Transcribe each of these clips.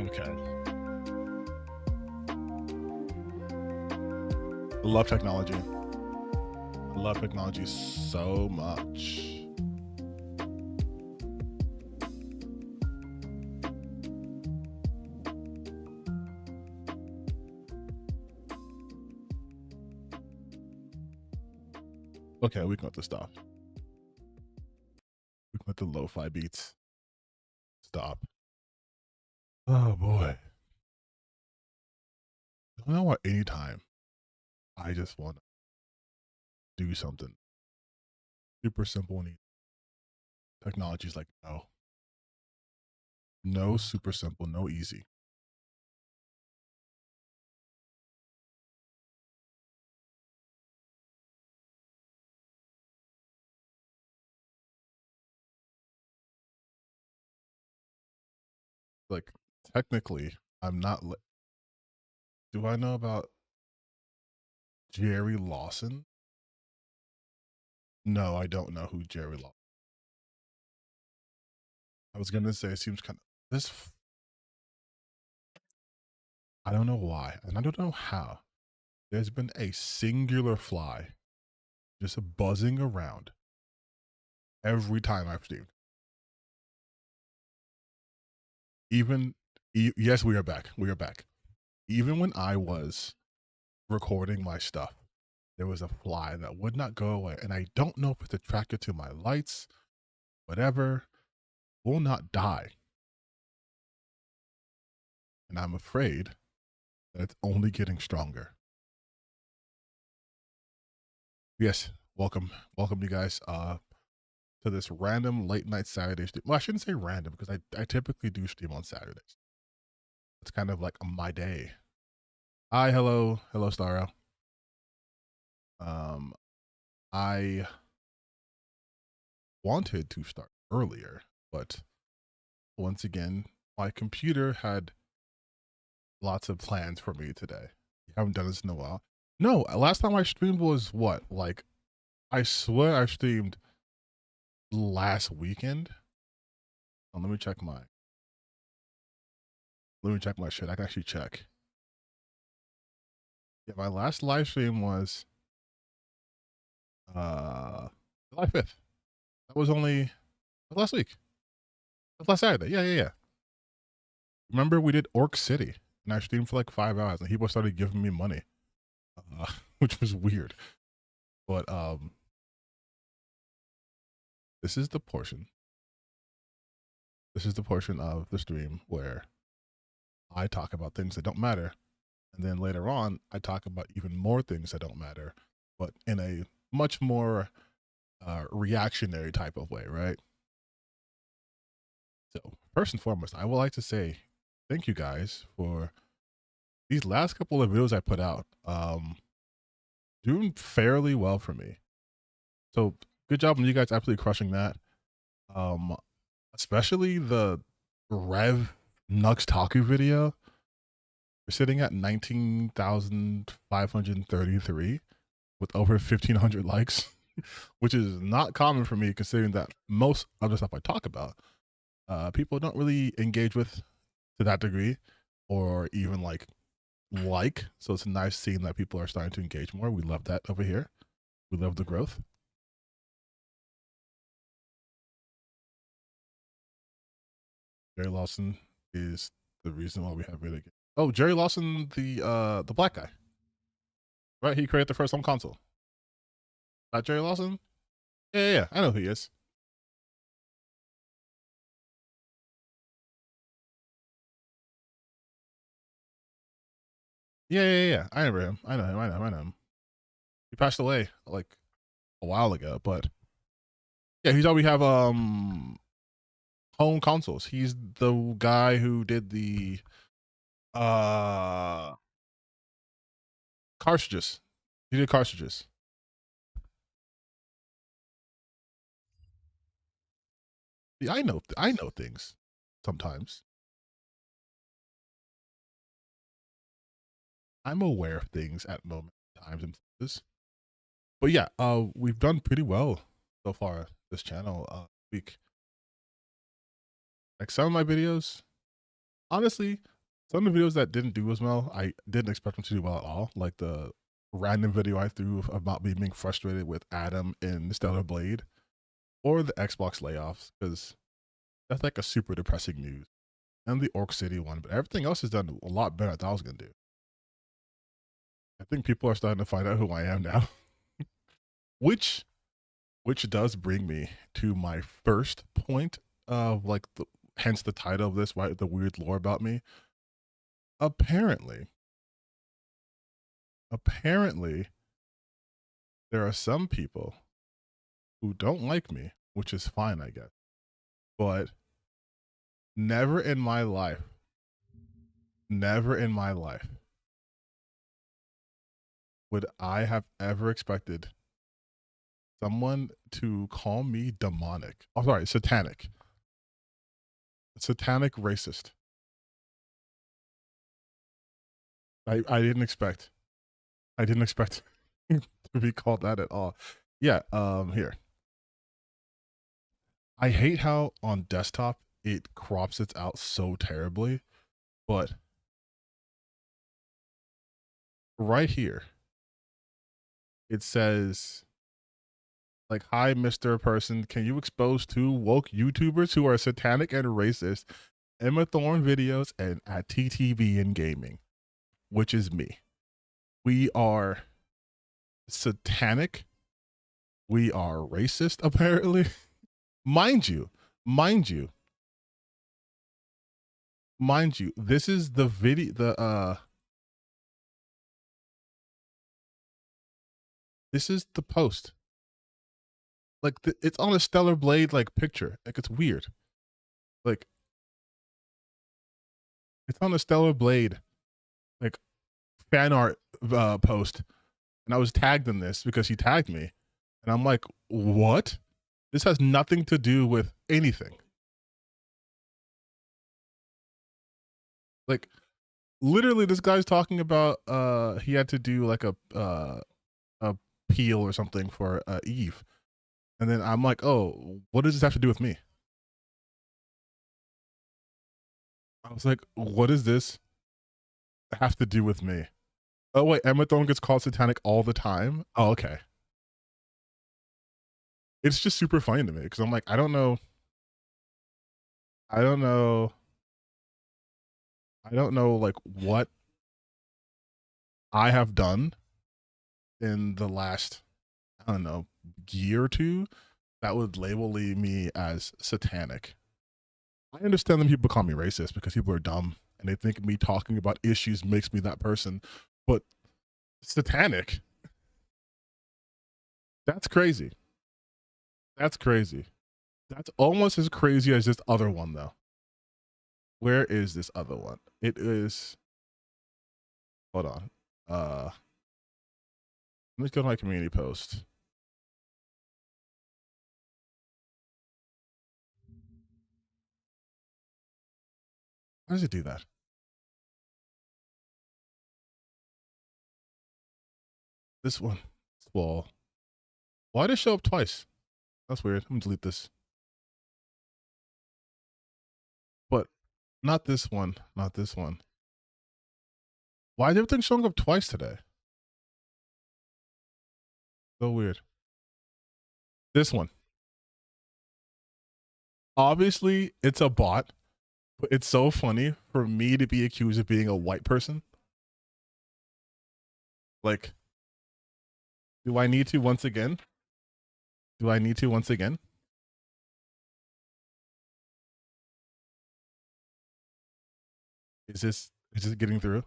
Okay. I love technology. I love technology so much. Okay, we can let this stop. We can let the lo-fi beats stop. Oh boy. I don't know what anytime I just want to do something super simple and easy. Technology's like, no. No super simple, no easy. Like, technically, I'm not. Do I know about Jerry Lawson? No, I don't know who Jerry Lawson. I was gonna say it seems kind of this. I don't know why, and I don't know how. There's been a singular fly just buzzing around every time I've streamed. Even yes, we are back. We are back. Even when I was recording my stuff, there was a fly that would not go away, and I don't know if it's attracted to my lights, whatever. Will not die, and I'm afraid that it's only getting stronger. Yes, welcome, you guys, to this random late night Saturday stream. Well, I shouldn't say random because I typically do stream on Saturdays. It's kind of like my day. Hi, hello, Staro. I wanted to start earlier, but once again, my computer had lots of plans for me today. I haven't done this in a while. No, last time I streamed was what? Like, I swear I streamed last weekend. Oh, let me check my shit. I can actually check. Yeah, my last live stream was July 5th. That was last week. That was last Saturday. Yeah. Remember we did Orc City and I streamed for like 5 hours and people started giving me money, which was weird. But this is the portion. This is the portion of the stream where I talk about things that don't matter, and then later on I talk about even more things that don't matter, but in a much more reactionary type of way, right? So first and foremost, I would like to say thank you guys for these last couple of videos I put out. Doing fairly well for me. So good job on you guys absolutely crushing that. Um, especially the Rev Nux Taku video. We're sitting at 19,533 with over 1,500 likes, which is not common for me considering that most other stuff I talk about, people don't really engage with to that degree or even like. So it's nice seeing that people are starting to engage more. We love that over here. We love the growth. Jerry Lawson is the reason why we have it again. Oh, Jerry Lawson, the black guy, right? He created the first home console. Not Jerry Lawson? Yeah, I know who he is. Yeah. I remember him. I know him. He passed away like a while ago, but yeah, he's always have home consoles. He's the guy who did the cartridges. He did cartridges. See, I know things sometimes. I'm aware of things at moment times and places. But yeah, we've done pretty well so far this channel week. Like some of my videos, honestly, some of the videos that didn't do as well, I didn't expect them to do well at all. Like the random video I threw about me being frustrated with Adam in Stellar Blade, or the Xbox layoffs, because that's like a super depressing news. And the Orc City one, but everything else is done a lot better than I thought I was gonna do. I think people are starting to find out who I am now. which does bring me to my first point of like hence the title of this, right? The weird lore about me. Apparently, there are some people who don't like me, which is fine, I guess. But never in my life would I have ever expected someone to call me demonic. Oh, sorry, satanic. Satanic racist. I didn't expect. I didn't expect to be called that at all. Yeah, here. I hate how on desktop it crops it out so terribly, but right here it says like, hi, Mr. Person, can you expose two woke YouTubers who are satanic and racist, Emma Thorne videos and at TTBN Gaming, which is me. We are satanic. We are racist, apparently. mind you, this is the video, this is the post. Like, it's on a Stellar Blade, like, picture. Like, it's weird. Like, it's on a Stellar Blade, like, fan art post. And I was tagged in this because he tagged me. And I'm like, what? This has nothing to do with anything. Like, literally, this guy's talking about he had to do like a peel or something for Eve. And then I'm like, oh, what does this have to do with me? I was like, what does this have to do with me? Oh wait, Emma Thorne gets called satanic all the time. Oh, okay. It's just super funny to me because I'm like, I don't know like what I have done in the last, I don't know, year or two that would label me as satanic. I understand that people call me racist because people are dumb and they think me talking about issues makes me that person. But satanic, that's crazy. That's crazy. That's almost as crazy as this other one, though. Where is this other one? It is. Hold on. Let me go to my community post. How does it do that? This one. Well, why did it show up twice? That's weird. I'm gonna delete this. But not this one. Not this one. Why is everything showing up twice today? So weird. This one. Obviously, it's a bot, but it's so funny for me to be accused of being a white person. Like, do I need to once again? Do I need to once again? Is this getting through?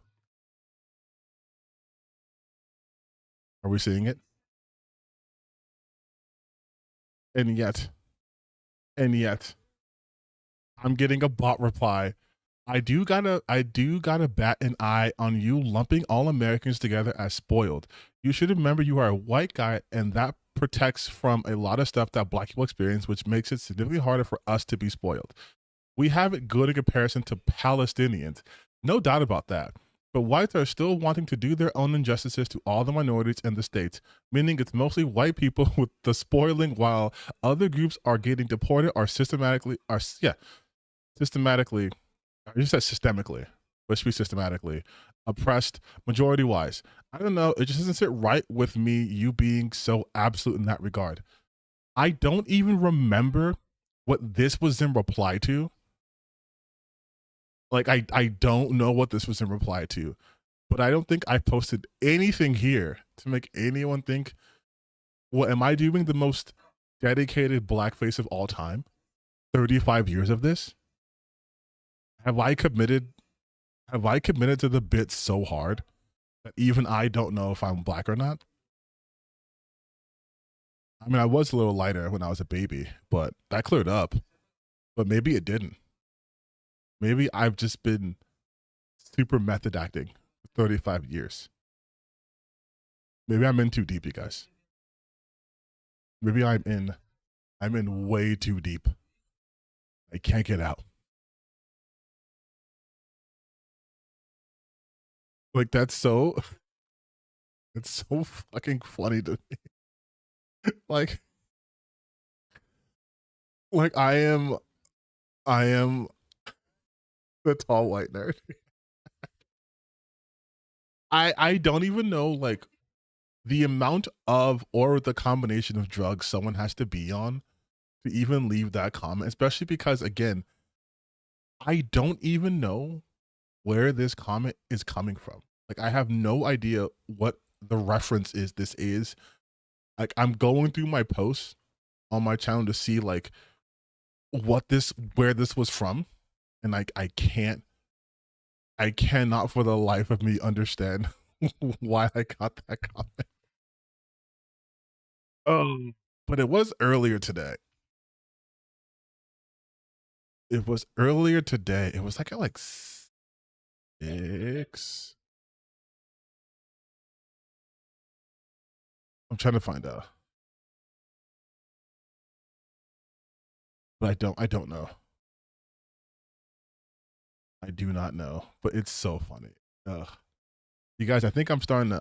Are we seeing it? And yet, and yet, I'm getting a bot reply. I do gotta bat an eye on you lumping all Americans together as spoiled. You should remember you are a white guy, and that protects from a lot of stuff that black people experience, which makes it significantly harder for us to be spoiled. We have it good in comparison to Palestinians, no doubt about that. But whites are still wanting to do their own injustices to all the minorities in the states, meaning it's mostly white people with the spoiling, while other groups are getting deported or systematically, I just said systemically, but it should be systematically oppressed majority wise. I don't know. It just doesn't sit right with me, you being so absolute in that regard. I don't even remember what this was in reply to. Like, I don't know what this was in reply to, but I don't think I posted anything here to make anyone think, well, am I doing the most dedicated blackface of all time? 35 years of this? Have I committed to the bit so hard that even I don't know if I'm black or not? I mean, I was a little lighter when I was a baby, but that cleared up. But maybe it didn't. Maybe I've just been super method acting for 35 years. Maybe I'm in too deep, you guys. Maybe I'm in way too deep. I can't get out. Like, it's so fucking funny to me. Like like I am the tall white nerd. I don't even know like the amount of or the combination of drugs someone has to be on to even leave that comment, especially because again, I don't even know where this comment is coming from. Like, I have no idea what the reference is this is. Like, I'm going through my posts on my channel to see like where this was from, and like I cannot for the life of me understand why I got that comment. Oh, but it was earlier today. It was earlier today. It was like at like 6. I'm trying to find out, but I don't know. I do not know, but it's so funny. Ugh. You guys, I think I'm starting to.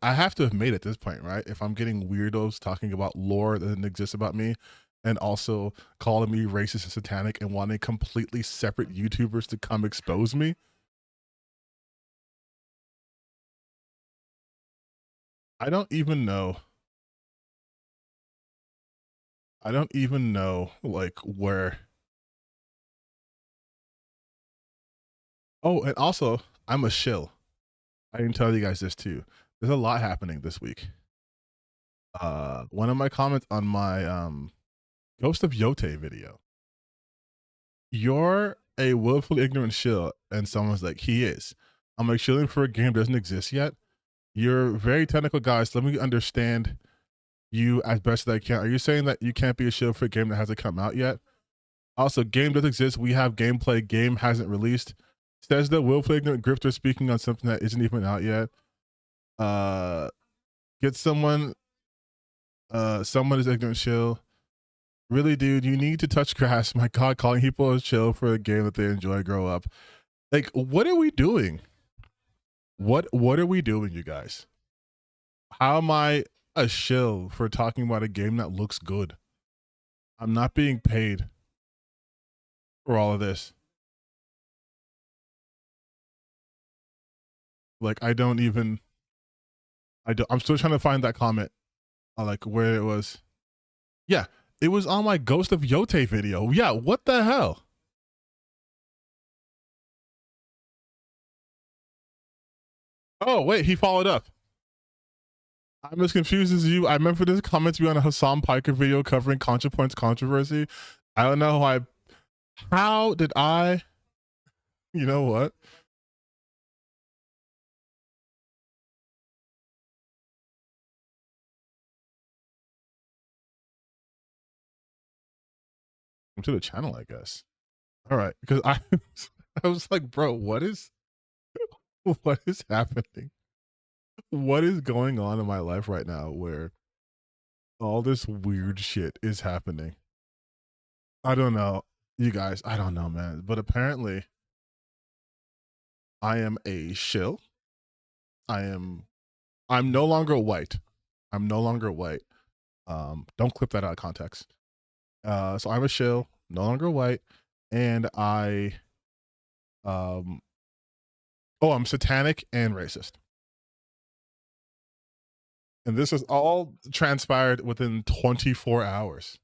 I have to have made it at this point, right? If I'm getting weirdos talking about lore that doesn't exist about me, and also calling me racist and satanic, and wanting completely separate YouTubers to come expose me, I don't even know. I don't even know like where. Oh, and also, I'm a shill. I can tell you guys this too. There's a lot happening this week. One of my comments on my Ghost of Yote video. You're a willfully ignorant shill, and someone's like, he is. I'm like, shilling for a game doesn't exist yet. You're very technical guys. Let me understand you as best as I can. Are you saying that you can't be a shill for a game that hasn't come out yet? Also, game does exist. We have gameplay. Game hasn't released. Says the willfully ignorant grifter speaking on something that isn't even out yet. Get someone. Someone is ignorant shill. Really, dude, you need to touch grass. My God, calling people a chill for a game that they enjoy grow up. Like, what are we doing? What are we doing, you guys? How am I a shill for talking about a game that looks good? I'm not being paid for all of this. Like, I'm still trying to find that comment. Like where it was. Yeah, it was on my Ghost of Yote video. Yeah, what the hell? Oh, wait, he followed up. I'm as confused as you. I remember this comment to be on a Hassan Piker video covering ContraPoint's controversy. I don't know how did I, you know what? To the channel, I guess. All right, because I was like, bro, what is happening? What is going on in my life right now where all this weird shit is happening? I don't know, you guys. I don't know, man. But apparently, I am a shill. I'm no longer white. I'm no longer white. Don't clip that out of context. So I'm a shill, no longer white, and I'm satanic and racist. And this has all transpired within 24 hours.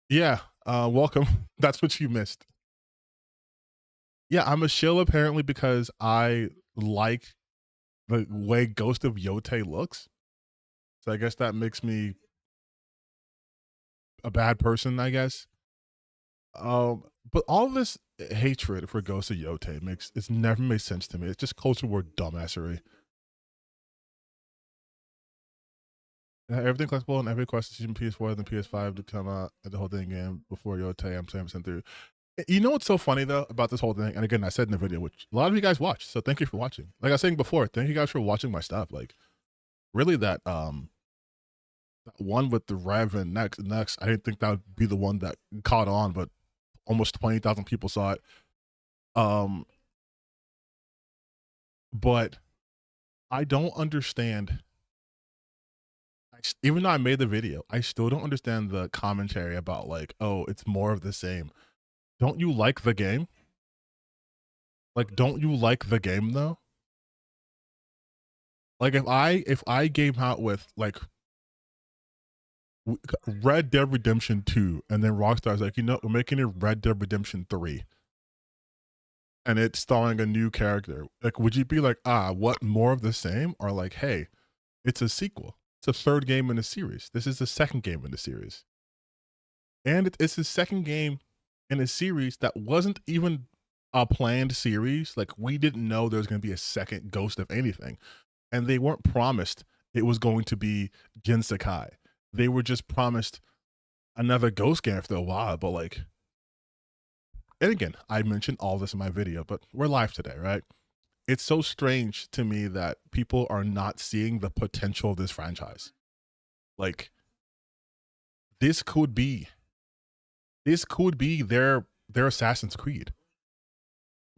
Yeah, welcome. That's what you missed. Yeah, I'm a shill apparently because I like the way Ghost of Yote looks. So I guess that makes me a bad person, I guess. But all this hatred for Ghost of Yote it's never made sense to me. It's just culture war dumbassery. Everything collectible and every quest is PS4 and PS5 to come out at the whole thing again before Yote. I'm 7% through. You know what's so funny though about this whole thing? And again, I said in the video, which a lot of you guys watch, so thank you for watching. Like I was saying before, thank you guys for watching my stuff. Like, really, that one with the Rev and next, I didn't think that would be the one that caught on, but almost 20,000 people saw it. But I don't understand. Even though I made the video, I still don't understand the commentary about like, oh, it's more of the same. Don't you like the game? Like, don't you like the game though? Like, if I came out with like Red Dead Redemption 2, and then Rockstar's like, you know, we're making it Red Dead Redemption 3, and it's starring a new character. Like, would you be like, what, more of the same? Or like, hey, it's a sequel. It's a third game in the series. This is the second game in the series. And it's the second game in a series that wasn't even a planned series. Like, we didn't know there was going to be a second Ghost of anything. And they weren't promised it was going to be Jin Sakai. They were just promised another Ghost game after a while. But like, and again, I mentioned all this in my video, but we're live today, right? It's so strange to me that people are not seeing the potential of this franchise. Like, this could be their Assassin's Creed.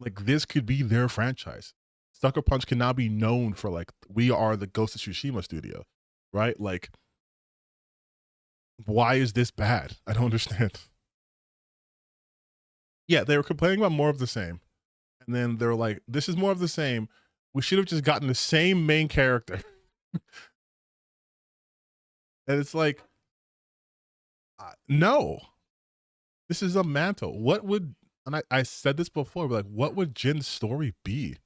Like, this could be their franchise. Sucker Punch can now be known for like, we are the Ghost of Tsushima studio, right? Like, why is this bad? I don't understand. Yeah, they were complaining about more of the same. And then they're like, this is more of the same. We should have just gotten the same main character. And it's like, no, this is a mantle. What would, and I said this before, but like, what would Jin's story be?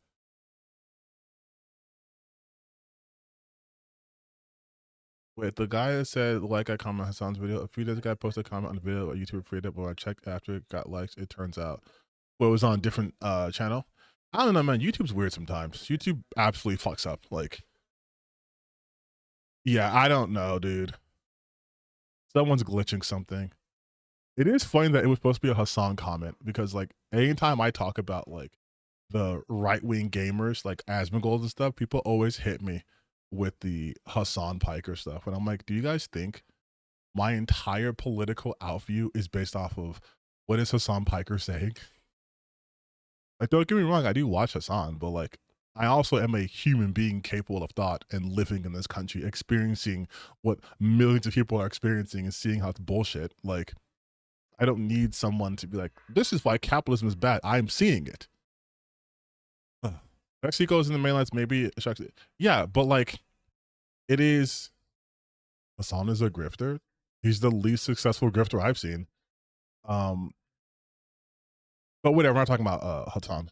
Wait, the guy that said like I comment on Hassan's video. A few days ago, I posted a comment on the video a YouTuber created, but when I checked after it got likes, it turns out well, it was on a different channel. I don't know, man. YouTube's weird sometimes. YouTube absolutely fucks up. Like, yeah, I don't know, dude. Someone's glitching something. It is funny that it was supposed to be a Hassan comment because like anytime I talk about like the right wing gamers like Asmongold and stuff, people always hit me with the Hassan Piker stuff. And I'm like, do you guys think my entire political outview is based off of what is Hassan Piker saying? Like, don't get me wrong, I do watch Hassan, but like, I also am a human being capable of thought and living in this country, experiencing what millions of people are experiencing and seeing how it's bullshit. Like, I don't need someone to be like, this is why capitalism is bad. I'm seeing it. Mexico's in the mainlands, maybe. Yeah, but like, it is. Hassan is a grifter. He's the least successful grifter I've seen. But whatever, I'm not talking about Hassan.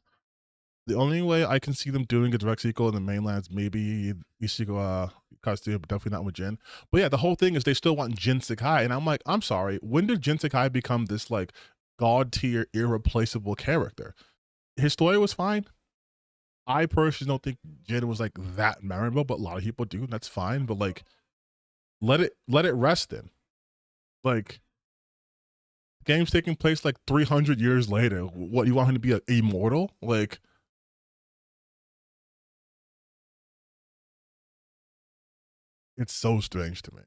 The only way I can see them doing a direct sequel in the mainlands, maybe Ishigo Katsuya, but definitely not with Jin. But yeah, the whole thing is they still want Jin Sakai, and I'm like, I'm sorry, when did Jin Sakai become this like god tier, irreplaceable character? His story was fine. I personally don't think Jin was like that memorable, but a lot of people do, and that's fine. But like, let it rest then. Like, game's taking place like 300 years later. What, you want him to be immortal? Like, it's so strange to me.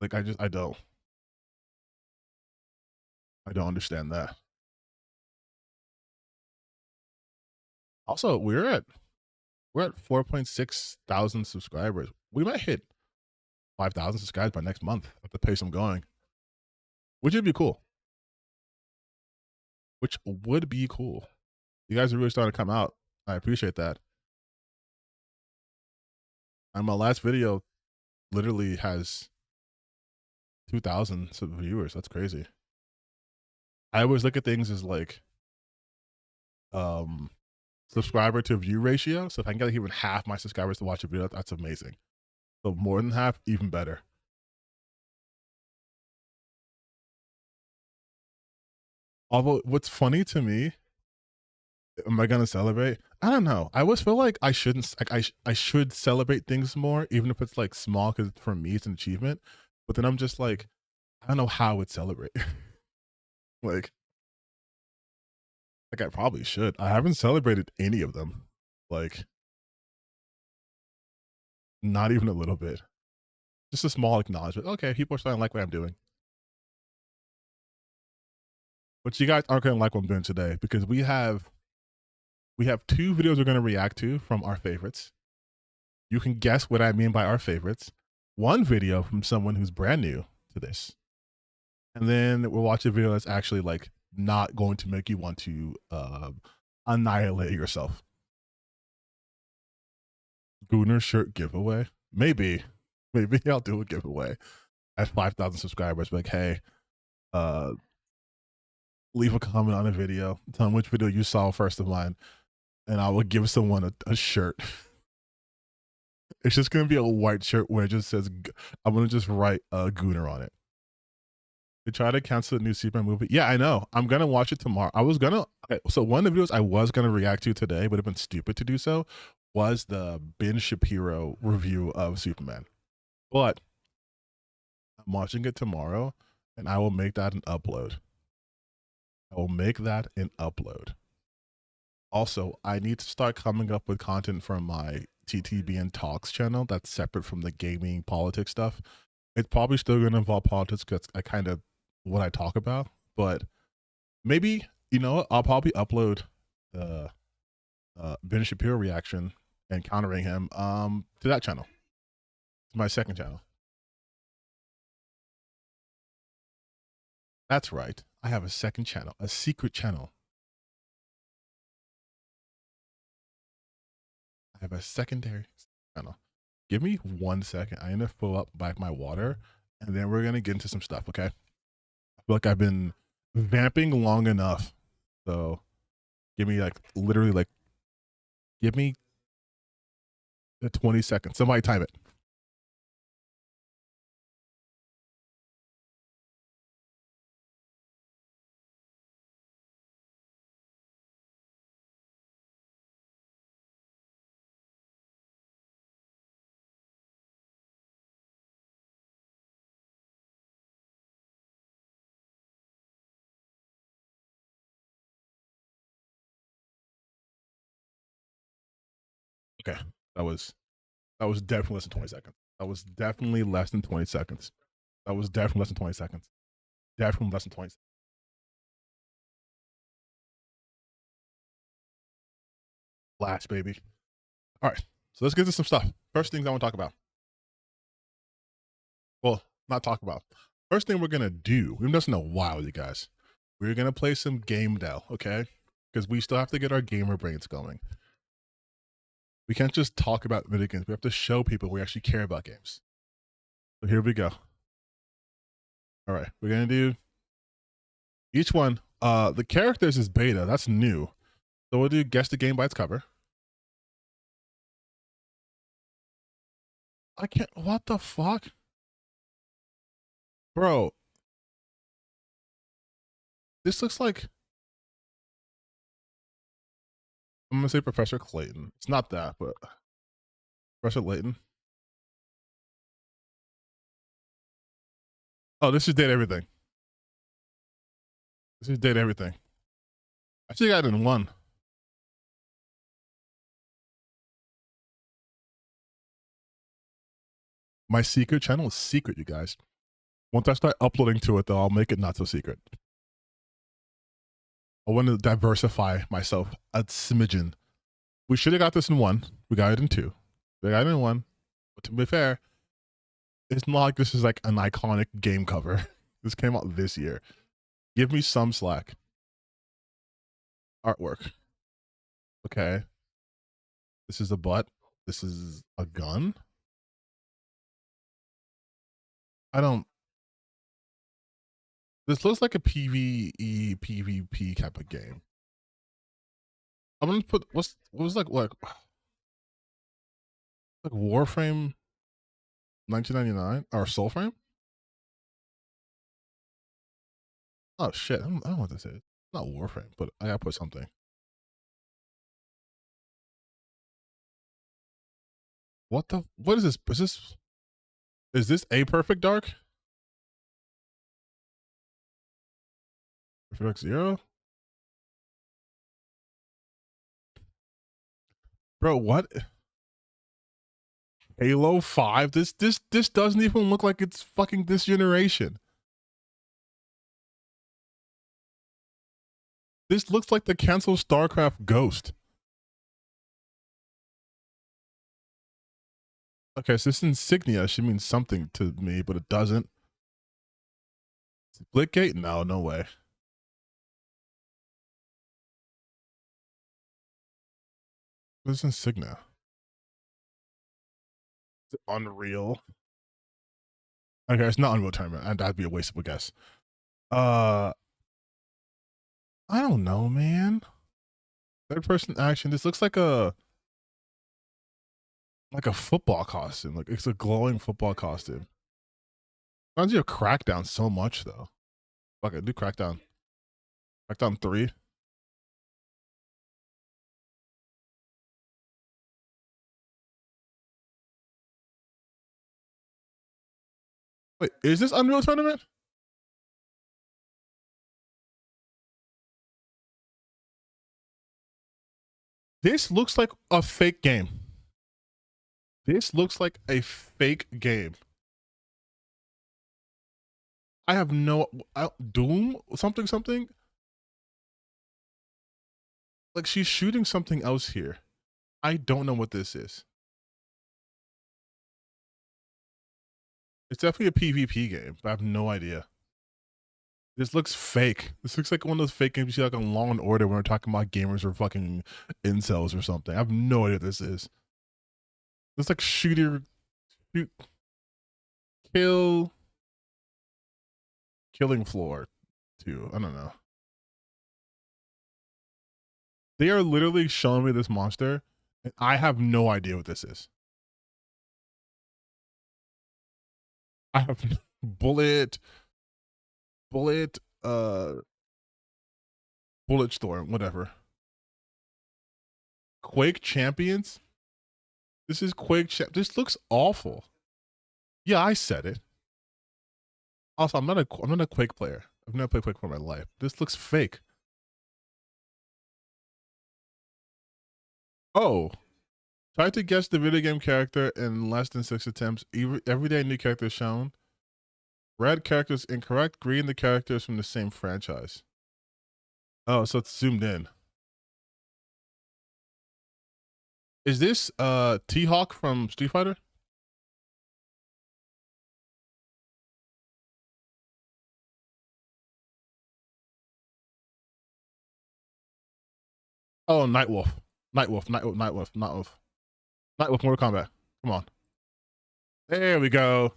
Like, I don't understand that. Also, we're at 4.6 thousand subscribers. We might hit 5,000 subscribers by next month at the pace I'm going, which would be cool. Which would be cool. You guys are really starting to come out. I appreciate that. And my last video literally has 2,000 viewers. That's crazy. I always look at things as like subscriber to view ratio. So if I can get even half my subscribers to watch a video, that's amazing. So more than half, even better. Although what's funny to me, am I gonna celebrate? I don't know. I always feel like I shouldn't. Like I should celebrate things more, even if it's like small, because for me it's an achievement. But then I'm just like, I don't know how I would celebrate. like, I probably should. I haven't celebrated any of them. Like, not even a little bit. Just a small acknowledgement. Okay, people are starting to like what I'm doing. But you guys aren't gonna like what I'm doing today because we have two videos we're gonna react to from our favorites. You can guess what I mean by our favorites. One video from someone who's brand new to this. And then we'll watch a video that's actually like not going to make you want to annihilate yourself. Gooner shirt giveaway? Maybe I'll do a giveaway at 5,000 subscribers. Like, hey, leave a comment on a video. Tell them which video you saw first of mine, and I will give someone a shirt. It's just gonna be a white shirt where it just says, I'm gonna just write Gooner on it. They try to cancel the new Superman movie. Yeah, I know. I'm gonna watch it tomorrow. I was gonna. So one of the videos I was gonna react to today would have been stupid to do so. Was the Ben Shapiro review of Superman, but I'm watching it tomorrow, and I will make that an upload. I will make that an upload. Also, I need to start coming up with content from my TTBN Talks channel that's separate from the gaming politics stuff. It's probably still going to involve politics because I kind of what I talk about, but maybe, you know, I'll probably upload the Ben Shapiro reaction and countering him to that channel. It's my second channel. That's right. I have a second channel, a secret channel. I have a secondary channel. Give me 1 second. I need to fill up back my water, and then we're gonna get into some stuff. Okay. I feel like I've been vamping long enough, so give me like literally like give me 20 seconds. Somebody time it. Okay. That was definitely less than 20 seconds. That was definitely less than 20 seconds. That was definitely less than 20 seconds. Definitely less than 20 seconds. Last, baby. All right. So let's get to some stuff. First things I want to talk about. Well, not talk about. First thing we're going to do, we've been doing this in a while, you guys. We're going to play some Game Dell, okay? Because we still have to get our gamer brains going. We can't just talk about video games. We have to show people we actually care about games. So here we go. All right. We're going to do each one. The characters is beta. That's new. So we'll do guess the game by its cover. I can't. What the fuck? Bro. This looks like. I'm going to say Professor Clayton. It's not that, but Professor Layton. Oh, this is Date Everything. This is Date Everything. I think I got it in one. My secret channel is secret, you guys. Once I start uploading to it, though, I'll make it not so secret. I want to diversify myself a smidgen. We should have got this in one. We got it in two. We got it in one. But to be fair, it's not like this is like an iconic game cover. This came out this year. Give me some slack. Artwork. Okay. This is a butt. This is a gun. I don't. This looks like a PvE, PvP type of game. I'm gonna put what was like Warframe 1999 or Soulframe? Oh shit! I don't know what this is. It's not Warframe, but I gotta put something. What the? What is this? Is this a perfect dark? Perfect Zero? Bro, what? Halo 5? This doesn't even look like it's fucking this generation. This looks like the canceled StarCraft Ghost. Okay, so this insignia should mean something to me, but it doesn't. Splitgate? No, no way. What's insignia? It's Unreal. Okay, it's not Unreal Tournament, and that'd be a waste of a guess. I don't know, man. Third person action. This looks like a football costume. Like it's a glowing football costume. Reminds you of Crackdown so much though. Fuck it, do Crackdown. Crackdown 3. Wait, is this Unreal Tournament? This looks like a fake game. This looks like a fake game. I have no Doom something. Like she's shooting something else here. I don't know what this is. It's definitely a PvP game, but I have no idea. This looks fake. This looks like one of those fake games you see like on Law and Order when we're talking about gamers or fucking incels or something. I have no idea what this is. It's like shoot, killing floor 2. I don't know. They are literally showing me this monster, and I have no idea what this is. I have Bullet, Bullet, Bullet Storm, whatever. Quake Champions. This is Quake. This looks awful. Yeah, I said it. Also, I'm not a Quake player. I've never played Quake for my life. This looks fake. Oh, try to guess the video game character in less than 6 attempts. Every day, new character shown. Red characters incorrect. Green, the characters from the same franchise. Oh, so it's zoomed in. Is this T-Hawk from Street Fighter? Oh, Nightwolf. Nightwolf, Nightwolf, Nightwolf, Nightwolf. Nightwolf, Mortal Kombat. Come on. There we go.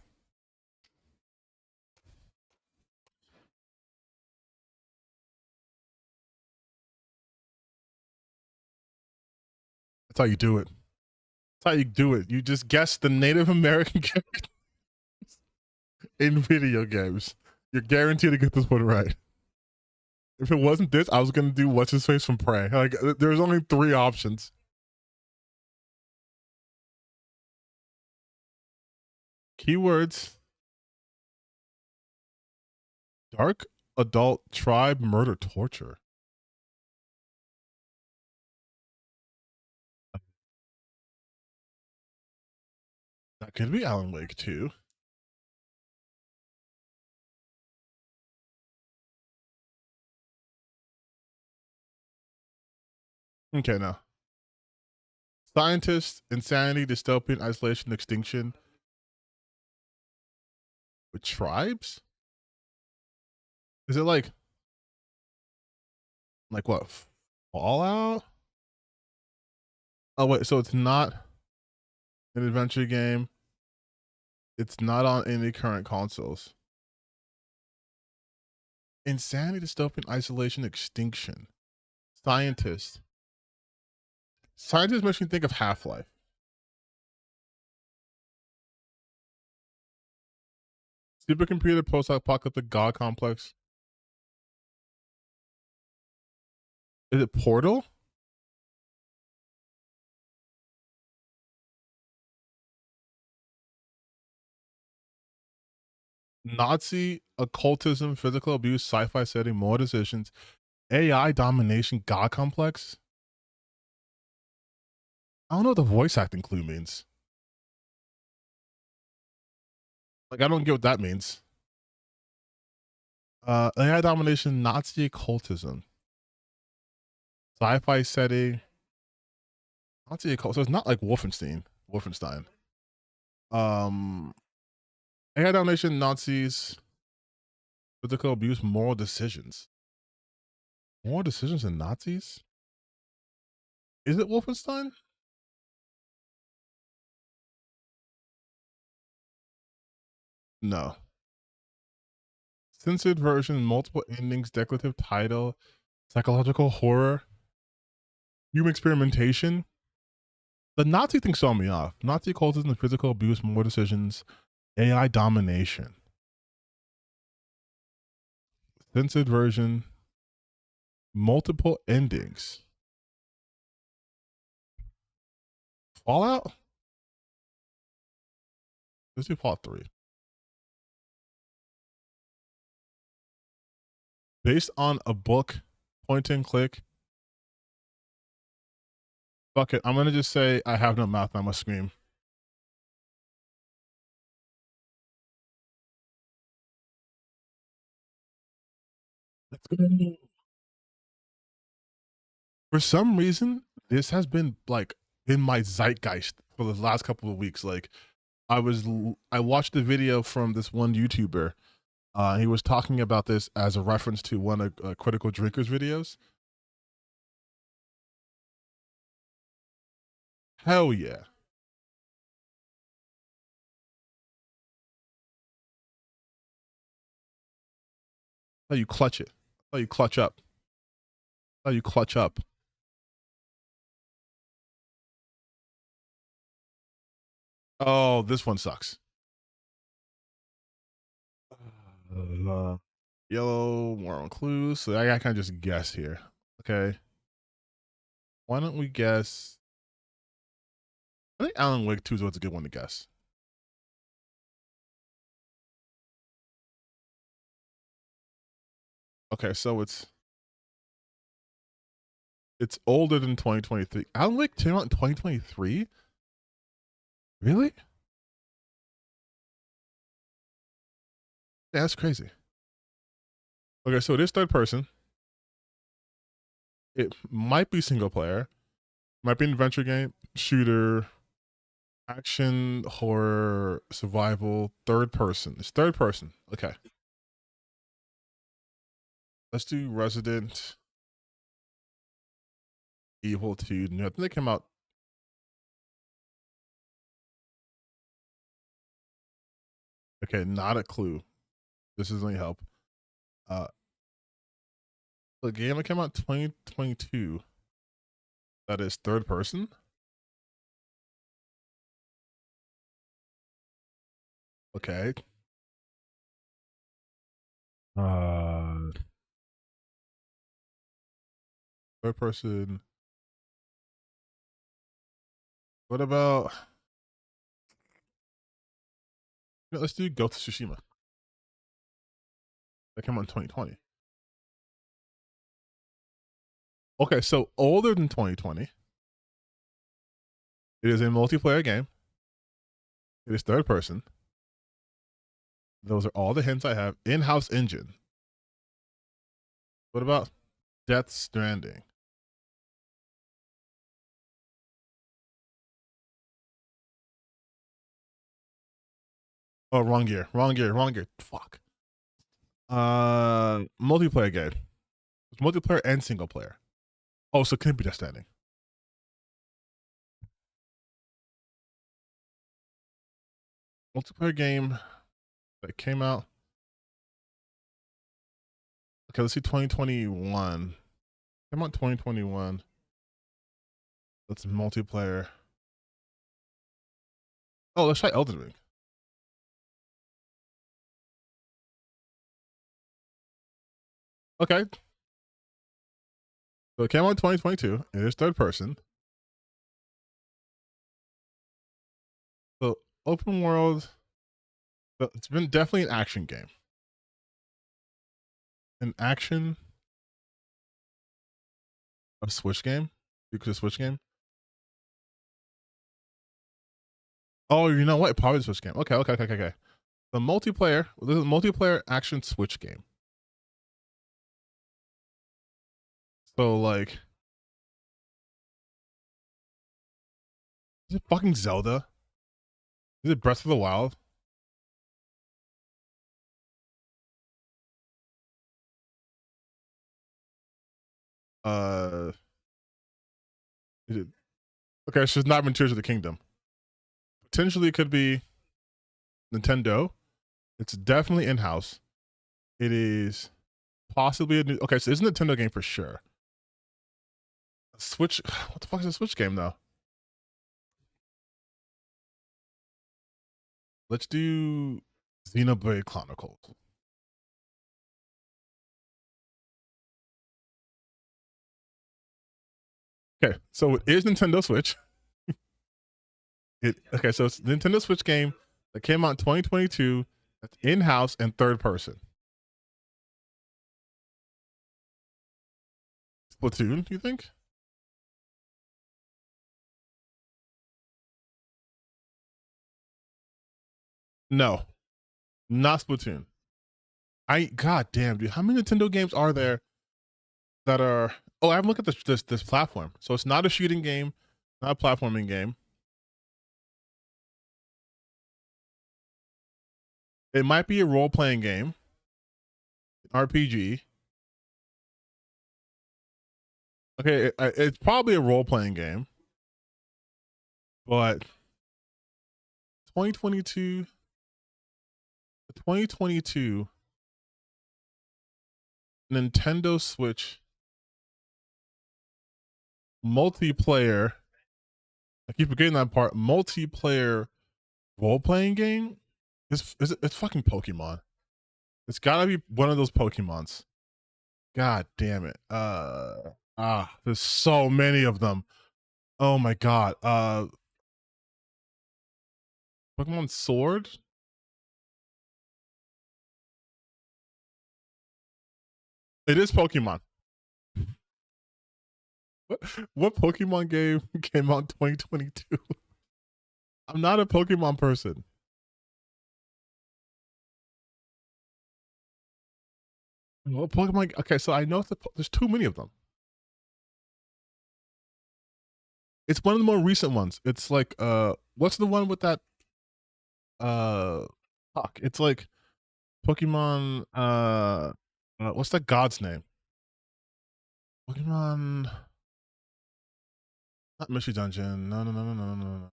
That's how you do it. That's how you do it. You just guess the Native American character in video games. You're guaranteed to get this one right. If it wasn't this, I was gonna do what's his face from Prey. Like, there's only 3 options. Keywords: dark adult tribe murder torture. That could be Alan Wake 2. Okay, now. Scientists, insanity, dystopian, isolation, extinction. With tribes? Is it like what? Fallout? Oh wait, so it's not an adventure game. It's not on any current consoles. Insanity, dystopian, isolation, extinction. Scientist. Scientist makes me think of Half-Life. Supercomputer, post-apocalyptic god complex. Is it Portal? Nazi, occultism, physical abuse, sci-fi setting, more decisions, AI domination, god complex. I don't know what the voice acting clue means. Like, I don't get what that means. AI domination, Nazi occultism, sci-fi setting, Nazi occult. So it's not like Wolfenstein. AI domination, Nazis, physical abuse, moral decisions. Moral decisions and Nazis? Is it Wolfenstein? No. Censored version, multiple endings, decorative title, psychological horror, human experimentation. The Nazi thing saw me off. Nazi occultism, physical abuse, more decisions, AI domination. Censored version, multiple endings. Fallout? Let's do Fallout 3. Based on a book, point and click. Fuck it. I'm gonna just say I have no mouth. I must scream. Let's go. For some reason, this has been like in my zeitgeist for the last couple of weeks. Like, I watched a video from this one YouTuber. He was talking about this as a reference to one of Critical Drinkers videos. Hell yeah. How you clutch it. How you clutch up. How you clutch up. Oh, this one sucks. Yellow, more on clues. So I kind of just guess here. Okay. Why don't we guess? I think Alan Wake 2 is what's a good one to guess. Okay, so it's older than 2023. Alan Wake came out in 2023? Really? Yeah, that's crazy. Okay, so it is third person. It might be single player. Might be an adventure game, shooter, action, horror, survival, third person. It's third person. Okay. Let's do Resident Evil 2. No, I think they came out. Okay, not a clue. This is any help. The game that came out 2022. That is third person. Okay. Third person. What about? Let's do Ghost of Tsushima. That came out in 2020. Okay, so older than 2020. It is a multiplayer game. It is third person. Those are all the hints I have. In-house engine. What about Death Stranding? Oh, wrong year. Wrong year. Wrong year. Fuck. Multiplayer game. It's multiplayer and single player. Oh, so it couldn't be Death Stranding. Multiplayer game that came out. Okay, let's see 2021. Came out 2021. That's multiplayer. Oh, let's try Elden Ring. Okay. So it came out in 2022. It is third person. So open world. So it's been definitely an action game. An action. A Switch game. Because a Switch game. Oh, you know what? Probably a Switch game. Okay. The multiplayer. This is a multiplayer action Switch game. So like, is it fucking Zelda? Is it Breath of the Wild? Uh, is it? Okay, so it's not been Tears of the Kingdom. Potentially, it could be Nintendo. It's definitely in house. It is possibly a new. Okay, so it's a Nintendo game for sure. Switch. What the fuck is a Switch game though? Let's do Xenoblade Chronicles. Okay, so it is Nintendo Switch. Okay, so it's a Nintendo Switch game that came out in 2022. That's in house and third person. Splatoon, you think? No, not Splatoon. God damn, dude, how many Nintendo games are there that are? Oh, I haven't looked at this platform. So it's not a shooting game, not a platforming game. It might be a role playing game, RPG. Okay, it's probably a role playing game, but 2022, 2022 Nintendo Switch multiplayer. I keep forgetting that part. Multiplayer role playing game. It's fucking Pokemon. It's gotta be one of those Pokemons. God damn it. There's so many of them. Oh my god. Pokemon Sword? It is Pokemon. What Pokemon game came out in 2022? I'm not a Pokemon person. What Pokemon? Okay, so I know there's too many of them. It's one of the more recent ones. It's like what's the one with that fuck? It's like Pokemon what's that god's name? Pokemon not Mystery Dungeon. No.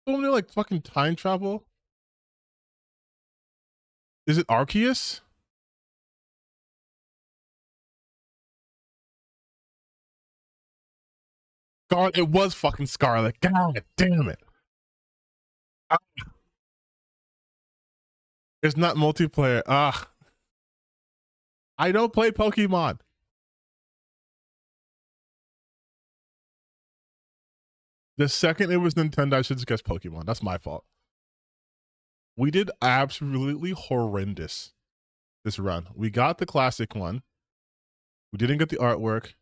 Only like fucking time travel? Is it Arceus? God, it was fucking Scarlet. God damn it. It's not multiplayer. I don't play Pokemon. The second it was Nintendo, I should just guess Pokemon. That's my fault. We did absolutely horrendous this run. We got the classic one. We didn't get the artwork.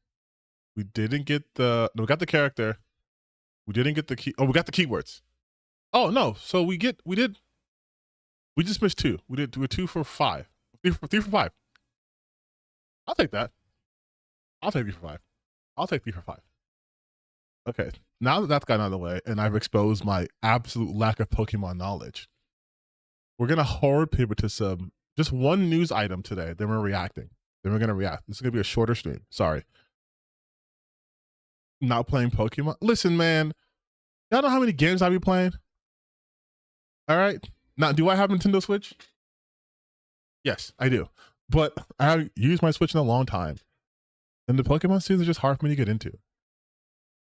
We didn't get the no, we got the character. We didn't get the key. Oh, we got the keywords. Oh no. So we just missed two. We were 2 for 5. 3 for 5. I'll take that. I'll take 3 for 5. I'll take 3 for 5. Okay. Now that that's gotten out of the way and I've exposed my absolute lack of Pokemon knowledge, we're gonna hard pivot to some just one news item today. Then we're reacting. Then we're gonna react. This is gonna be a shorter stream. Sorry. Not playing Pokemon. Listen, man. Y'all know how many games I be playing? All right. Now, do I have Nintendo Switch? Yes, I do. But I haven't used my Switch in a long time. And the Pokemon series are just hard for me to get into.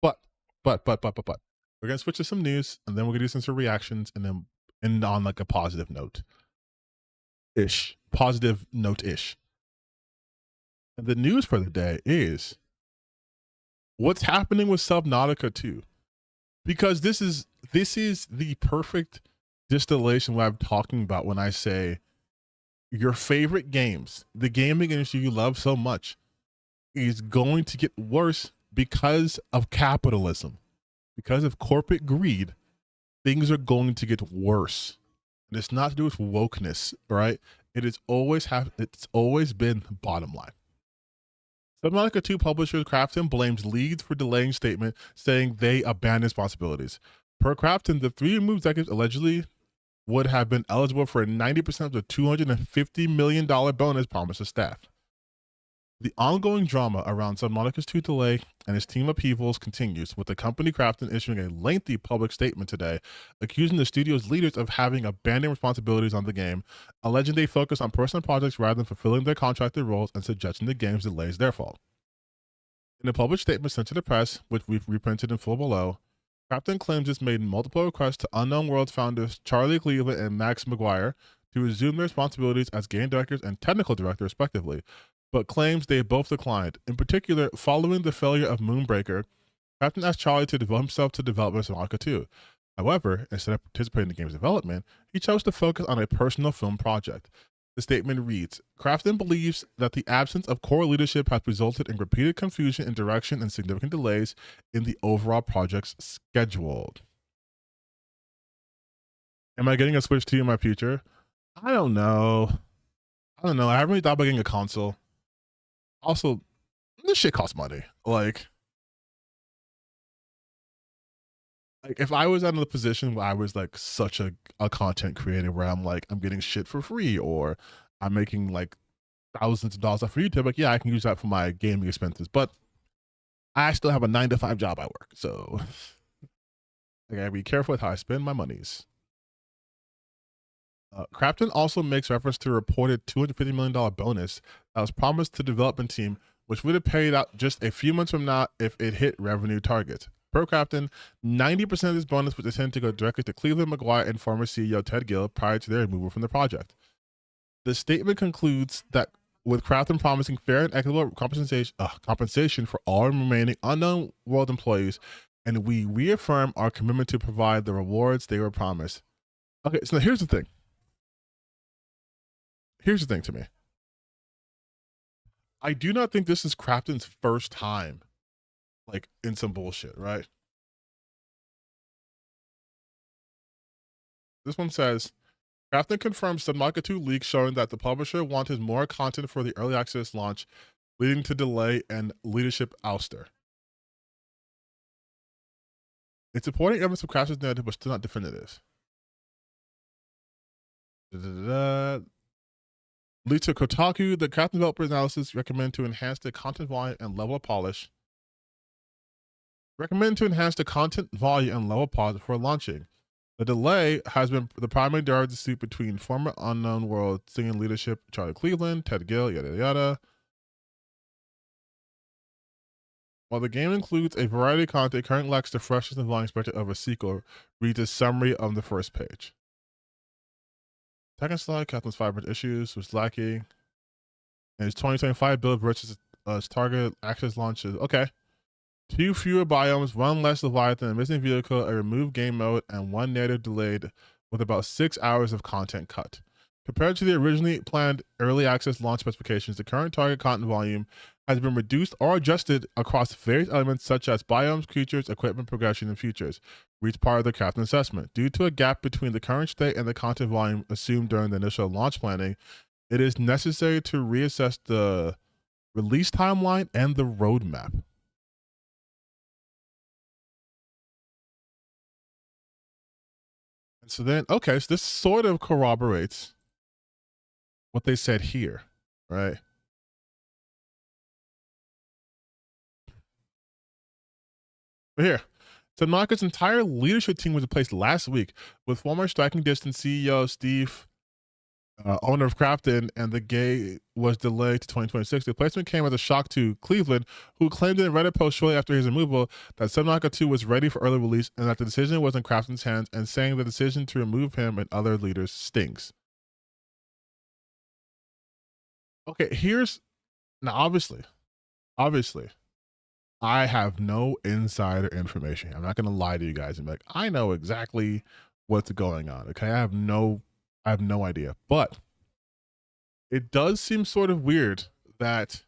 But. We're gonna switch to some news, and then we're gonna do some reactions, and then end on like a positive note. Positive note-ish. And the news for the day is what's happening with Subnautica 2. Because this is the perfect distillation what I'm talking about when I say your favorite games, the gaming industry you love so much, is going to get worse because of capitalism, because of corporate greed. Things are going to get worse, and it's not to do with wokeness, right? It's always been the bottom line. Subnautica 2 publisher Krafton blames leads for delaying statement, saying they abandoned responsibilities. Per Krafton, the 3 removed executives allegedly would have been eligible for 90% of the $250 million bonus promised to staff. The ongoing drama around Subnautica's 2 delay and its team upheavals continues, with the company Krafton issuing a lengthy public statement today, accusing the studio's leaders of having abandoned responsibilities on the game, alleging they focus on personal projects rather than fulfilling their contracted roles, and suggesting the game's delay is their fault. In a published statement sent to the press, which we've reprinted in full below, Krafton claims it's made multiple requests to Unknown Worlds founders Charlie Cleveland and Max McGuire to resume their responsibilities as game directors and technical director, respectively, but claims they both declined. In particular, following the failure of Moonbreaker, Krafton asked Charlie to devote himself to development of Subnautica 2. However, instead of participating in the game's development, he chose to focus on a personal film project. The statement reads, Krafton believes that the absence of core leadership has resulted in repeated confusion in direction and significant delays in the overall project's schedule. Am I getting a Switch 2 in my future? I don't know. I haven't really thought about getting a console. Also, this shit costs money. Like if I was in a position where I was like such a content creator where I'm like, I'm getting shit for free, or I'm making like thousands of dollars off of YouTube, like, yeah, I can use that for my gaming expenses. But I still have a 9-to-5 job at work. So I gotta be careful with how I spend my monies. Krafton also makes reference to a reported $250 million bonus that was promised to the development team, which would have paid out just a few months from now if it hit revenue targets. Per Captain, 90% of this bonus was intended to go directly to Cleveland McGuire and former CEO Ted Gill prior to their removal from the project. The statement concludes that with Crafton promising fair and equitable compensation for all remaining Unknown World employees, and we reaffirm our commitment to provide the rewards they were promised. Okay, so now here's the thing. Here's the thing to me. I do not think this is Crafton's first time, like, in some bullshit, right? This one says, Crafton confirms Subnautica 2 leak showing that the publisher wanted more content for the early access launch, leading to delay and leadership ouster. It's supporting evidence of Crafton's narrative, but still not definitive. Lead to Kotaku, the Crafton developer analysis recommend to enhance the content volume and level of polish. Recommend to enhance the content volume and level of polish before launching. The delay has been the primary direct dispute between former Unknown World singing leadership Charlie Cleveland, Ted Gill, yada yada. While the game includes a variety of content, it currently lacks the freshness and volume expected of a sequel, reads a summary on the first page. Second slide, Captain's 5 issues was lacking. And his 2025 build versus target access launches. Okay. 2 fewer biomes, 1 less Leviathan, a missing vehicle, a removed game mode, and 1 narrative delayed with about 6 hours of content cut. Compared to the originally planned early access launch specifications, the current target content volume has been reduced or adjusted across various elements such as biomes, creatures, equipment, progression, and features, reached part of the Crafton assessment. Due to a gap between the current state and the content volume assumed during the initial launch planning, it is necessary to reassess the release timeline and the roadmap. And so then, okay, so this sort of corroborates what they said here, right? But here, Subnautica's entire leadership team was replaced last week with former Striking Distance CEO Steve, owner of Crafton, and the gay was delayed to 2026. The replacement came as a shock to Cleveland, who claimed in a Reddit post shortly after his removal that Subnautica 2 was ready for early release and that the decision was in Crafton's hands, and saying the decision to remove him and other leaders stings. Okay, here's now obviously, I have no insider information. I'm not gonna lie to you guys and be like, I know exactly what's going on. Okay, I have no idea. But it does seem sort of weird that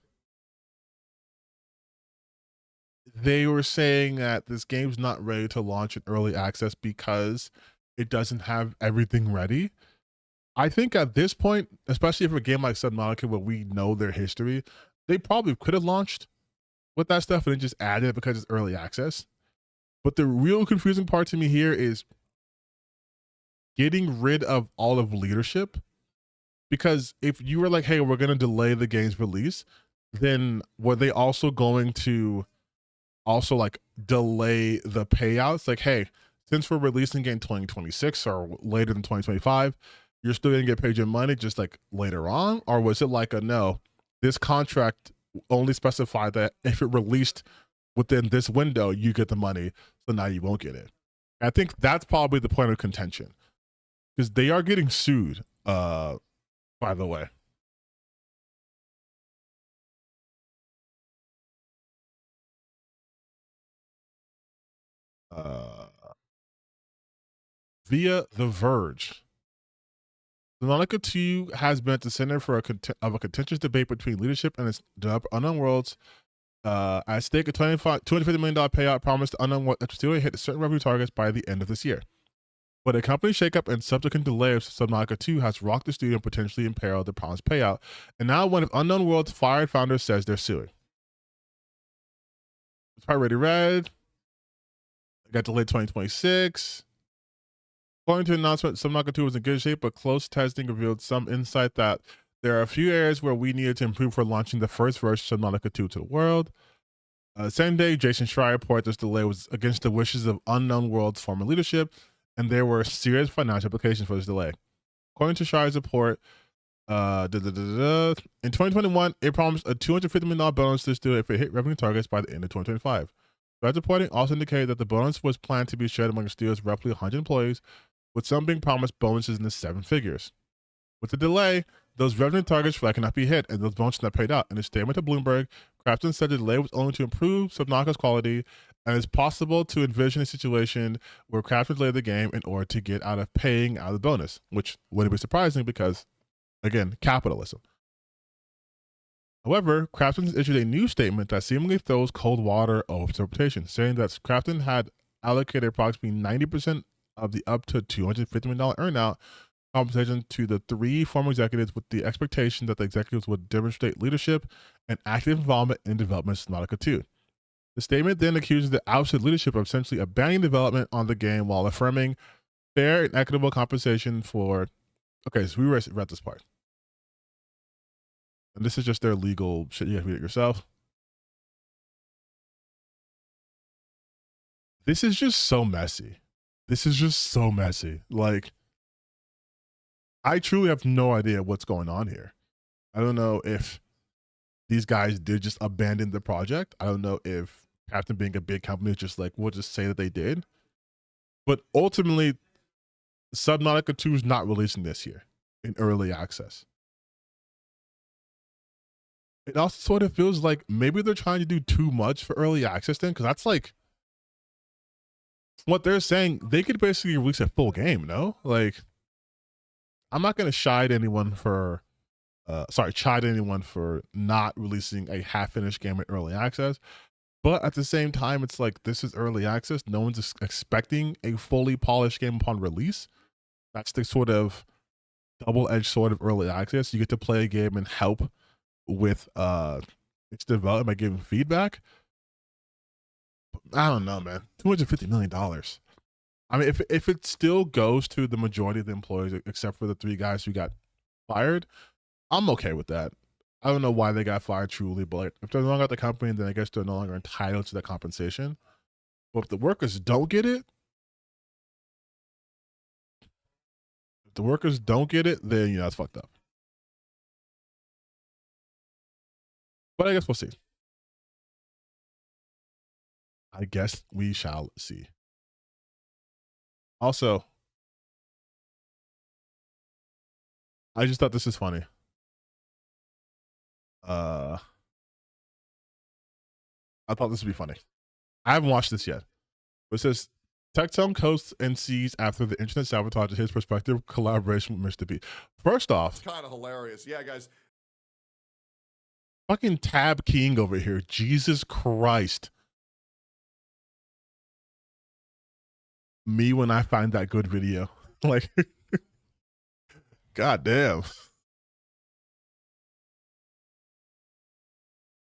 they were saying that this game's not ready to launch in early access because it doesn't have everything ready. I think at this point, especially for a game like Subnautica where we know their history, they probably could have launched with that stuff and then just added it because it's early access. But the real confusing part to me here is getting rid of all of leadership. Because if you were like, hey, we're going to delay the game's release, then were they also going to also like delay the payouts? Like, hey, since we're releasing game 2026 or later than 2025, you're still going to get paid your money just like later on? Or was it like a no, this contract only specified that if it released within this window, you get the money, so now you won't get it? I think that's probably the point of contention, because they are getting sued, by the way. Via The Verge. Subnautica 2 has been at the center for a contentious debate between leadership and its developer Unknown Worlds. At stake, a $250 million payout promised to Unknown Worlds that still hit certain revenue targets by the end of this year. But a company shakeup and subsequent delay of Subnautica 2 has rocked the studio and potentially imperiled the promised payout. And now one of Unknown World's fired founders says they're suing. It's already read. It got delayed 2026. According to the announcement, Subnautica 2 was in good shape, but close testing revealed some insight that there are a few areas where we needed to improve for launching the first version of Subnautica 2 to the world. Same day, Jason Schreier reported this delay was against the wishes of Unknown World's former leadership, and there were serious financial implications for this delay. According to Schreier's report, in 2021, it promised a $250 million bonus to the studio if it hit revenue targets by the end of 2025. Threads reporting also indicated that the bonus was planned to be shared among Steel's roughly 100 employees, with some being promised bonuses in the 7 figures. With the delay, those revenue targets cannot be hit, and those bonuses not paid out. In a statement to Bloomberg, Crafton said the delay was only to improve Subnauca's quality, and it's possible to envision a situation where Crafton delayed the game in order to get out of paying out of the bonus, which wouldn't be surprising because, again, capitalism. However, Crafton issued a new statement that seemingly throws cold water over its reputation, saying that Crafton had allocated approximately 90% of the up to $250 million earnout compensation to the 3 former executives, with the expectation that the executives would demonstrate leadership and active involvement in development of Subnautica 2. The statement then accuses the ousted leadership of essentially abandoning development on the game while affirming fair and equitable compensation for... Okay, so we read this part. And this is just their legal shit. You have to read it yourself. This is just so messy. This is just so messy. Like, I truly have no idea what's going on here. I don't know if these guys did just abandon the project. I don't know if Captain being a big company is just like, we'll just say that they did. But ultimately, Subnautica 2 is not releasing this year in early access. It also sort of feels like maybe they're trying to do too much for early access then, because that's like what they're saying. They could basically release a full game, no? Like, I'm not going to chide anyone for not releasing a half-finished game in early access. But at the same time, it's like, this is early access. No one's expecting a fully polished game upon release. That's the sort of double-edged sword of early access. You get to play a game and help with its development by giving feedback. I don't know, man. $250 million. I mean, if it still goes to the majority of the employees, except for the 3 guys who got fired, I'm okay with that. I don't know why they got fired truly, but like, if they're no longer at the company, then I guess they're no longer entitled to that compensation. But if the workers don't get it, then, you know, it's fucked up. But I guess we'll see. I guess we shall see. Also, I just thought this is funny. I thought this would be funny. I haven't watched this yet. But it says, Tectone coasts and sees after the internet sabotage his prospective collaboration with Mr. B. First off, it's kind of hilarious. Yeah, guys. Fucking Tab King over here. Jesus Christ. Me when I find that good video. Like, god damn.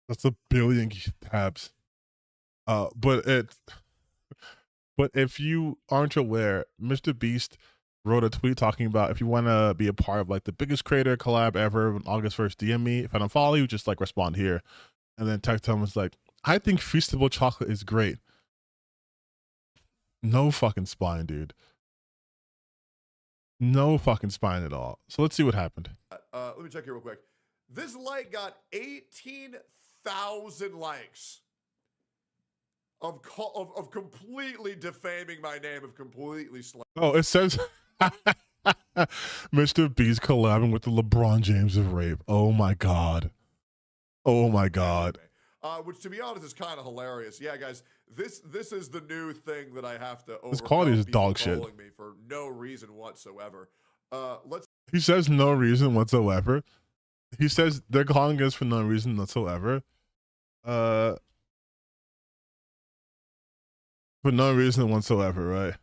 That's 1 billion tabs. But if you aren't aware, Mr. Beast wrote a tweet talking about, if you want to be a part of like the biggest creator collab ever on August 1st, DM me. If I don't follow you, just like respond here. And then Tectone was like, I think Feastable chocolate is great. No fucking spine, dude. No fucking spine at all. So let's see what happened. Let me check here real quick. This like got 18,000 likes of completely defaming my name, of completely Oh, it says Mr. Beast collabing with the LeBron James of rape. Oh my god. Oh my god. Which, to be honest, is kind of hilarious. Yeah, guys, this is the new thing that I have to overcome. This quality is dog shit. Me for no reason whatsoever. He says no reason whatsoever. He says they're calling us for no reason whatsoever. For no reason whatsoever, right?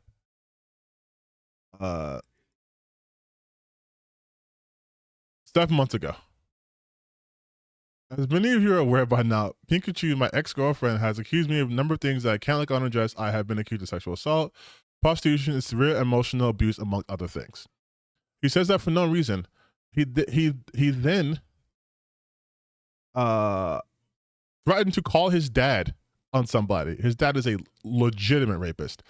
7 months ago. As many of you are aware by now, Pikachu, my ex-girlfriend, has accused me of a number of things that I can't look unaddressed. I have been accused of sexual assault, prostitution, and severe emotional abuse, among other things. He says that for no reason. He then threatened to call his dad on somebody. His dad is a legitimate rapist,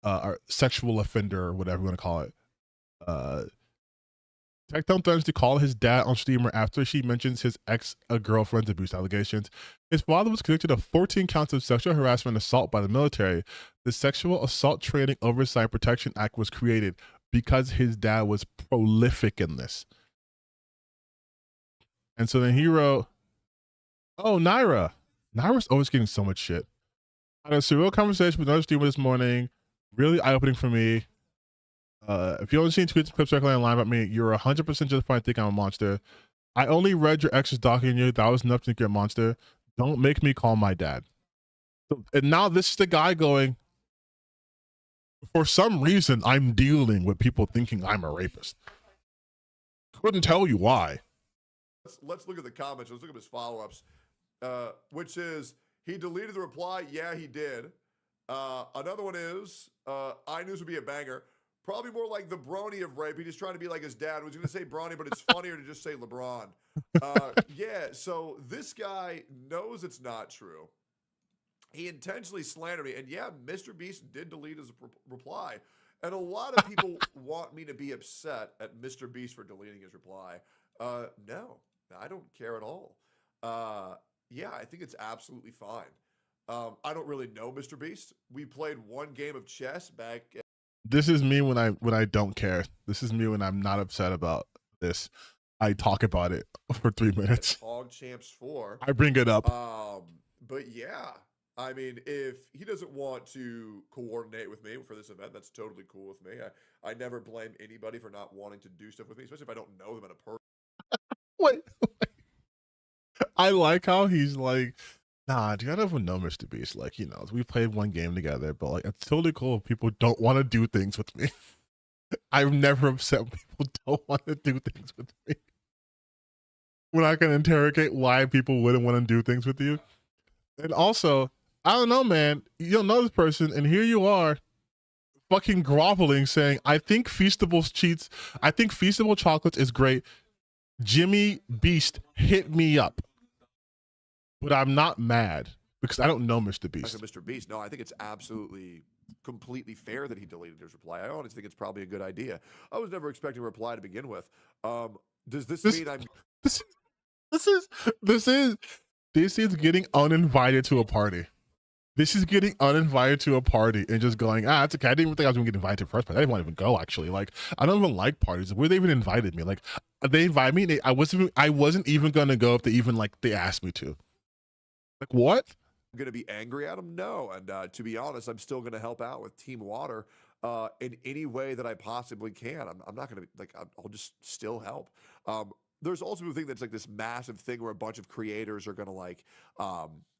or sexual offender, or whatever you want to call it. Tectone threatens to call his dad on streamer after she mentions his ex-girlfriend's abuse allegations. His father was convicted of 14 counts of sexual harassment and assault by the military. The Sexual Assault Training Oversight Protection Act was created because his dad was prolific in this. And so then he wrote, oh, Naira. Naira's always getting so much shit. I had a surreal conversation with another streamer this morning. Really eye-opening for me. If you haven't seen tweets and clips circulating online about me, you're 100% justified to think I'm a monster. I only read your ex's documenting you. That was enough to think you're a monster. Don't make me call my dad. So, and now this is the guy going, for some reason, I'm dealing with people thinking I'm a rapist. Couldn't tell you why. Let's look at the comments. Let's look at his follow-ups, which is, he deleted the reply. Yeah, he did. Another one is, I knew this would be a banger. Probably more like the Brony of rape. He just trying to be like his dad. I was going to say Brony, but it's funnier to just say LeBron. Yeah, so this guy knows it's not true. He intentionally slandered me. And yeah, Mr. Beast did delete his reply. And a lot of people want me to be upset at Mr. Beast for deleting his reply. No, I don't care at all. Yeah, I think it's absolutely fine. I don't really know Mr. Beast. We played one game of chess back. This is me when I don't care. This is me when I'm not upset about this. I talk about it for 3 minutes. Hog Champs 4. I bring it up. But yeah, I mean, if he doesn't want to coordinate with me for this event, that's totally cool with me. I never blame anybody for not wanting to do stuff with me, especially if I don't know them in a person. Wait. I like how he's like, nah, dude, I don't even know Mr. Beast. Like, you know, we played one game together, but like, it's totally cool if people don't want to do things with me. I've never upset when people don't want to do things with me. When I can interrogate why people wouldn't want to do things with you. And also, I don't know, man. You don't know this person, and here you are, fucking groveling, saying, I think Feastables cheats. I think Feastable Chocolates is great. Jimmy Beast hit me up. But I'm not mad because I don't know Mr. Beast. Mr. Beast, no, I think it's absolutely completely fair that he deleted his reply. I honestly think it's probably a good idea. I was never expecting a reply to begin with. Does this mean I'm... This is getting uninvited to a party. This is getting uninvited to a party and just going, it's okay. I didn't even think I was going to get invited first, but I didn't want to even go, actually. Like, I don't even like parties. Where they even invited me? Like, they invited me. I wasn't even going to go if they asked me to. Like, what? I'm going to be angry at him? No. And to be honest, I'm still going to help out with Team Water in any way that I possibly can. I'm not going to be, like, I'll just still help. There's also a thing that's like this massive thing where a bunch of creators are going to like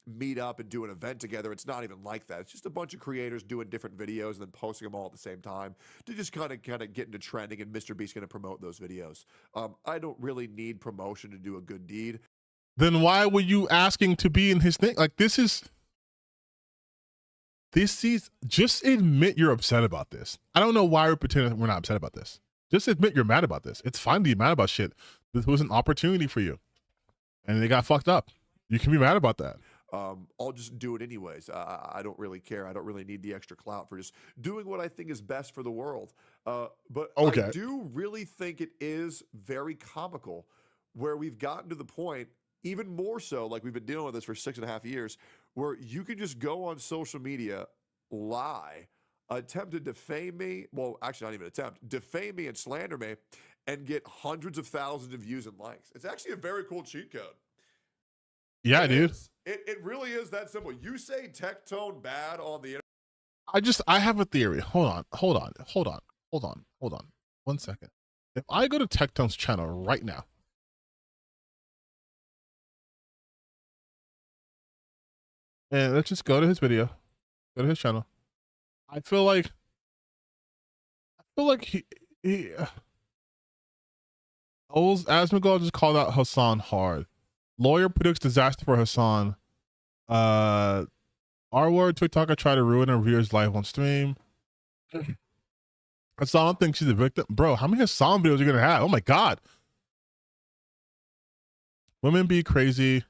meet up and do an event together. It's not even like that. It's just a bunch of creators doing different videos and then posting them all at the same time to just kind of get into trending, and Mr. Beast's going to promote those videos. I don't really need promotion to do a good deed. Then why were you asking to be in his thing? Like, this is just admit you're upset about this. I don't know why we're pretending we're not upset about this. Just admit you're mad about this. It's fine to be mad about shit. This was an opportunity for you, and they got fucked up. You can be mad about that. I'll just do it anyways. I don't really care. I don't really need the extra clout for just doing what I think is best for the world. But okay. I do really think it is very comical where we've gotten to the point, even more so, like we've been dealing with this for 6.5 years, where you can just go on social media, lie, attempt to defame me. Well, actually, not even attempt. Defame me and slander me and get hundreds of thousands of views and likes. It's actually a very cool cheat code. Yeah, dude. It really is that simple. You say Tectone bad on the internet. I have a theory. Hold on. 1 second. If I go to Tectone's channel right now, and let's just go to his video, go to his channel. I feel like he Asmongold just called out Hassan hard. Lawyer predicts disaster for Hassan. R word TikToker tried to ruin a viewer's life on stream. Hassan thinks she's a victim. Bro, how many Hassan videos are you gonna have? Oh my god. Women be crazy.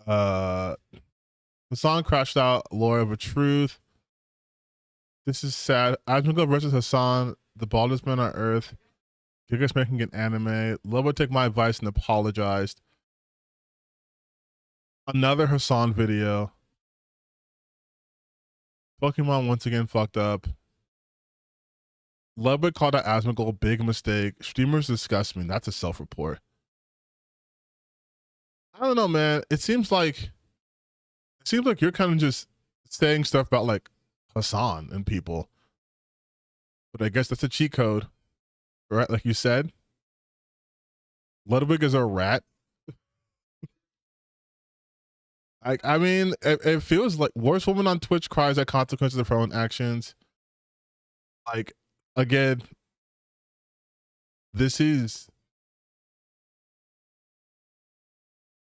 Hassan crashed out. Lawyer of a truth. This is sad. Asmongold versus Hassan, the baldest man on earth. Giga's making an anime. Lobo took my advice and apologized. Another Hassan video. Pokemon once again fucked up. Ludwig called out Asmongold, big mistake. Streamers disgust me. That's a self-report. I don't know, man. It seems like you're kind of just saying stuff about like Hassan and people. But I guess that's a cheat code, right? Like you said, Ludwig is a rat. I mean, it feels like worst woman on Twitch cries at consequences of her own actions. Like, again, this is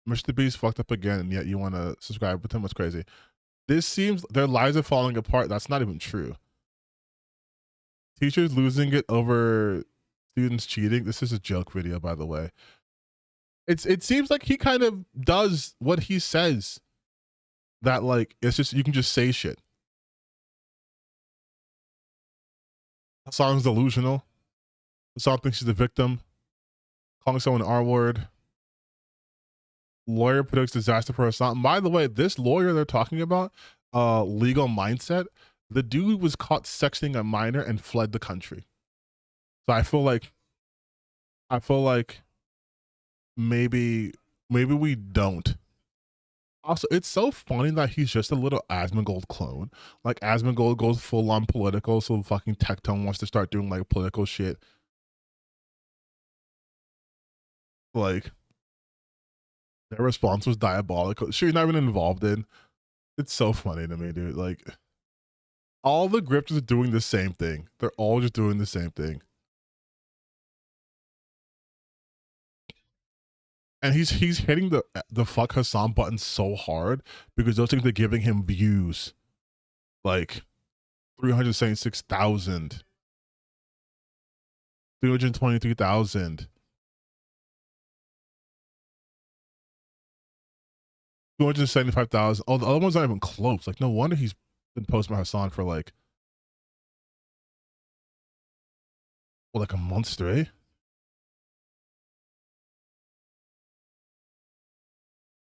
Mr. Beast fucked up again, and yet you want to subscribe with him. What's crazy? This seems their lives are falling apart. That's not even true. Teachers losing it over students cheating. This is a joke video, by the way. It seems like he kind of does what he says. That like it's just you can just say shit. The song's delusional. The song thinks she's the victim. Calling someone an R word. Lawyer predicts disaster for her son. By the way, this lawyer they're talking about, legal mindset. The dude was caught sexting a minor and fled the country. So I feel like maybe we don't. Also, it's so funny that he's just a little Asmongold clone. Like Asmongold goes full on political, so fucking Tectone wants to start doing like political shit. Like their response was diabolical. She's not even involved in. It's so funny to me, dude. Like all the grifters are doing the same thing. They're all just doing the same thing. And he's hitting the fuck Hassan button so hard because those things are giving him views. Like 376,000. 323,000. 275,000. Oh, the other one's not even close. Like, no wonder he's been posting about Hassan for like a month straight.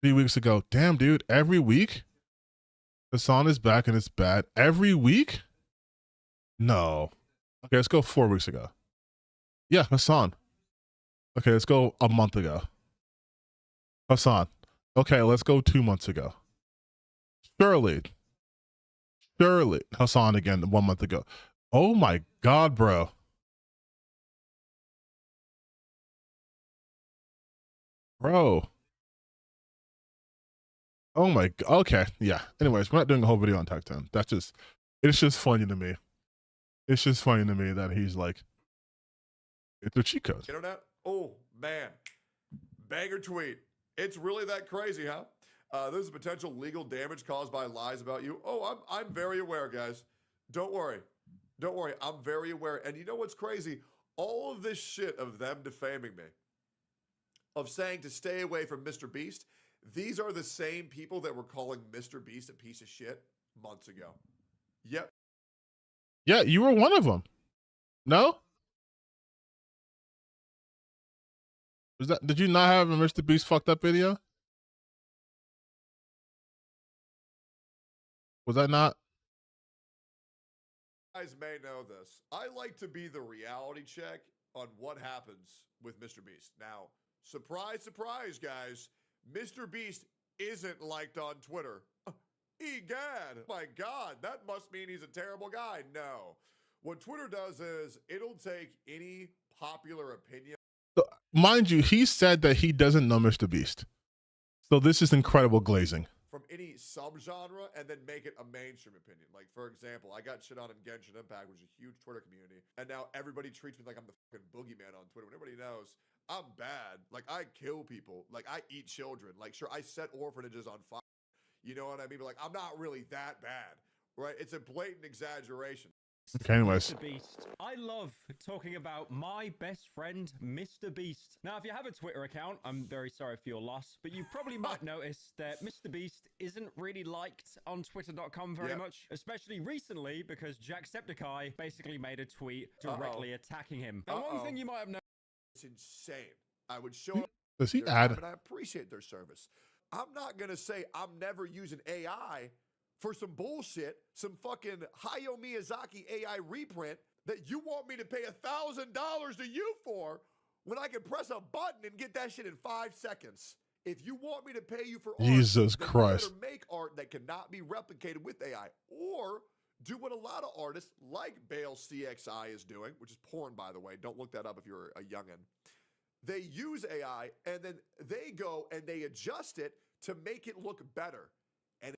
3 weeks ago. Damn, dude. Every week? Hassan is back and it's bad. Every week? No. Okay, let's go 4 weeks ago. Yeah, Hassan. Okay, let's go a month ago. Hassan. Okay, let's go 2 months ago. Surely. Hassan again 1 month ago. Oh my God, bro. Bro. Oh my, okay, yeah. Anyways, we're not doing a whole video on Tectone. It's just funny to me. It's just funny to me that he's like, it's a cheat code. Internet? Oh, man. Banger tweet. It's really that crazy, huh? There's a potential legal damage caused by lies about you. Oh, I'm very aware, guys. Don't worry. Don't worry. I'm very aware. And you know what's crazy? All of this shit of them defaming me, of saying to stay away from Mr. Beast, these are the same people that were calling Mr. Beast a piece of shit months ago. Yep. Yeah, you were one of them. No? Did you not have a Mr. Beast fucked up video? Was that not? You guys may know this. I like to be the reality check on what happens with Mr. Beast. Now, surprise, surprise, guys. Mr. Beast isn't liked on Twitter. Egad. My God, that must mean he's a terrible guy. No. What Twitter does is it'll take any popular opinion. So, mind you, he said that he doesn't know Mr. Beast. So this is incredible glazing. From any subgenre and then make it a mainstream opinion. Like, for example, I got shit on in Genshin Impact, which is a huge Twitter community. And now everybody treats me like I'm the fucking boogeyman on Twitter. When everybody knows I'm bad. Like, I kill people. Like, I eat children. Like, sure, I set orphanages on fire. You know what I mean? But, like, I'm not really that bad, right? It's a blatant exaggeration. Okay, anyways. Mr. Beast. I love talking about my best friend, Mr. Beast. Now, if you have a Twitter account, I'm very sorry for your loss, but you probably might notice that Mr. Beast isn't really liked on Twitter.com very much, especially recently because Jacksepticeye basically made a tweet directly attacking him. Now, one thing you might have noticed insane. I would show up. Does he their add? time, and I appreciate their service. I'm not going to say I'm never using AI for some bullshit, some fucking Hayao Miyazaki AI reprint that you want me to pay $1,000 to you for when I can press a button and get that shit in 5 seconds. If you want me to pay you for art, Jesus then Christ. you better make art that cannot be replicated with AI, or do what a lot of artists like Bale CXI is doing, which is porn, by the way. Don't look that up if you're a youngin'. They use AI and then they go and they adjust it to make it look better. And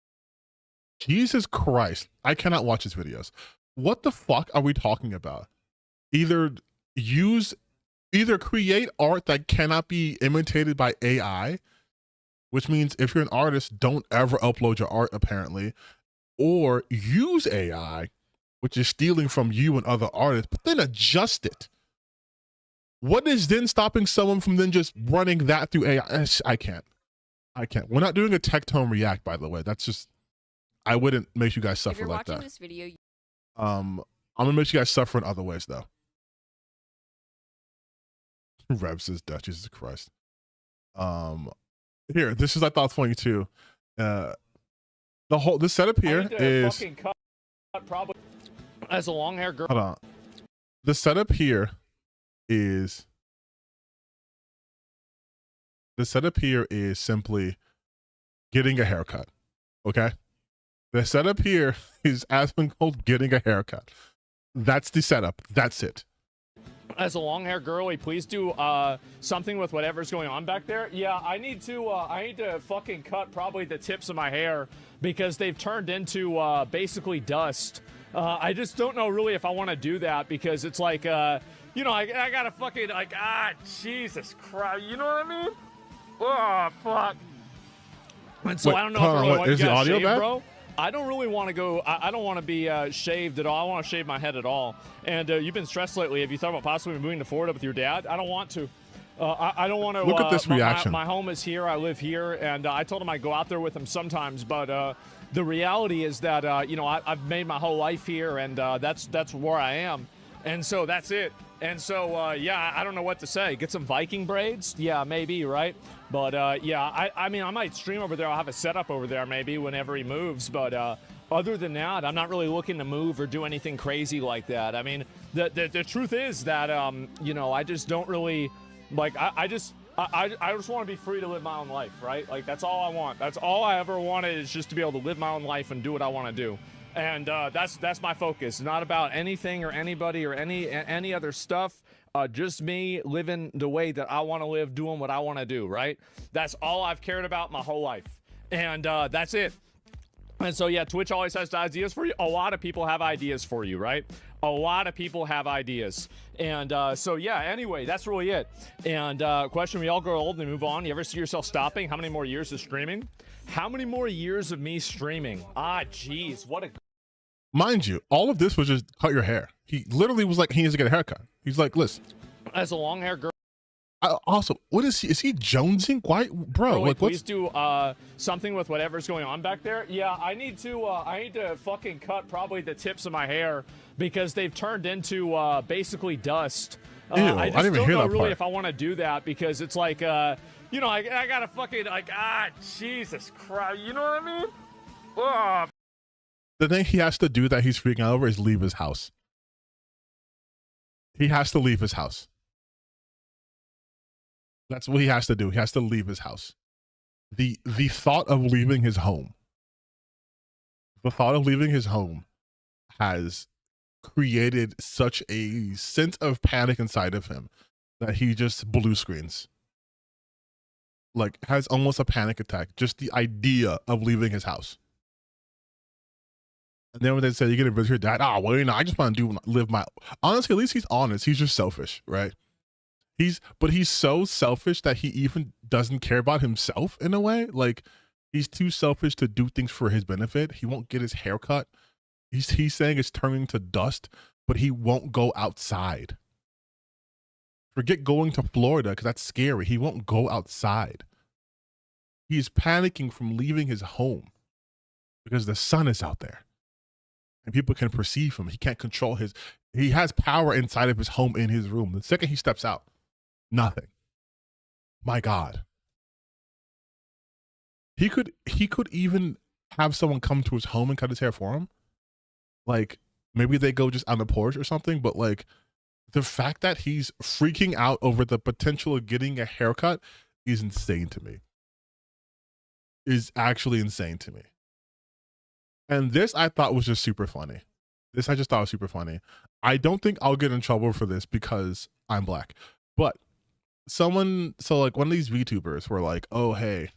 Jesus Christ. I cannot watch his videos. What the fuck are we talking about? Either create art that cannot be imitated by AI, which means if you're an artist, don't ever upload your art apparently, or use AI, which is stealing from you and other artists, but then adjust it. What is then stopping someone from then just running that through AI? I can't. We're not doing a tech tone react, by the way. That's just, I wouldn't make you guys suffer If you're like watching that. this video, I'm gonna make you guys suffer in other ways though. Rev says Dutch, Jesus Christ. Here, this is I thought funny too. This setup here is fucking cut probably as a long hair girl. hold on. The setup here is simply getting a haircut. Okay? The setup here is Aspen Gold getting a haircut. That's the setup. That's it. As a long hair girly, please do something with whatever's going on back there. Yeah, I need to fucking cut probably the tips of my hair because they've turned into basically dust. I just don't know really if I want to do that because it's like you know, I gotta fucking like Jesus Christ, you know what I mean? Oh fuck. And so Wait, I don't know hold if on, I really wait, want is to the get audio shaved, back? bro. I don't really want to go. I don't want to be shaved at all. I want to shave my head at all. And you've been stressed lately. Have you thought about possibly moving to Florida with your dad? I don't want to. I don't want to. Look at this reaction. My home is here. I live here, and I told him I'd go out there with him sometimes. But the reality is that you know I've made my whole life here, and that's where I am. And so that's it. And so, yeah, I don't know what to say. Get some Viking braids? Yeah, maybe, right? But, yeah, I mean, I might stream over there. I'll have a setup over there maybe whenever he moves. But other than that, I'm not really looking to move or do anything crazy like that. I mean, the truth is that, you know, I just don't really, like, I just want to be free to live my own life, right? Like, that's all I want. That's all I ever wanted is just to be able to live my own life and do what I want to do. And that's my focus. Not about anything or anybody or any other stuff. Just me living the way that I want to live, doing what I want to do, right? That's all I've cared about my whole life. And that's it. And so, yeah, Twitch always has ideas for you. A lot of people have ideas for you, right? A lot of people have ideas. And so, yeah, anyway, that's really it. And question, we all grow old and move on. You ever see yourself stopping? How many more years of streaming? How many more years of me streaming? Jeez, what a... Mind you, all of this was just cut your hair. He literally was like, he needs to get a haircut. He's like, listen. As a long hair girl... Also, what is he? Is he jonesing? Why, bro? Like, like, please do something with whatever's going on back there. Yeah, I need to fucking cut probably the tips of my hair because they've turned into basically dust. Ew, I just didn't even don't hear know that really part. if I want to do that because it's like, you know, I gotta fucking like, Jesus Christ, you know what I mean? Oh. The thing he has to do that he's freaking out over is leave his house. He has to leave his house. That's what he has to do. He has to leave his house. The thought of leaving his home. The thought of leaving his home has created such a sense of panic inside of him that he just blue screens. Like, has almost a panic attack. Just the idea of leaving his house. And then when they say you're gonna visit your dad, well, you know, I just want to live my. Honestly, at least he's honest. He's just selfish, right? But he's so selfish that he even doesn't care about himself in a way. Like, he's too selfish to do things for his benefit. He won't get his hair cut. He's saying it's turning to dust, but he won't go outside. Forget going to Florida because that's scary. He won't go outside. He's panicking from leaving his home because the sun is out there. And people can perceive him. He can't control he has power inside of his home in his room. The second he steps out, Nothing. My God. He could even have someone come to his home and cut his hair for him. Like, maybe they go just on the porch or something, but like the fact that he's freaking out over the potential of getting a haircut is insane to me. Is actually insane to me. And this I thought was just super funny. This I just thought was super funny. I don't think I'll get in trouble for this because I'm black. But someone, so like one of these VTubers were like, oh hey,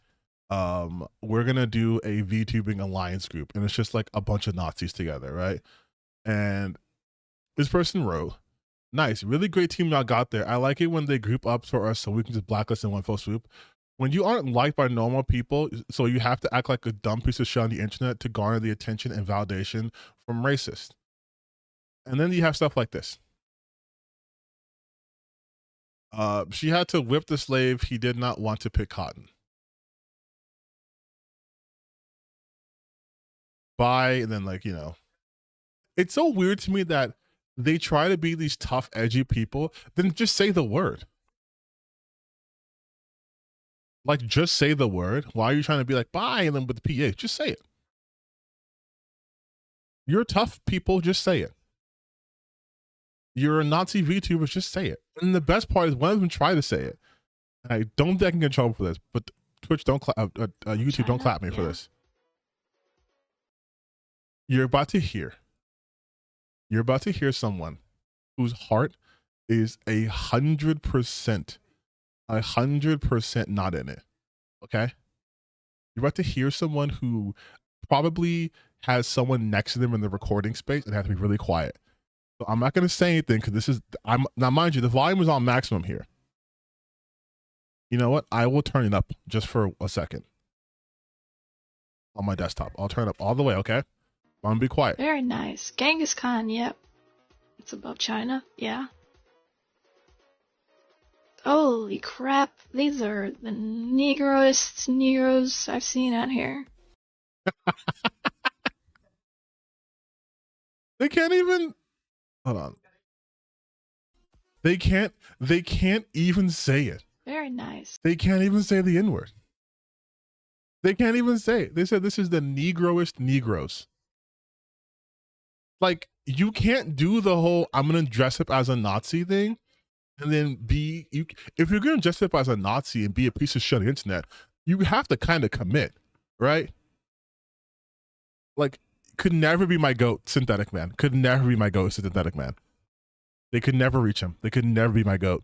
we're gonna do a VTubing alliance group, and it's just like a bunch of Nazis together, right? And this person wrote, nice, really great team y'all got there. I like it when they group up for us so we can just blacklist in one fell swoop. When you aren't liked by normal people, so you have to act like a dumb piece of shit on the internet to garner the attention and validation from racists. And then you have stuff like this. She had to whip the slave. He did not want to pick cotton. Bye. And then like, you know, it's so weird to me that they try to be these tough, edgy people. Then just say the word. Like, just say the word. Why are you trying to be like, bye, and then with the PA? Just say it. You're tough people, just say it. You're a Nazi VTuber, just say it. And the best part is one of them tried to say it. And I don't think I can get in trouble for this, but Twitch, don't clap, YouTube, China? Don't clap me for this. You're about to hear someone whose heart is 100%, 100% not in it. Okay? You're about to hear someone who probably has someone next to them in the recording space and have to be really quiet. So I'm not going to say anything because this is, now mind you, the volume is on maximum here. You know what? I will turn it up just for a second on my desktop. I'll turn it up all the way, okay? I'm going to be quiet. Very nice. Genghis Khan, yep. It's about China, yeah. Holy crap, these are the Negroes I've seen out here. They can't even, hold on. They can't even say it. Very nice. They can't even say the N-word. They can't even say it. They said this is the Negroist Negroes. Like, you can't do the whole I'm gonna dress up as a Nazi thing and then if you're gonna dress up as a Nazi and be a piece of shit on the internet, you have to kind of commit, right? Like, could never be my goat, Synthetic Man. Could never be my goat, Synthetic Man. They could never reach him. They could never be my goat.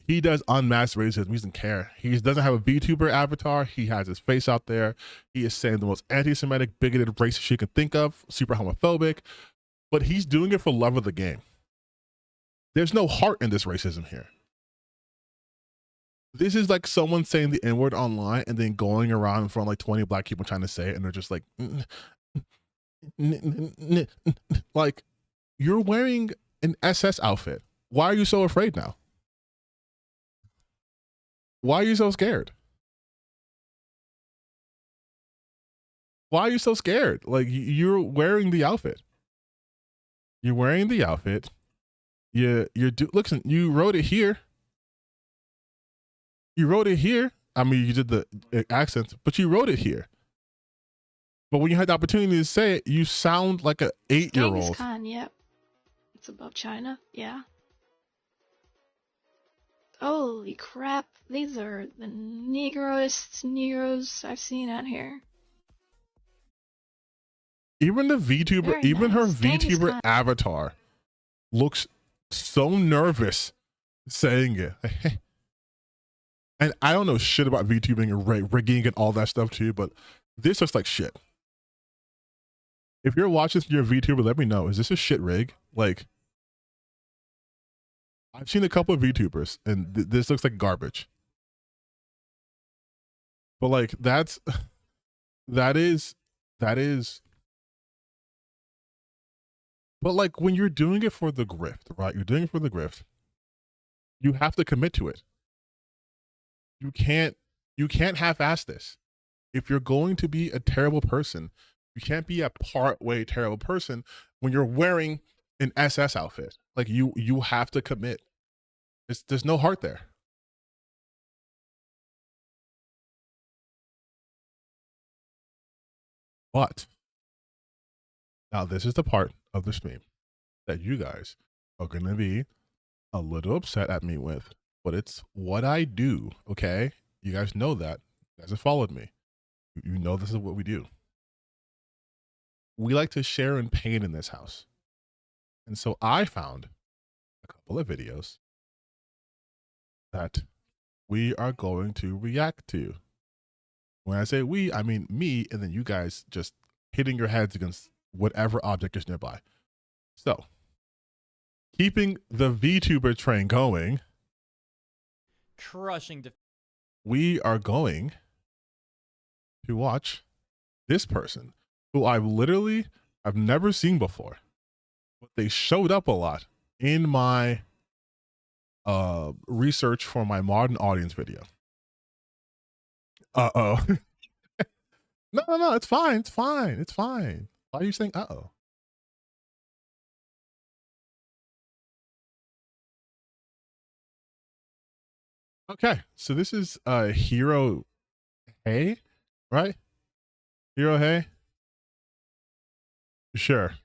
He does unmasked racism. He doesn't care. He doesn't have a VTuber avatar. He has his face out there. He is saying the most anti-Semitic, bigoted, racist you can think of, super homophobic, but he's doing it for love of the game. There's no heart in this racism here. This is like someone saying the N-word online and then going around in front of like 20 black people trying to say it, and they're just like, like, you're wearing an SS outfit. Why are you so afraid now? Why are you so scared? Why are you so scared? Like, you're wearing the outfit. You're wearing the outfit. Listen, you wrote it here. You wrote it here. I mean, you did the accents, but you wrote it here. But when you had the opportunity to say it, you sound like an 8-year-old. Genghis Khan, yep. It's about China, yeah. Holy crap, these are the Negroes I've seen out here. Even the VTuber, Very even her nice. Genghis VTuber Khan. avatar looks so nervous saying it. And I don't know shit about VTubing and rigging and all that stuff too, but this looks like shit. If you're watching your VTuber, let me know. Is this a shit rig? Like, I've seen a couple of VTubers and this looks like garbage. But like, that is, but like when you're doing it for the grift, right? You're doing it for the grift. You have to commit to it. You can't half-ass this. If you're going to be a terrible person, you can't be a part-way terrible person when you're wearing an SS outfit. Like, you have to commit. There's no heart there. But now this is the part of the stream that you guys are going to be a little upset at me with, but it's what I do. Okay. You guys know that. You guys have followed me. You know, this is what we do. We like to share in pain in this house. And so I found a couple of videos that we are going to react to. When I say we, I mean me, and then you guys just hitting your heads against whatever object is nearby. So, keeping the VTuber train going, crushing we are going to watch this person who I've never seen before, but they showed up a lot in my research for my modern audience video. Uh-oh. No, it's fine. It's fine. It's fine. Why are you saying uh-oh? Okay, so this is Hero Hey, right? Hero Hey? Sure.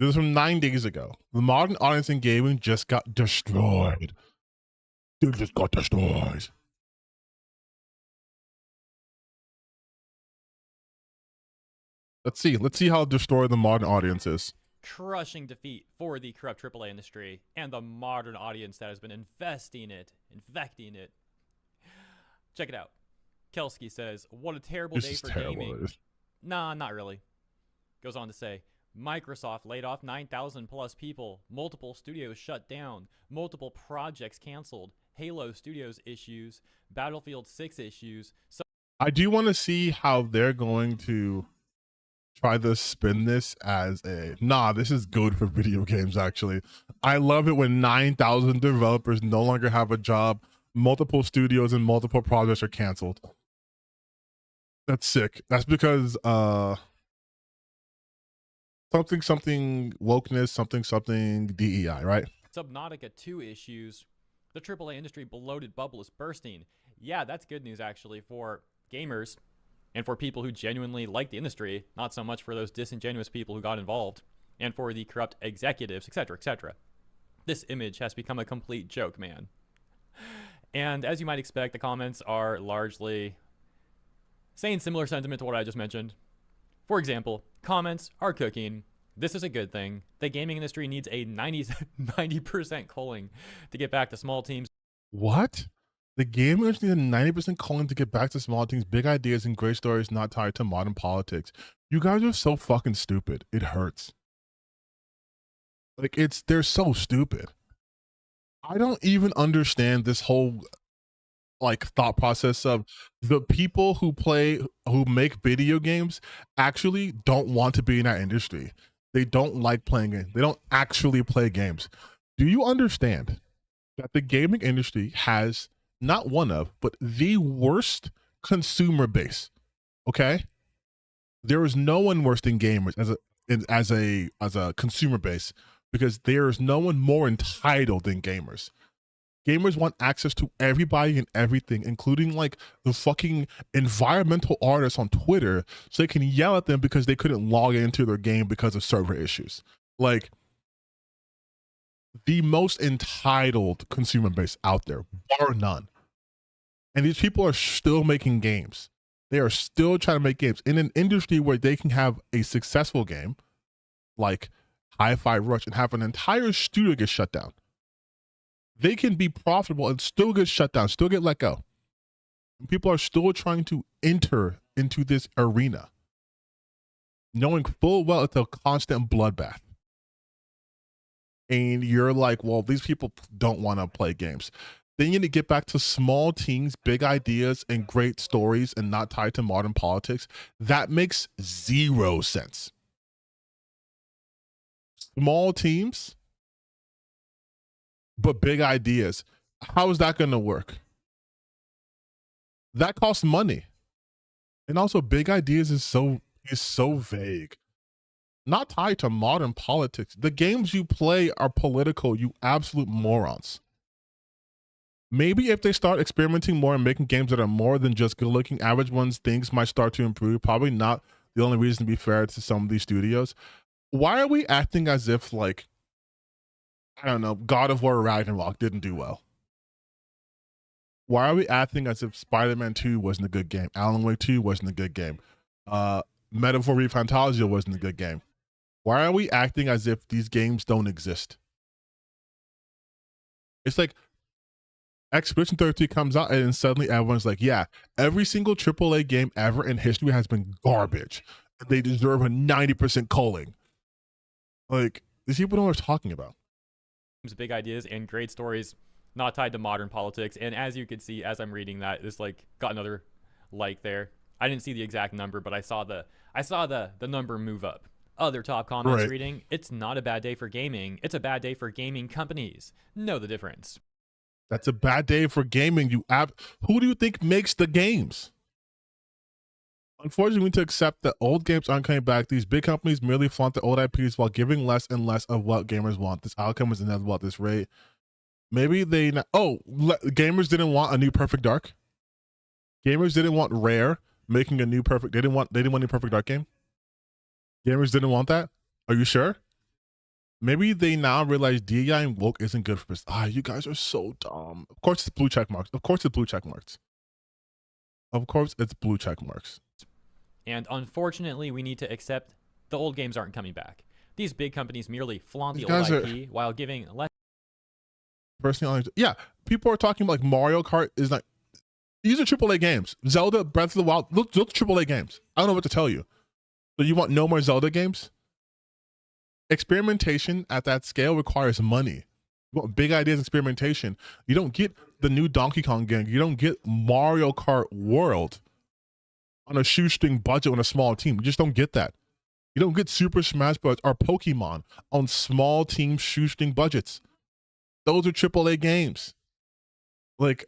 This is from 9 days ago. The modern audience in gaming just got destroyed. Dude just got destroyed. Let's see how destroyed the modern audience is. Crushing defeat for the corrupt AAA industry and the modern audience that has been infecting it. Check it out. Kelsky says, what a terrible day for gaming. Nah, not really. Goes on to say, Microsoft laid off 9,000 plus people, multiple studios shut down, multiple projects canceled, Halo Studios issues, Battlefield 6 issues. So I do want to see how they're going to try to spin this as this is good for video games. Actually, I love it when 9,000 developers no longer have a job, multiple studios and multiple projects are canceled. That's sick. That's because something wokeness, something DEI, right? Subnautica 2 issues. The AAA industry bloated bubble is bursting. Yeah, that's good news actually for gamers and for people who genuinely like the industry, not so much for those disingenuous people who got involved, and for the corrupt executives, etc., etc. This image has become a complete joke, man. And as you might expect, the comments are largely saying similar sentiment to what I just mentioned. For example, comments are cooking. This is a good thing. The gaming industry needs a 90% culling to get back to small teams. What? The gaming industry needs a 90% culling to get back to small teams, big ideas, and great stories not tied to modern politics. You guys are so fucking stupid. It hurts. Like, they're so stupid. I don't even understand this whole thought process of the people who make video games actually don't want to be in that industry. They don't like playing it. They don't actually play games. Do you understand that the gaming industry has not one of, but the worst consumer base? Okay, there is no one worse than gamers as a consumer base, because there is no one more entitled than gamers. Gamers want access to everybody and everything, including the fucking environmental artists on Twitter, so they can yell at them because they couldn't log into their game because of server issues. The most entitled consumer base out there, bar none. And these people are still making games. They are still trying to make games in an industry where they can have a successful game like Hi-Fi Rush and have an entire studio get shut down. They can be profitable and still get shut down, still get let go. And people are still trying to enter into this arena, knowing full well it's a constant bloodbath. And you're like, well, these people don't want to play games. They need to get back to small teams, big ideas, and great stories, and not tied to modern politics. That makes zero sense. Small teams, but big ideas. How is that going to work? That costs money. And also, big ideas is so vague. Not tied to modern politics. The games you play are political, you absolute morons. Maybe if they start experimenting more and making games that are more than just good looking average ones, things might start to improve. Probably not the only reason, to be fair to some of these studios. Why are we acting as if, like, I don't know, God of War Ragnarok didn't do well? Why are we acting as if Spider-Man 2 wasn't a good game? Alan Wake 2 wasn't a good game. Metaphor Fantasia wasn't a good game. Why are we acting as if these games don't exist? It's like Expedition 33 comes out and suddenly everyone's like, yeah, every single AAA game ever in history has been garbage. They deserve a 90% culling. Like, these people know what we're talking about. Big ideas and great stories, not tied to modern politics. And as you can see, as I'm reading that, it's like got another like there. I didn't see the exact number, but I saw the number move up. Other top comments reading, it's not a bad day for gaming. It's a bad day for gaming companies. Know the difference. That's a bad day for gaming. Who do you think makes the games? Unfortunately, we need to accept that old games aren't coming back. These big companies merely flaunt their old IPs while giving less and less of what gamers want. This outcome is inevitable at this rate. Maybe gamers didn't want a new Perfect Dark. Gamers didn't want Rare making a new Perfect. They didn't want a new Perfect Dark game. Gamers didn't want that. Are you sure? Maybe they now realize DEI and woke isn't good for this. You guys are so dumb. Of course it's blue check marks. Of course it's blue check marks. Of course it's blue check marks. And unfortunately, we need to accept the old games aren't coming back. These big companies merely flaunt the old IP while giving less. Personally, yeah, people are talking about, like, Mario Kart is like, these are AAA games. Zelda, Breath of the Wild, those are AAA games. I don't know what to tell you. So you want no more Zelda games? Experimentation at that scale requires money. You want big ideas, experimentation. You don't get the new Donkey Kong game. You don't get Mario Kart World on a shoestring budget on a small team. You just don't get that. You don't get Super Smash Bros. Or Pokemon on small team shoestring budgets. Those are AAA games. Like,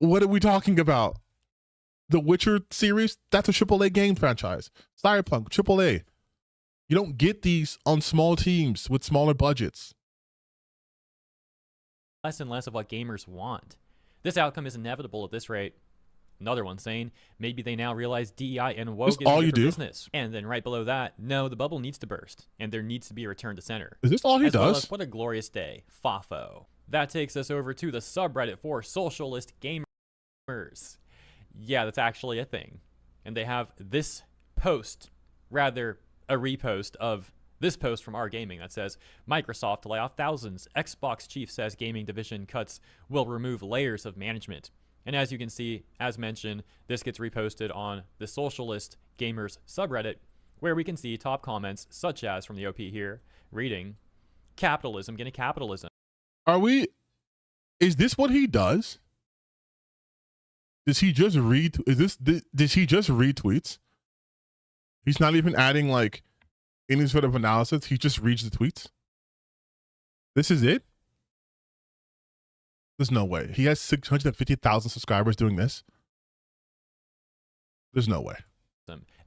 what are we talking about? The Witcher series, that's a AAA game franchise. Cyberpunk, AAA. You don't get these on small teams with smaller budgets. Less and less of what gamers want. This outcome is inevitable at this rate. Another one saying, maybe they now realize DEI and woke is all you for do? business. And then right below that, no, the bubble needs to burst, and there needs to be a return to center. Is this all he as does? Well as, what a glorious day, FAFO. That takes us over to the subreddit for socialist gamers. Yeah, that's actually a thing. And they have this post, rather a repost of this post from R Gaming that says, Microsoft to lay off thousands. Xbox chief says gaming division cuts will remove layers of management. And as you can see, as mentioned, this gets reposted on the Socialist Gamers subreddit, where we can see top comments such as from the OP here, reading, capitalism getting capitalism. Is this what he does? Does he just read, does he just read tweets? He's not even adding, like, any sort of analysis. He just reads the tweets. This is it? There's no way. He has 650,000 subscribers doing this. There's no way.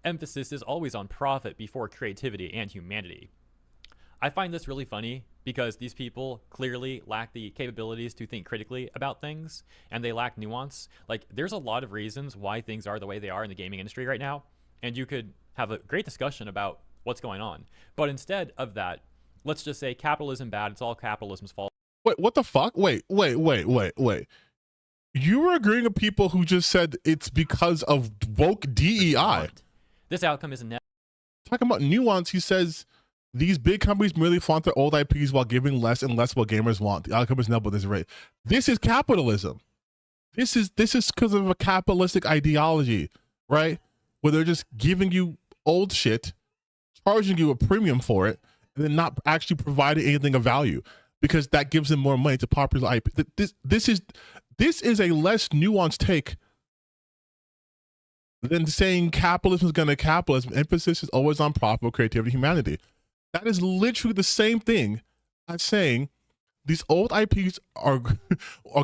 Emphasis is always on profit before creativity and humanity. I find this really funny because these people clearly lack the capabilities to think critically about things, and they lack nuance. Like, there's a lot of reasons why things are the way they are in the gaming industry right now, and you could have a great discussion about what's going on. But instead of that, let's just say capitalism bad, it's all capitalism's fault. Wait, what the fuck? Wait. You were agreeing with people who just said it's because of woke DEI. This outcome is talking about nuance. He says these big companies merely flaunt their old IPs while giving less and less what gamers want. The outcome is never this rate. This is capitalism. This is because of a capitalistic ideology, right? Where they're just giving you old shit, charging you a premium for it, and then not actually providing anything of value, because that gives them more money to popular IP. This is a less nuanced take than saying capitalism is going to capitalism. Emphasis is always on profit, creativity, humanity. That is literally the same thing as saying these old IPs are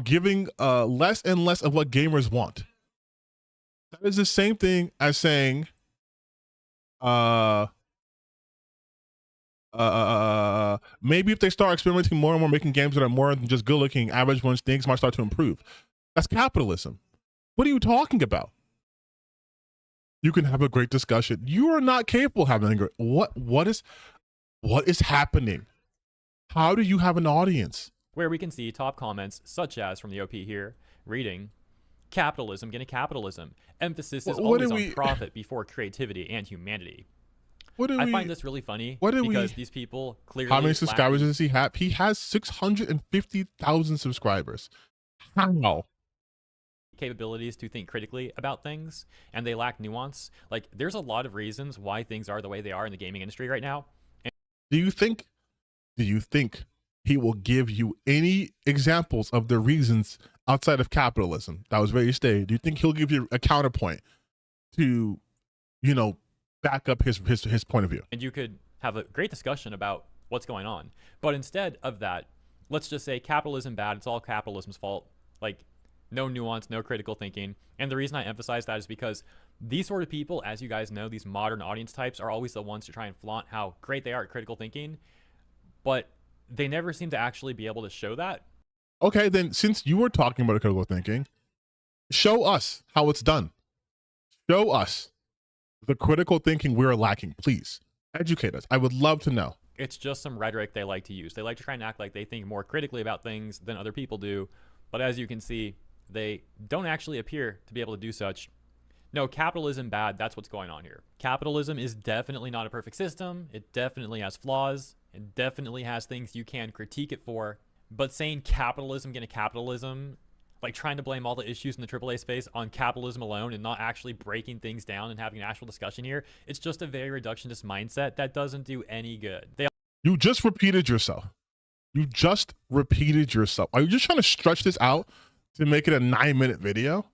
giving less and less of what gamers want. That is the same thing as saying Maybe if they start experimenting more and more, making games that are more than just good looking, average ones, things might start to improve. That's capitalism. What are you talking about? You can have a great discussion. You are not capable of having a great. What is happening? How do you have an audience? Where we can see top comments such as from the OP here, reading, capitalism getting capitalism. Emphasis is always on profit before creativity and humanity. I find this really funny because these people clearly. How many subscribers does he have? He has 650,000 subscribers. How? Capabilities to think critically about things, and they lack nuance. Like, there's a lot of reasons why things are the way they are in the gaming industry right now. Do you think he will give you any examples of the reasons outside of capitalism that was very stated? Do you think he'll give you a counterpoint to, back up his point of view? And you could have a great discussion about what's going on. But instead of that, let's just say capitalism bad, it's all capitalism's fault. Like, no nuance, no critical thinking. And the reason I emphasize that is because these sort of people, as you guys know, these modern audience types are always the ones to try and flaunt how great they are at critical thinking, but they never seem to actually be able to show that. Okay, then since you were talking about critical thinking, show us how it's done. Show us the critical thinking we're lacking, please. Educate us. I would love to know. It's just some rhetoric they like to use. They like to try and act like they think more critically about things than other people do. But as you can see, they don't actually appear to be able to do such. No, capitalism bad, that's what's going on here. Capitalism is definitely not a perfect system. It definitely has flaws. It definitely has things you can critique it for. But saying capitalism getting capitalism, like trying to blame all the issues in the AAA space on capitalism alone and not actually breaking things down and having an actual discussion here, it's just a very reductionist mindset that doesn't do any good. You just repeated yourself. You just repeated yourself. Are you just trying to stretch this out to make it a 9-minute video?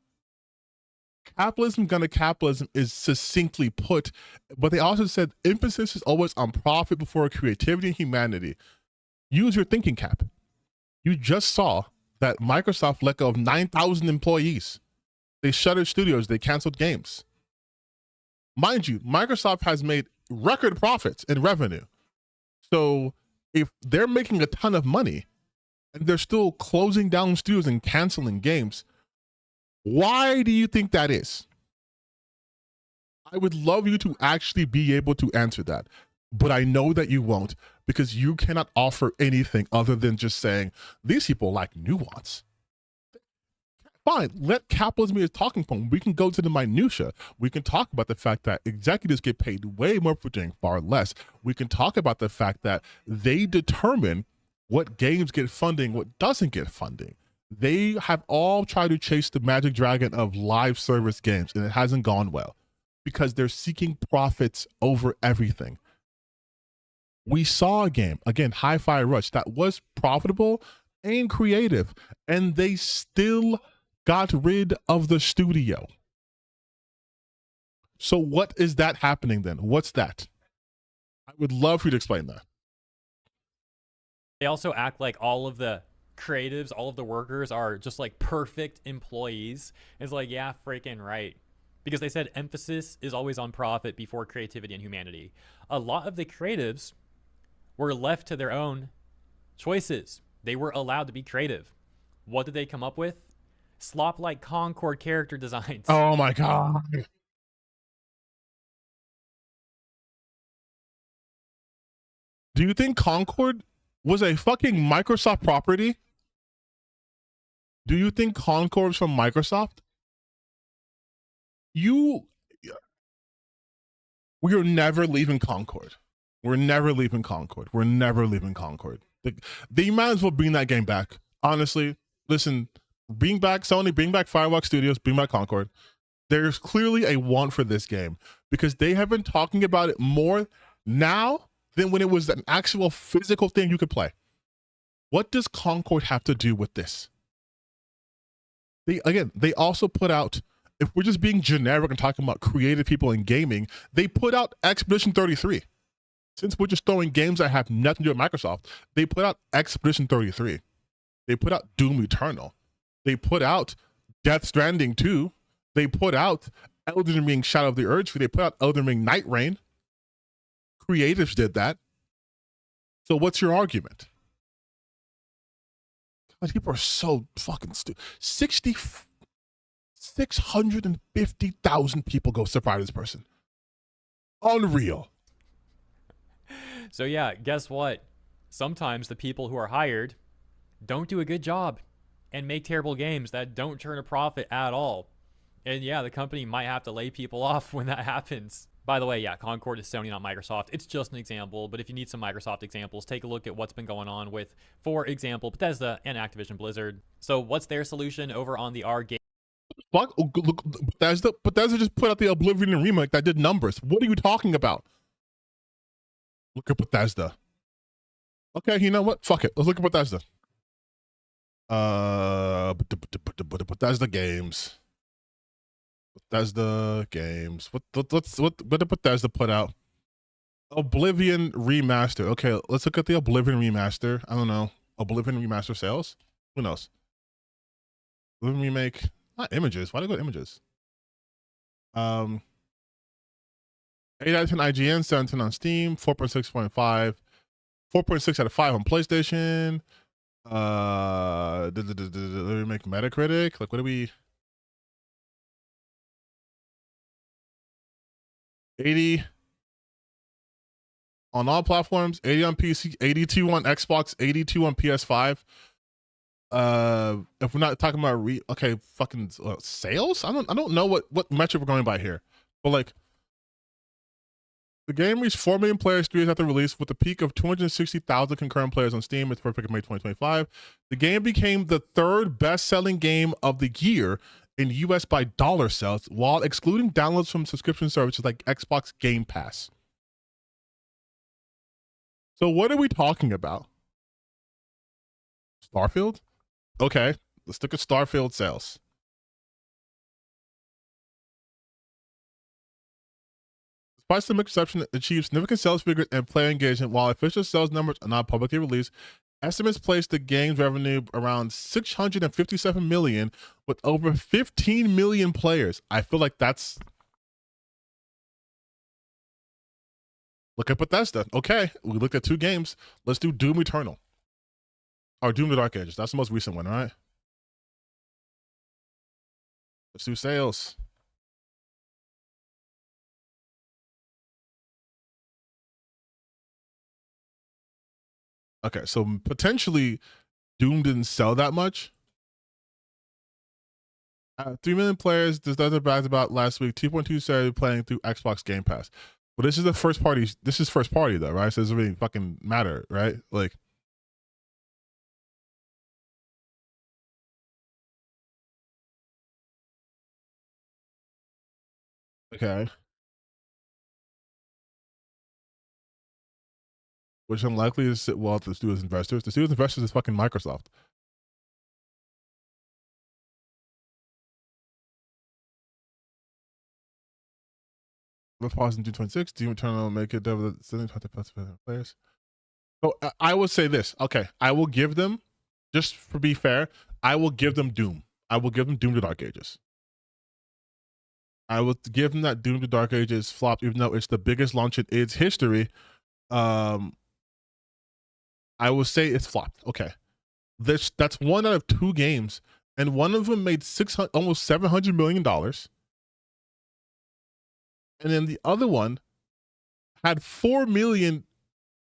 Capitalism gonna capitalism is succinctly put, but they also said emphasis is always on profit before creativity and humanity. Use your thinking cap. You just saw that Microsoft let go of 9,000 employees. They shuttered studios. They canceled games. Mind you, Microsoft has made record profits in revenue. So if they're making a ton of money and they're still closing down studios and canceling games, why do you think that is? I would love you to actually be able to answer that, but I know that you won't, because you cannot offer anything other than just saying these people lack nuance. Fine, let capitalism be a talking point. We can go to the minutia. We can talk about the fact that executives get paid way more for doing far less. We can talk about the fact that they determine what games get funding, what doesn't get funding. They have all tried to chase the magic dragon of live service games, and it hasn't gone well because they're seeking profits over everything. We saw a game, again, Hi-Fi Rush, that was profitable and creative, and they still got rid of the studio. So what is that happening then? What's that? I would love for you to explain that. They also act like all of the creatives, all of the workers are just like perfect employees. It's like, yeah, freaking right. Because they said emphasis is always on profit before creativity and humanity. A lot of the creatives were left to their own choices. They were allowed to be creative. What did they come up with? Slop-like Concord character designs. Oh my God. Do you think Concord was a fucking Microsoft property? Do you think Concord was from Microsoft? We are never leaving Concord. We're never leaving Concord. We're never leaving Concord. They might as well bring that game back. Honestly, listen, bring back Sony, bring back Firewalk Studios, bring back Concord. There's clearly a want for this game because they have been talking about it more now than when it was an actual physical thing you could play. What does Concord have to do with this? They also put out, if we're just being generic and talking about creative people in gaming, they put out Expedition 33. Since we're just throwing games that have nothing to do with Microsoft, they put out Expedition 33. They put out Doom Eternal. They put out Death Stranding 2. They put out Elden Ring Shadow of the Urge. They put out Elden Ring Night Rain. Creatives did that. So what's your argument? God, people are so fucking stupid. 650,000 people go survive this person. Unreal. So yeah, guess what? Sometimes the people who are hired don't do a good job and make terrible games that don't turn a profit at all. And yeah, the company might have to lay people off when that happens. By the way, yeah, Concord is Sony, not Microsoft. It's just an example, but if you need some Microsoft examples, take a look at what's been going on with, for example, Bethesda and Activision Blizzard. So what's their solution over on the R game? Fuck, look, Bethesda just put out the Oblivion remake that did numbers. What are you talking about? Look at Bethesda. Okay, you know what? Fuck it. Let's look at Bethesda. Bethesda games. Bethesda games. What did Bethesda put out? Oblivion remaster. Okay, let's look at the Oblivion remaster. I don't know. Oblivion remaster sales? Who knows? Oblivion remake. Not images. Why do I go to images? 8 out of 10 IGN, 17 on Steam, 4.6.5, 4.6 out of 5 on PlayStation. Did we make Metacritic? Like, what do we? 80 on all platforms, 80 on PC, 82 on Xbox, 82 on PS5. If we're not talking about fucking sales, I don't know what metric we're going by here, but like the game reached 4 million players 3 years after release, with a peak of 260,000 concurrent players on Steam. It's perfect in May 2025. The game became the 3rd best-selling game of the year in US by dollar sales, while excluding downloads from subscription services like Xbox Game Pass. So what are we talking about? Starfield? Okay, let's look at Starfield sales. Despite some exception, it achieved significant sales figures and player engagement. While official sales numbers are not publicly released, estimates place the game's revenue around $657 million, with over 15 million players. I feel like that's... Look at Bethesda. Okay, we looked at 2 games. Let's do Doom Eternal. Or Doom the Dark Ages. That's the most recent one, all right? Let's do sales. Okay, so potentially Doom didn't sell that much. 3 million players. This doesn't brag about last week. 2.2 started playing through Xbox Game Pass. But this is the first party. This is first party though, right? So it doesn't really fucking matter, right? Like, okay. Which unlikely to sit well to the students investors. The students investors is fucking Microsoft. Let's pause in 226. Doom Eternal make it over the 720 players. So I will say this. Okay, I will give them, just for be fair, I will give them Doom. I will give them Doom the Dark Ages. I will give them that Doom the Dark Ages flopped, even though it's the biggest launch in its history. I will say it's flopped. Okay, that's 1 out of 2 games, and one of them made almost $700 million, and then the other one had 4 million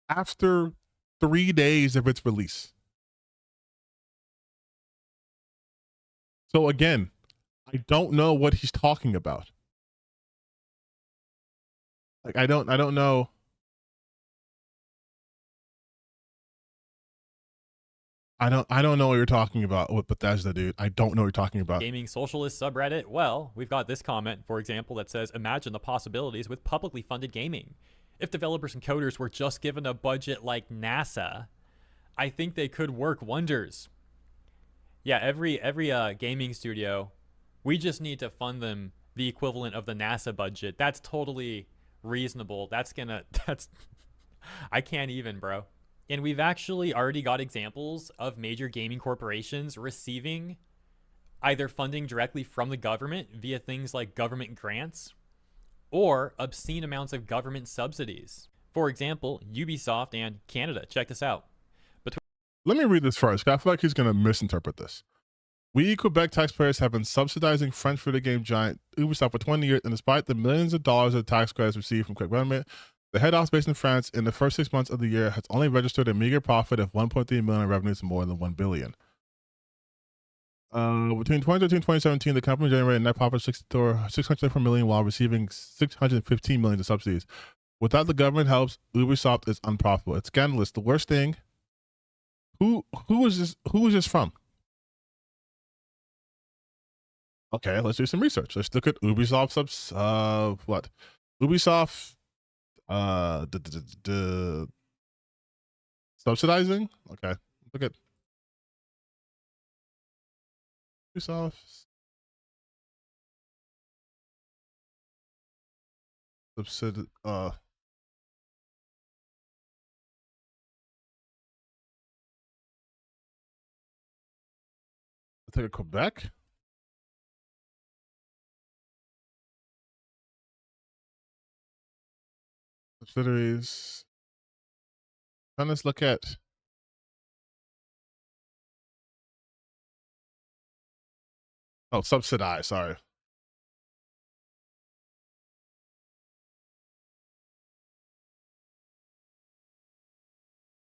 after 3 days of its release. So again, I don't know what he's talking about. Like I don't know. I don't know what you're talking about with Bethesda, dude. I don't know what you're talking about. Gaming Socialist subreddit. Well, we've got this comment, for example, that says, imagine the possibilities with publicly funded gaming. If developers and coders were just given a budget like NASA, I think they could work wonders. Yeah, every gaming studio, we just need to fund them the equivalent of the NASA budget. That's totally reasonable. That's I can't even, bro. And we've actually already got examples of major gaming corporations receiving either funding directly from the government via things like government grants or obscene amounts of government subsidies. For example, Ubisoft and Canada. Check this out. Let me read this first, 'cause I feel like he's going to misinterpret this. We Quebec taxpayers have been subsidizing French video game giant Ubisoft for 20 years, and despite the millions of dollars of tax credits received from Quebec government, the head office based in France in the first 6 months of the year has only registered a meager profit of 1.3 million in revenues and more than 1 billion. Between 2013 and 2017, the company generated a net profit of 604 million while receiving 615 million in subsidies. Without the government helps, Ubisoft is unprofitable. It's scandalous. The worst thing. Who is this? Who is this from? Okay, let's do some research. Let's look at Ubisoft what? Ubisoft subsidizing? Okay. Look at Ubisoft take a Quebec. Subsidiaries. And let's look at subsidize, sorry.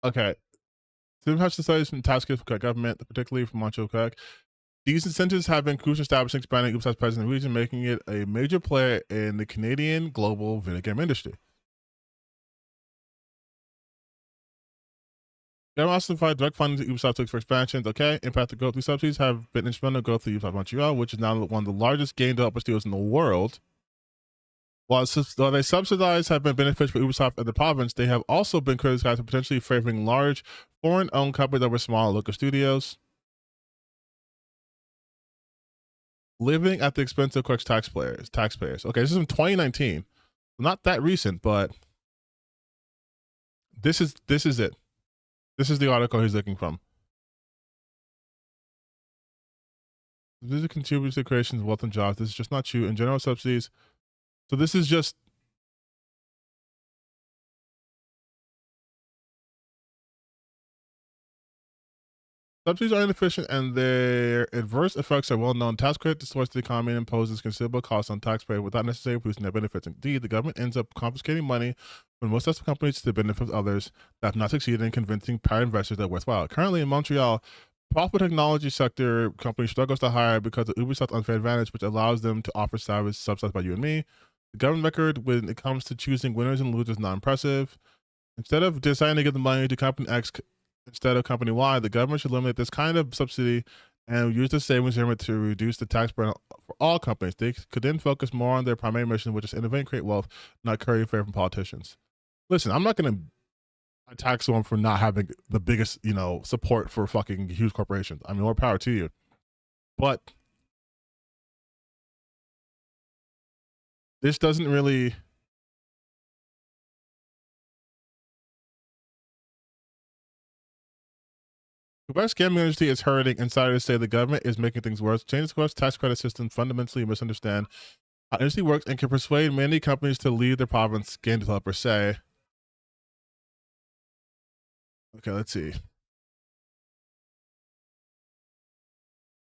Okay. Through such studies from task force for government, particularly from Montreal, Quebec, these incentives have been crucial establishing expanding Ubisoft's presence in the region, making it a major player in the Canadian global video game industry. Government also provided direct funding to Ubisoft for expansions. Okay, impact the growth. These subsidies have been instrumental in growth of Ubisoft Montreal, which is now one of the largest game developer studios in the world. While they subsidized have been beneficial for Ubisoft and the province, they have also been criticized for potentially favoring large foreign-owned companies over small local studios, living at the expense of Quebec's taxpayers. Okay, this is from 2019, not that recent, but this is it. This is the article he's looking from. This contributes to the creation of wealth and jobs. This is just not true. In general, subsidies. So this is just. Subsidies are inefficient and their adverse effects are well known. Tax credit distorts the economy and imposes considerable costs on taxpayers without necessarily boosting their benefits. Indeed, the government ends up confiscating money from most successful companies to the benefit of others that have not succeeded in convincing private investors that are worthwhile. Currently in Montreal, profitable technology sector companies struggles to hire because of Ubisoft's unfair advantage, which allows them to offer salaries subsidized by you and me. The government record when it comes to choosing winners and losers is not impressive. Instead of deciding to give the money to company X instead of company Y, the government should eliminate this kind of subsidy and use the savings limit to reduce the tax burden for all companies. They could then focus more on their primary mission, which is innovate and create wealth, not curry favor from politicians. Listen, I'm not going to attack someone for not having the biggest, support for fucking huge corporations. I mean, more power to you. But this doesn't really. Quebec's gaming industry is hurting. Insiders say the government is making things worse. Changes Quebec's tax credit system fundamentally misunderstand how industry works and can persuade many companies to leave their province, game developers say. Okay, let's see.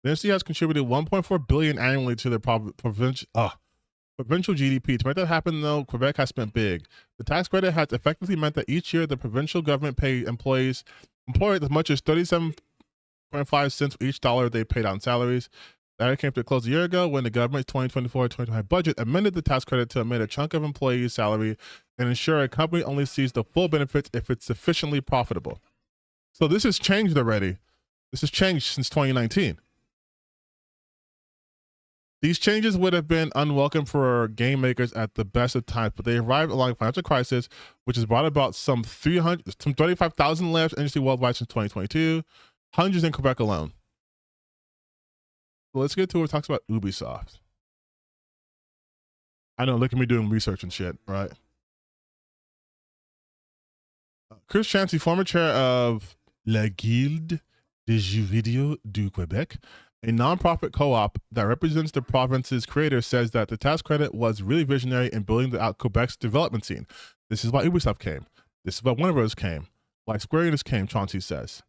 The industry has contributed 1.4 billion annually to their provincial GDP. To make that happen, though, Quebec has spent big. The tax credit has effectively meant that each year the provincial government paid employers as much as 37.5 cents for each dollar they paid out in salaries. That came to a close a year ago when the government's 2024-2025 budget amended the tax credit to amend a chunk of employees' salary and ensure a company only sees the full benefits if it's sufficiently profitable. So this has changed already. This has changed since 2019. These changes would have been unwelcome for game makers at the best of times, but they arrived along a financial crisis, which has brought about some 35,000 layoffs in industry worldwide since 2022, hundreds in Quebec alone. So let's get to what talks about Ubisoft. I know, look at me doing research and shit, right? Chris Chancey, former chair of La Guilde des Jeux Vidéo du Québec, A nonprofit co-op that represents the province's creators says that the tax credit was really visionary in building out Quebec's development scene. This is why Ubisoft came. This is why Warner Bros. Came. Why Square Enix came, Chauncey says.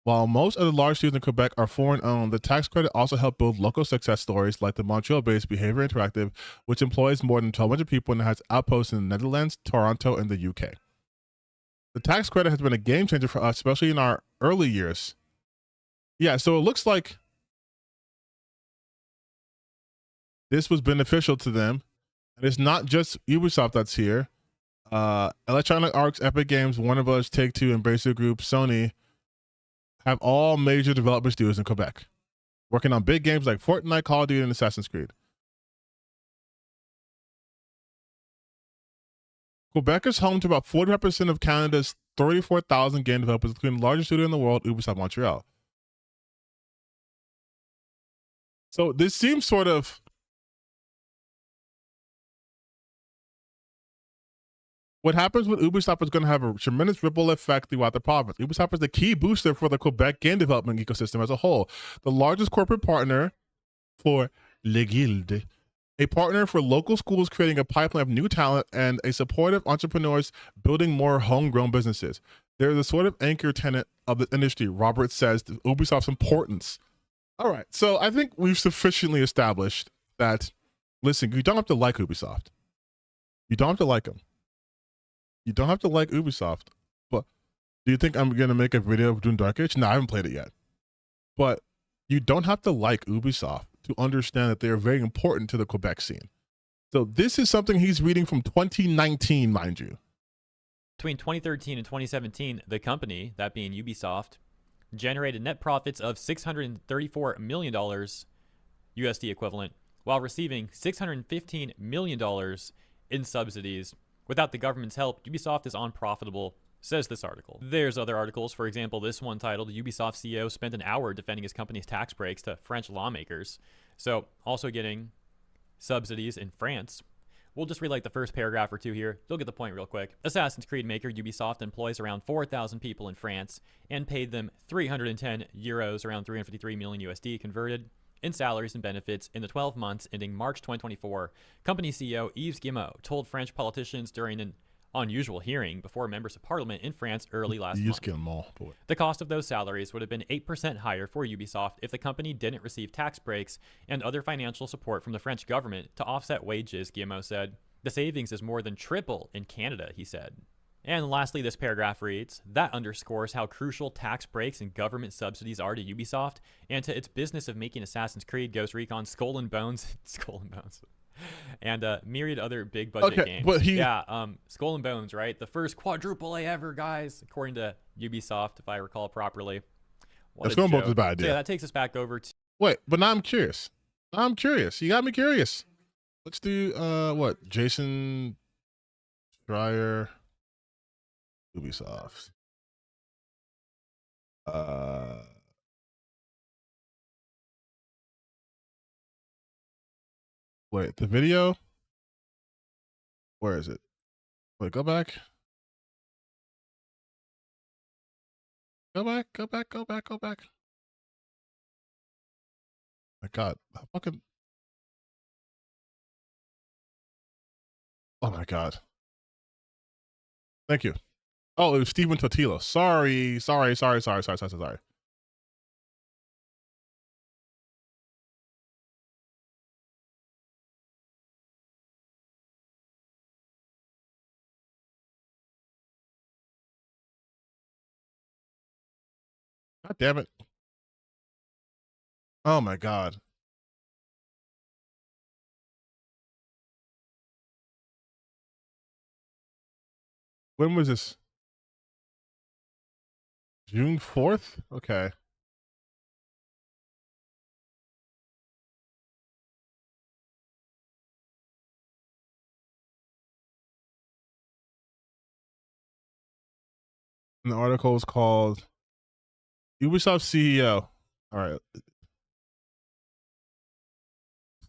While most of the large studios in Quebec are foreign-owned, the tax credit also helped build local success stories like the Montreal-based Behavior Interactive, which employs more than 1,200 people and has outposts in the Netherlands, Toronto, and the UK. The tax credit has been a game changer for us, especially in our early years. Yeah, so it looks like this was beneficial to them. And it's not just Ubisoft that's here. Electronic Arts, Epic Games, Warner Bros., Take-Two, Embracer Group, Sony have all major development studios in Quebec, working on big games like Fortnite, Call of Duty, and Assassin's Creed. Quebec is home to about 45% of Canada's 34,000 game developers, including the largest studio in the world, Ubisoft Montreal. So this seems sort of... What happens with Ubisoft is going to have a tremendous ripple effect throughout the province. Ubisoft is the key booster for the Quebec game development ecosystem as a whole. The largest corporate partner for Le Guilde, a partner for local schools creating a pipeline of new talent, and a supportive entrepreneurs building more homegrown businesses. They're the sort of anchor tenant of the industry, Robert says, to Ubisoft's importance. All right, so I think we've sufficiently established that, listen, you don't have to like Ubisoft. You don't have to like them. You don't have to like Ubisoft. But do you think I'm going to make a video of doing Dark Age? No, I haven't played it yet. But you don't have to like Ubisoft to understand that they're very important to the Quebec scene. So this is something he's reading from 2019, mind you. Between 2013 and 2017, the company, that being Ubisoft, generated net profits of $634 million USD equivalent, while receiving $615 million in subsidies. Without the government's help, Ubisoft is unprofitable, says this article. There's other articles, for example, this one titled, Ubisoft CEO spent an hour defending his company's tax breaks to French lawmakers. So, also getting subsidies in France. We'll just read like the first paragraph or two here. You'll get the point real quick. Assassin's Creed maker Ubisoft employs around 4,000 people in France and paid them 310 euros, around 353 million USD converted, in salaries and benefits in the 12 months ending March 2024. Company CEO Yves Guillemot told French politicians during an unusual hearing before members of parliament in France early last month. The cost of those salaries would have been 8% higher for Ubisoft if the company didn't receive tax breaks and other financial support from the French government to offset wages, Guillemot said. The savings is more than triple in Canada, he said. And lastly, this paragraph reads, that underscores how crucial tax breaks and government subsidies are to Ubisoft and to its business of making Assassin's Creed, Ghost Recon, Skull and Bones, and myriad other big budget games. But Skull and Bones, right? The first quadruple A ever, guys, according to Ubisoft, if I recall properly. Skull and Bones is a bad idea. So yeah, that takes us back over to... Wait, but now I'm curious. You got me curious. Let's do, what? Jason Schreier... Ubisoft. Wait, the video? Where is it? Wait, go back. Go back. My God, fucking. Oh my God. Thank you. Oh, it was Steven Totilo. Sorry. God damn it. Oh my God. When was this? June 4th? Okay. And the article is called Ubisoft CEO. All right.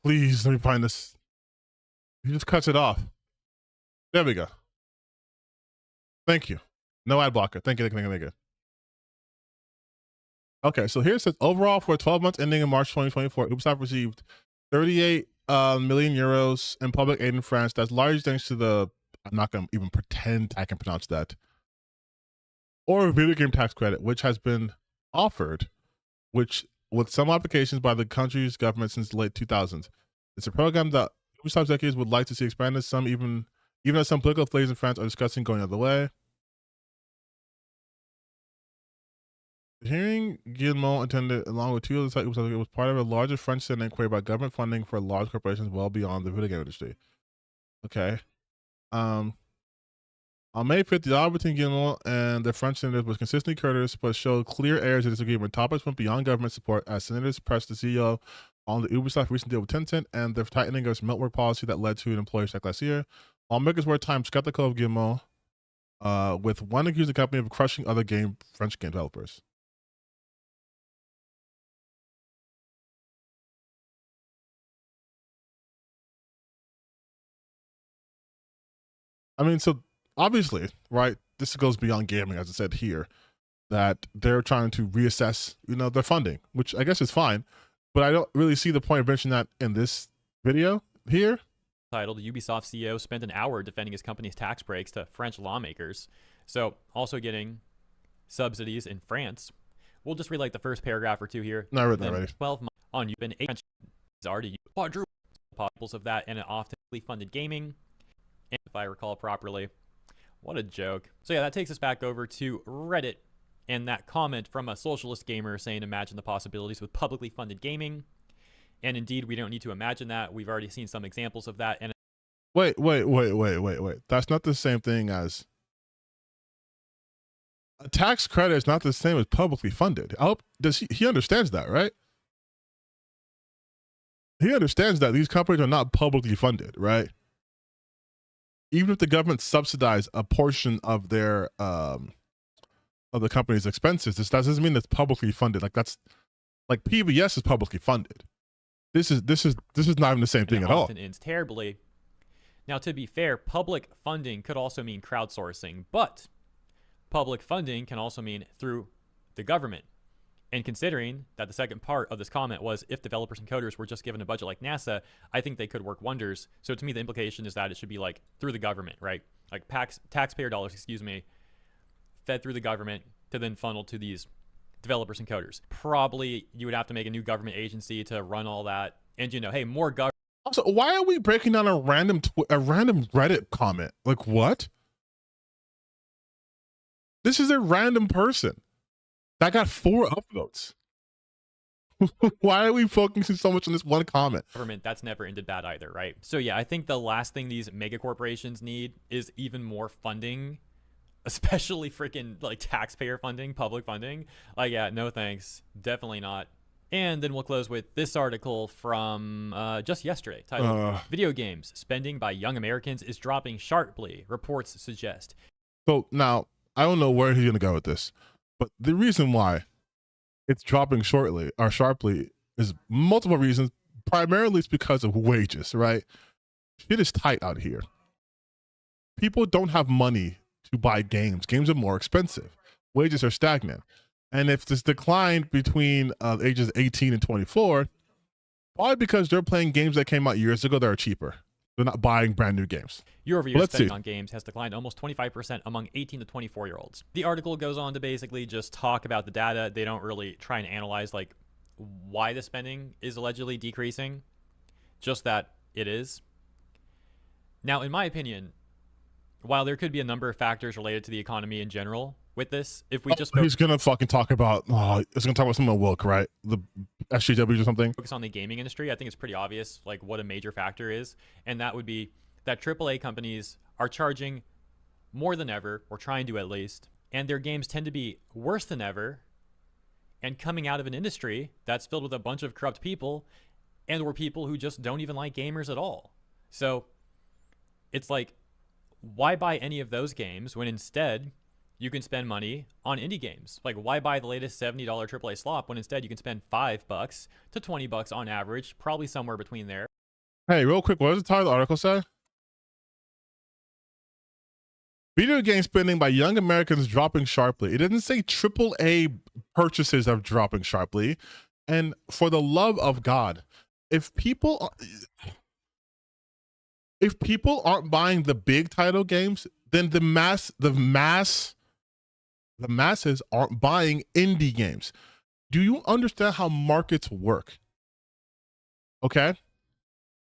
Please, let me find this. He just cuts it off. There we go. Thank you. No ad blocker. Thank you. Okay, so here it says overall for 12 months ending in March 2024, Ubisoft received 38 million euros in public aid in France. That's largely thanks to the, I'm not going to even pretend I can pronounce that, or video game tax credit, which has been offered, which with some applications by the country's government since the late 2000s. It's a program that Ubisoft executives would like to see expanded. Some even as some political flavors in France are discussing going the other way. The hearing Guillemot attended along with two other sites. It was part of a larger French Senate inquiry about government funding for large corporations well beyond the video game industry. Okay. On May 5th, the dialogue between Guillemot and the French senators was consistently courteous, but showed clear areas of disagreement. Topics went beyond government support as senators pressed the CEO on the Ubisoft recent deal with Tencent and the tightening of remote work policy that led to an employee strike last year. Lawmakers were at times skeptical of Guillemot, with one accusing the company of crushing other French game developers. I mean, so obviously, right, this goes beyond gaming, as I said here, that they're trying to reassess, their funding, which I guess is fine, but I don't really see the point of mentioning that in this video here. Titled, Ubisoft CEO spent an hour defending his company's tax breaks to French lawmakers. So, also getting subsidies in France. We'll just read like the first paragraph or two here. No, I read that already. 12 months on, you've been 8 already quadruple possibles of that, and an often funded gaming. And if I recall properly, what a joke. So yeah, that takes us back over to Reddit and that comment from a socialist gamer saying, imagine the possibilities with publicly funded gaming. And indeed, we don't need to imagine that. We've already seen some examples of that. And wait. That's not the same thing as a tax credit. Is not the same as publicly funded. I hope he understands that, right? He understands that these companies are not publicly funded, right? Even if the government subsidize a portion of their of the company's expenses, this doesn't mean it's publicly funded. Like that's like PBS is publicly funded. This is not even the same thing at all. Often ends terribly. Now, to be fair, public funding could also mean crowdsourcing, but public funding can also mean through the government. And considering that the second part of this comment was if developers and coders were just given a budget like NASA, I think they could work wonders. So to me, the implication is that it should be like through the government, right? Like taxpayer dollars, fed through the government to then funnel to these developers and coders. Probably you would have to make a new government agency to run all that. And hey, more government. Also, why are we breaking down a random Reddit comment? Like what? This is a random person that got 4 upvotes. Why are we focusing so much on this one comment? Government, that's never ended bad either, right? So yeah, I think the last thing these mega corporations need is even more funding, especially freaking like taxpayer funding, public funding. Like, yeah, no thanks. Definitely not. And then we'll close with this article from just yesterday titled, Video Games Spending by Young Americans is Dropping Sharply, Reports Suggest. So now, I don't know where he's going to go with this, but the reason why it's dropping sharply is multiple reasons. Primarily, it's because of wages, right? Shit is tight out here. People don't have money to buy games. Games are more expensive. Wages are stagnant. And if this decline between ages 18 and 24, probably because they're playing games that came out years ago that are cheaper. They're not buying brand new games. Year-over-year spending on games has declined almost 25% among 18 to 24-year-olds. The article goes on to basically just talk about the data. They don't really try and analyze like why the spending is allegedly decreasing, just that it is. Now, in my opinion, while there could be a number of factors related to the economy in general with this, if we just he's gonna fucking talk about he's gonna talk about something Wilk, right? The SJWs or something. Focus on the gaming industry. I think it's pretty obvious like what a major factor is, and that would be that AAA companies are charging more than ever, or trying to at least, and their games tend to be worse than ever, and coming out of an industry that's filled with a bunch of corrupt people, and or people who just don't even like gamers at all. So it's like, why buy any of those games when instead you can spend money on indie games? Like, why buy the latest $70 AAA slop when instead you can spend $5 to $20 on average, probably somewhere between there. Hey, real quick, what does the title of the article say? Video game spending by young Americans dropping sharply. It doesn't say AAA purchases are dropping sharply. And for the love of God, if people aren't buying the big title games, then the masses aren't buying indie games. Do you understand how markets work? Okay?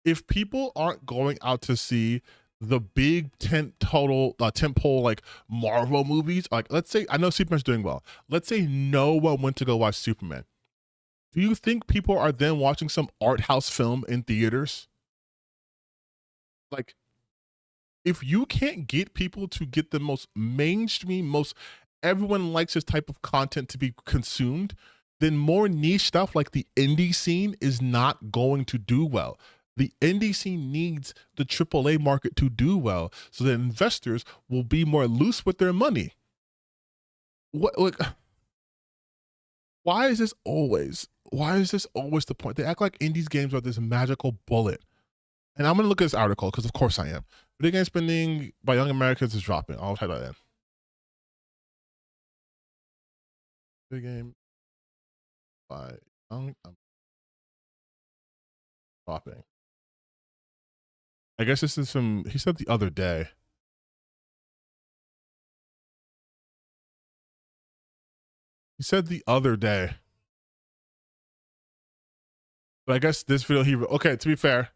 If people aren't going out to see the big tentpole like Marvel movies, like let's say, I know Superman's doing well. Let's say no one went to go watch Superman. Do you think people are then watching some art house film in theaters? Like, if you can't get people to get the most mainstream, most everyone likes this type of content to be consumed, then more niche stuff like the indie scene is not going to do well. The indie scene needs the AAA market to do well so that investors will be more loose with their money. Why is this always the point? They act like indies games are this magical bullet. And I'm going to look at this article because of course I am. Video game spending by young Americans is dropping. I'll type that in. Video game by young dropping. I guess this is from, he said the other day. He said the other day. But I guess this video, okay, to be fair,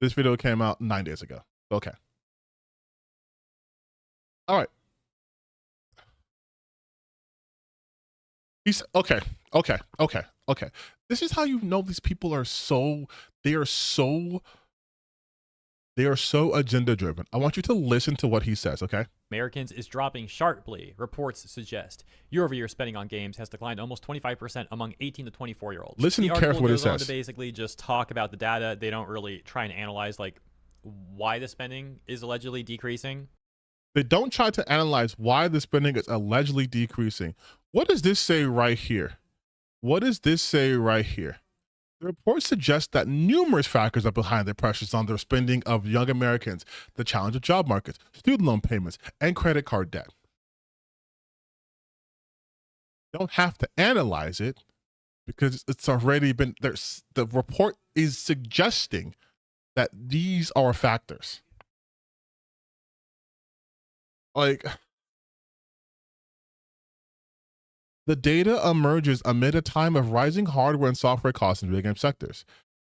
this video came out 9 days ago. Okay. All right. He's okay. This is how you know these people are they are so agenda driven. I want you to listen to what he says, okay? Americans is dropping sharply, reports suggest. Year-over-year spending on games has declined almost 25% among 18 to 24-year-olds. Listen carefully what it goes on says. to basically just talk about the data. They don't really try and analyze like why the spending is allegedly decreasing. They don't try to analyze why the spending is allegedly decreasing. What does this say right here? The report suggests that numerous factors are behind the pressures on the spending of young Americans, the challenge of job markets, student loan payments, and credit card debt. You don't have to analyze it because it's already been there. The report is suggesting that these are factors. Like, the data emerges amid a time of rising hardware and software costs in video game sectors.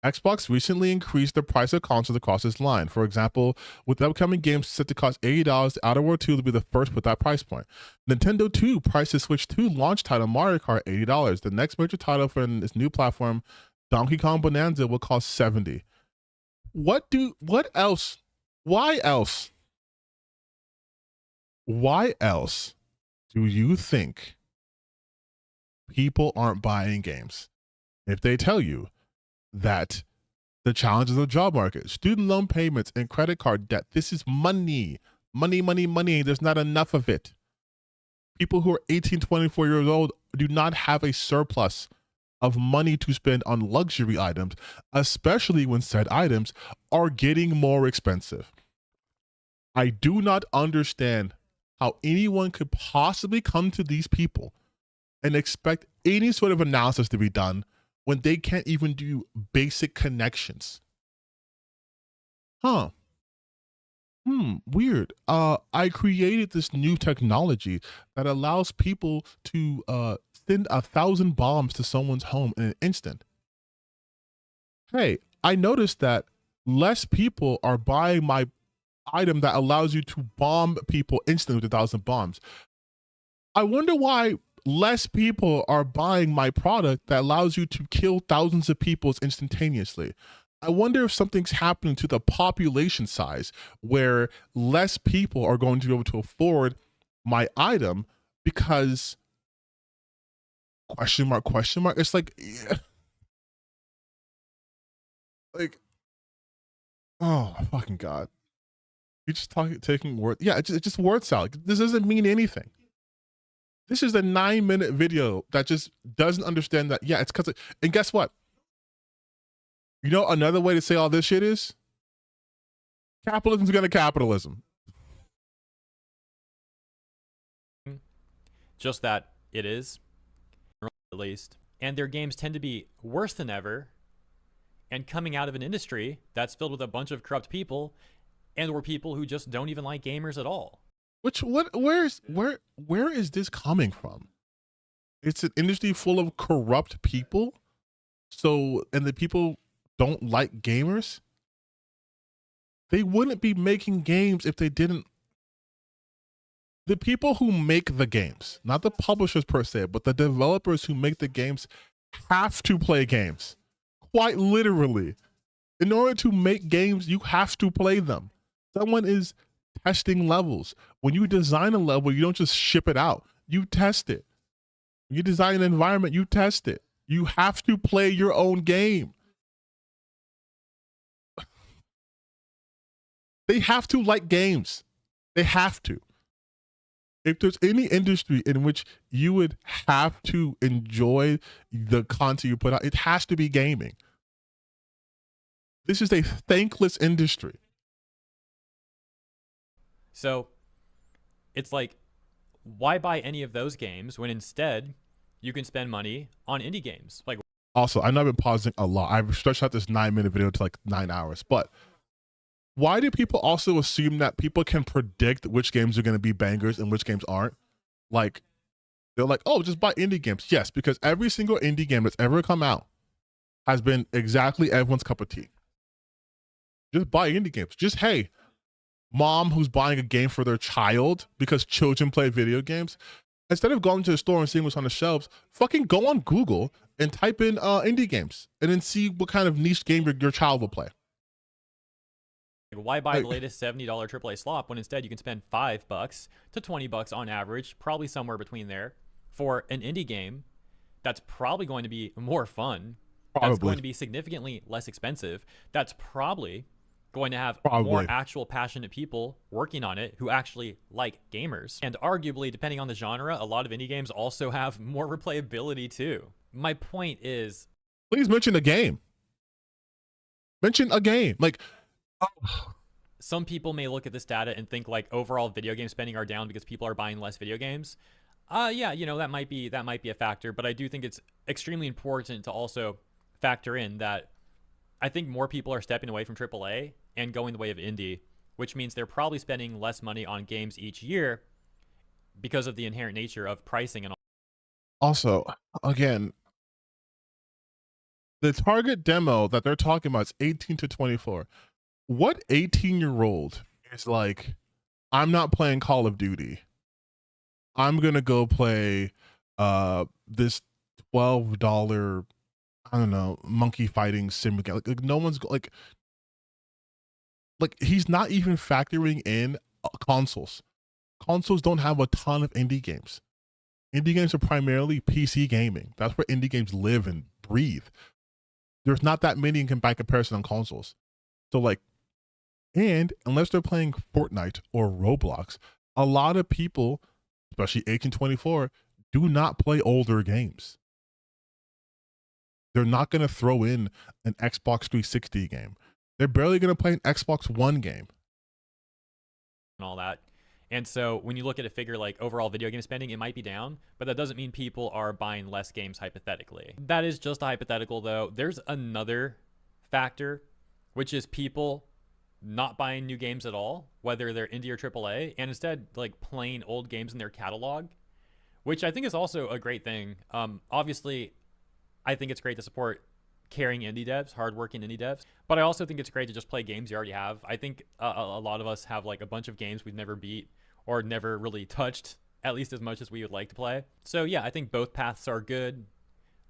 Xbox recently increased the price of consoles across its line. For example, with upcoming games set to cost $80, Outer Worlds 2 will be the first with that price point. Nintendo too priced the Switch 2 launch title Mario Kart $80. The next major title for its new platform, Donkey Kong Bonanza, will cost $70. What else? Why else? Why else do you think people aren't buying games if they tell you that the challenges of the job market, student loan payments, and credit card debt, this is money. There's not enough of it. People who are 18, 24 years old do not have a surplus of money to spend on luxury items, especially when said items are getting more expensive. I do not understand how anyone could possibly come to these people and expect any sort of analysis to be done when they can't even do basic connections. Weird. I created this new technology that allows people to send 1,000 bombs to someone's home in an instant. Hey, I noticed that less people are buying my item that allows you to bomb people instantly with 1,000 bombs. I wonder why less people are buying my product that allows you to kill thousands of people instantaneously. I wonder if something's happening to the population size where less people are going to be able to afford my item because question mark. It's like, oh my fucking God. You just taking words. Yeah, it's just word salad. This doesn't mean anything. This is a 9-minute video that just doesn't understand that. Yeah, it's because, and guess what? You know, another way to say all this shit is capitalism's gonna capitalism. just that it is, at least. And their games tend to be worse than ever, and coming out of an industry that's filled with a bunch of corrupt people, and or people who just don't even like gamers at all. Where is this coming from? It's an industry full of corrupt people. So, and the people don't like gamers. They wouldn't be making games if they didn't. The people who make the games, not the publishers per se, but the developers who make the games have to play games. Quite literally. In order to make games, you have to play them. Someone is testing levels. When you design a level, you don't just ship it out. You test it. When you design an environment, you test it. You have to play your own game. They have to like games. They have to. If there's any industry in which you would have to enjoy the content you put out, it has to be gaming. This is a thankless industry. So it's like, why buy any of those games when instead you can spend money on indie games? Like, also, I know I've been pausing a lot. I've stretched out this 9-minute video to like 9 hours, but why do people also assume that people can predict which games are going to be bangers and which games aren't? Like, they're like, oh, just buy indie games. Yes, because every single indie game that's ever come out has been exactly everyone's cup of tea. Just buy indie games. Just, hey, mom who's buying a game for their child because children play video games, instead of going to the store and seeing what's on the shelves, fucking go on Google and type in indie games and then see what kind of niche game your child will play. why buy the latest $70 AAA slop when instead you can spend $5 to $20 on average, probably somewhere between there, for an indie game that's probably going to be more fun, that's going to be significantly less expensive, that's probably going to have more actual passionate people working on it who actually like gamers. And arguably, depending on the genre, a lot of indie games also have more replayability too. My point is, please mention a game. Mention a game. Like, some people may look at this data and think like overall video game spending are down because people are buying less video games. Yeah, you know, that might be a factor, but I do think it's extremely important to also factor in that I think more people are stepping away from AAA and going the way of indie, which means they're probably spending less money on games each year because of the inherent nature of pricing and all. Also, again, the target demo that they're talking about is 18 to 24. What 18-year-old is like, I'm not playing Call of Duty. I'm going to go play this $12, I don't know, monkey fighting sim game. Like no one's like he's not even factoring in consoles. Consoles don't have a ton of indie games. Indie games are primarily PC gaming. That's where indie games live and breathe. There's not that many by comparison on consoles. So like, and unless they're playing Fortnite or Roblox, a lot of people, especially 18-24, do not play older games. They're not going to throw in an Xbox 360 game. They're barely going to play an Xbox One game. And all that. And so when you look at a figure like overall video game spending, it might be down, but that doesn't mean people are buying less games hypothetically. That is just a hypothetical though. There's another factor, which is people not buying new games at all, whether they're indie or AAA, and instead like playing old games in their catalog, which I think is also a great thing. Obviously, I think it's great to support caring indie devs, hardworking indie devs, but I also think it's great to just play games you already have. I think a lot of us have like a bunch of games we've never beat or never really touched, at least as much as we would like to play. So yeah, I think both paths are good.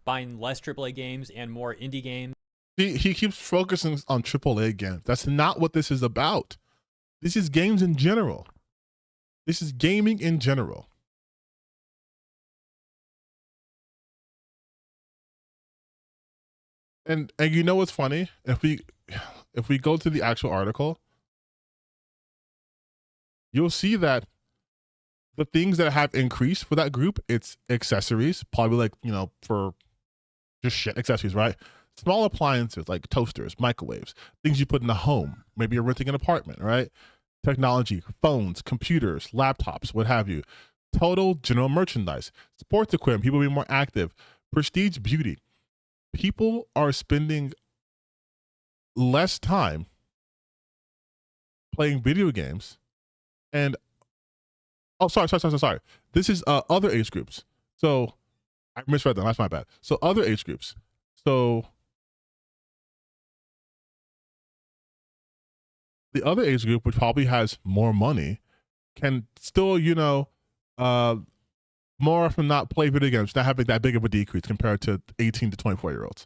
Buying less AAA games and more indie games. He keeps focusing on AAA games. That's not what this is about. This is games in general. This is gaming in general. And you know what's funny? If we go to the actual article, you'll see that the things that have increased for that group, it's accessories, probably like, you know, for just shit accessories, right? Small appliances like toasters, microwaves, things you put in the home. Maybe you're renting an apartment, right? Technology, phones, computers, laptops, what have you. total general merchandise, sports equipment, people being more active, prestige beauty. People are spending less time playing video games. And oh, sorry. This is other age groups. So I misread that. That's my bad. So other age groups. So the other age group, which probably has more money, can still, more often not play video games, not having that big of a decrease compared to 18 to 24-year-olds.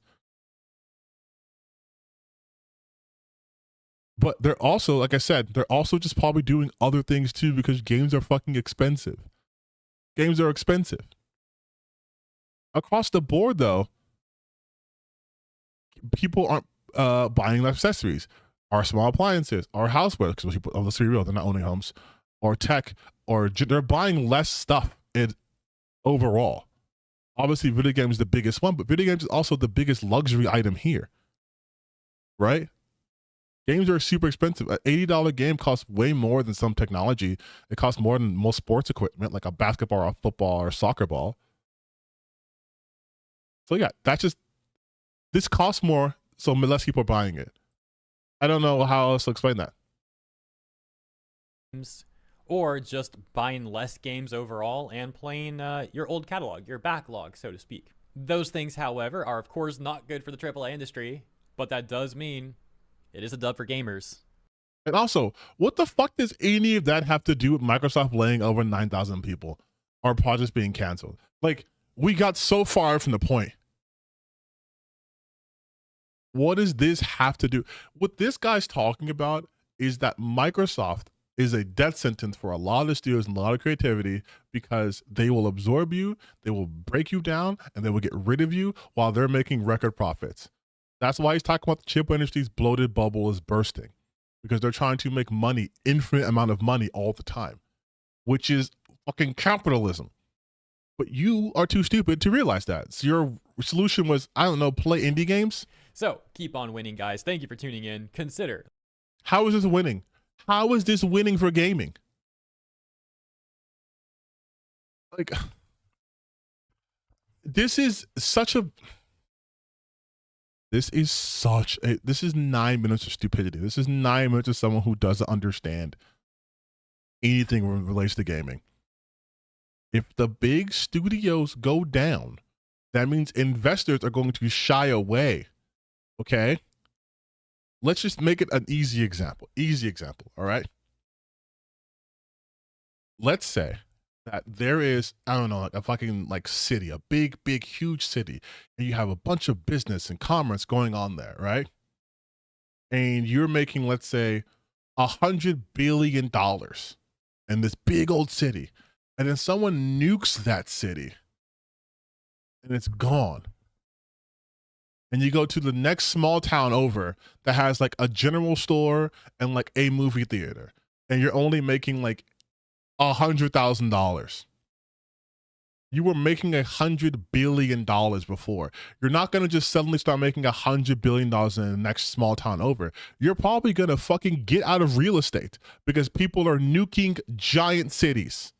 But they're also, like I said, they're also just probably doing other things too because games are fucking expensive. Games are expensive. Across the board, though, people aren't buying accessories, or small appliances, or houseware, because let's be real, they're not owning homes, or tech, or they're buying less stuff overall. Obviously, video games is the biggest one, but video games is also the biggest luxury item here, right? Games are super expensive. An $80 game costs way more than some technology. It costs more than most sports equipment, like a basketball or a football or a soccer ball. So yeah, this costs more, so less people are buying it. I don't know how else to explain that. Or just buying less games overall and playing your old catalog, your backlog, so to speak. Those things, however, are of course not good for the AAA industry, but that does mean it is a dub for gamers. And also, what the fuck does any of that have to do with Microsoft laying over 9,000 people or projects being canceled? Like, we got so far from the point. What does this have to do? What this guy's talking about is that Microsoft is a death sentence for a lot of studios and a lot of creativity because they will absorb you, they will break you down, and they will get rid of you while they're making record profits. That's why he's talking about the chip industry's bloated bubble is bursting, because they're trying to make money, infinite amount of money all the time, which is fucking capitalism. But you are too stupid to realize that. So your solution was, I don't know, play indie games? So keep on winning, guys. Thank you for tuning in. Consider. How is this winning? How is this winning for gaming? Like, this is 9 minutes of stupidity. This is 9 minutes of someone who doesn't understand anything when it relates to gaming. If the big studios go down, that means investors are going to shy away. Okay? Let's just make it an easy example. All right? Let's say that there is, I don't know, like a fucking city, a big, huge city, and you have a bunch of business and commerce going on there, right? And you're making, let's say, $100 billion in this big old city, and then someone nukes that city, and it's gone. And you go to the next small town over that has like a general store and like a movie theater, and you're only making like $100,000. You were making $100 billion before. You're not going to just suddenly start making $100 billion in the next small town over. You're probably going to fucking get out of real estate because people are nuking giant cities.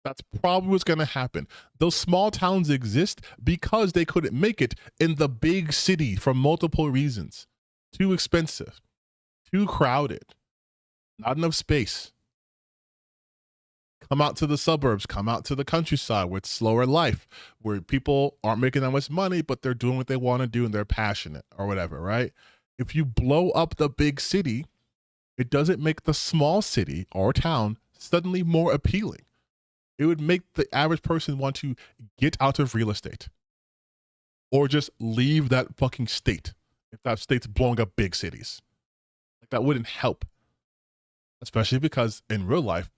That's probably what's going to happen. Those small towns exist because they couldn't make it in the big city for multiple reasons. Too expensive, too crowded, not enough space. Come out to the suburbs, come out to the countryside where it's slower life, where people aren't making that much money, but they're doing what they want to do and they're passionate or whatever, right? If you blow up the big city, it doesn't make the small city or town suddenly more appealing. It would make the average person want to get out of real estate or just leave that fucking state if that state's blowing up big cities. Like, that wouldn't help, especially because in real life,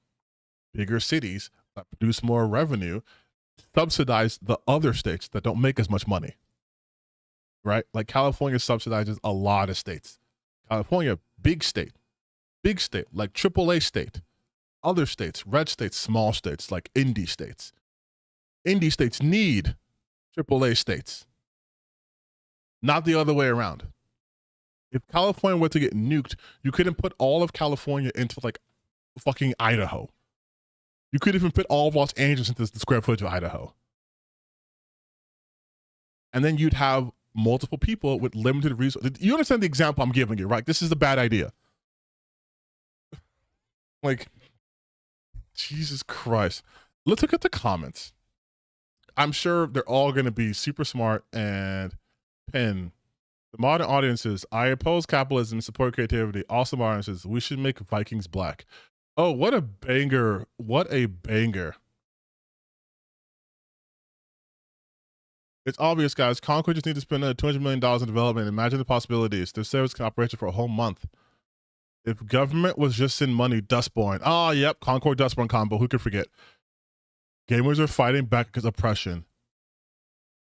bigger cities that produce more revenue subsidize the other states that don't make as much money, right? Like California subsidizes a lot of states. California, big state, like AAA state. Other states, red states, small states, like indie states. Indie states need AAA states, not the other way around. If California were to get nuked, you couldn't put all of California into like fucking Idaho You could even fit all of Los Angeles into the square footage of Idaho. And then you'd have multiple people with limited resources. You understand the example I'm giving you, right? This is a bad idea. Like, Jesus Christ. Let's look at the comments. I'm sure they're all going to be super smart and pin. The modern audiences, I oppose capitalism and support creativity. Awesome audiences, we should make Vikings black. Oh, what a banger. What a banger. It's obvious, guys. Concord just need to spend $200 million in development. Imagine the possibilities. Their service can operate for a whole month. If government was just in money, Dustborn. Oh, yep. Concord Dustborn combo. Who could forget? Gamers are fighting back against oppression.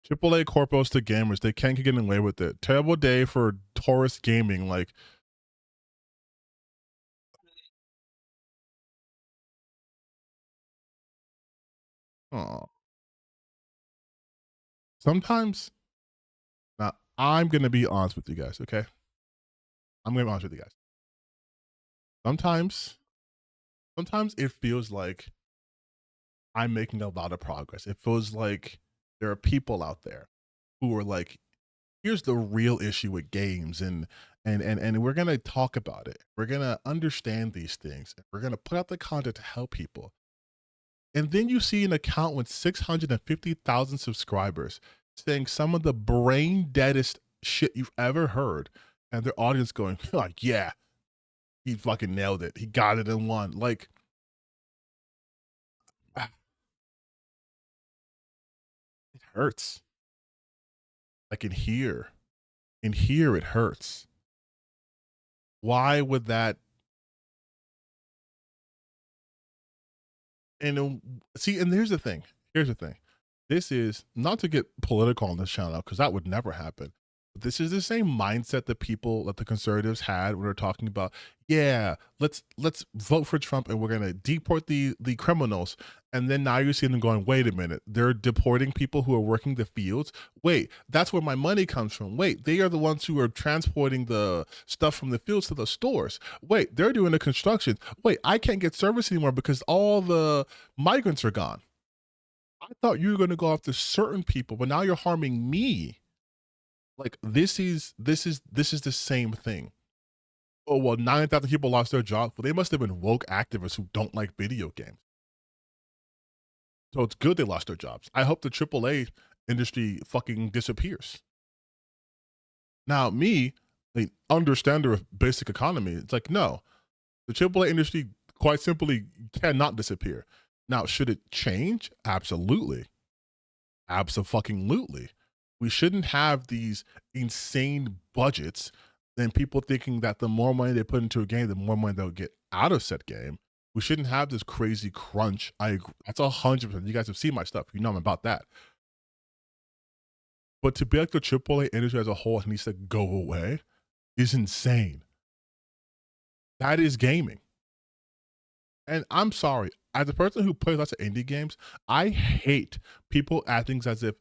AAA corpos to gamers. They can't get away with it. Terrible day for tourist gaming. Like, oh. Sometimes, now I'm going to be honest with you guys, okay? I'm going to be honest with you guys. Sometimes it feels like I'm making a lot of progress. It feels like there are people out there who are like, here's the real issue with games, and we're gonna talk about it. We're gonna understand these things. We're gonna put out the content to help people. And then you see an account with 650,000 subscribers saying some of the brain deadest shit you've ever heard, and their audience going like, yeah, he fucking nailed it. He got it in one. Like, it hurts. Like in here it hurts. Why would that? And see, and here's the thing. This is not to get political on this channel, because that would never happen. But this is the same mindset that the conservatives had when they're talking about, yeah, let's vote for Trump and we're gonna deport the criminals. And then now you're seeing them going, wait a minute, they're deporting people who are working the fields. Wait, that's where my money comes from. Wait, they are the ones who are transporting the stuff from the fields to the stores. Wait, they're doing the construction. Wait, I can't get service anymore because all the migrants are gone. I thought you were going to go after certain people, but now you're harming me. Like, this is the same thing. Oh, well, 9,000 people lost their jobs. Well, they must have been woke activists who don't like video games. So it's good they lost their jobs. I hope the AAA industry fucking disappears. Now, me, an understander of basic economy, it's like, no, the AAA industry quite simply cannot disappear. Now, should it change? Absolutely. Abso-fucking-lutely. We shouldn't have these insane budgets and people thinking that the more money they put into a game, the more money they'll get out of said game. We shouldn't have this crazy crunch. I agree. That's 100%. You guys have seen my stuff. You know I'm about that. But to be like the AAA industry as a whole needs to go away is insane. That is gaming. And I'm sorry, as a person who plays lots of indie games, I hate people acting as if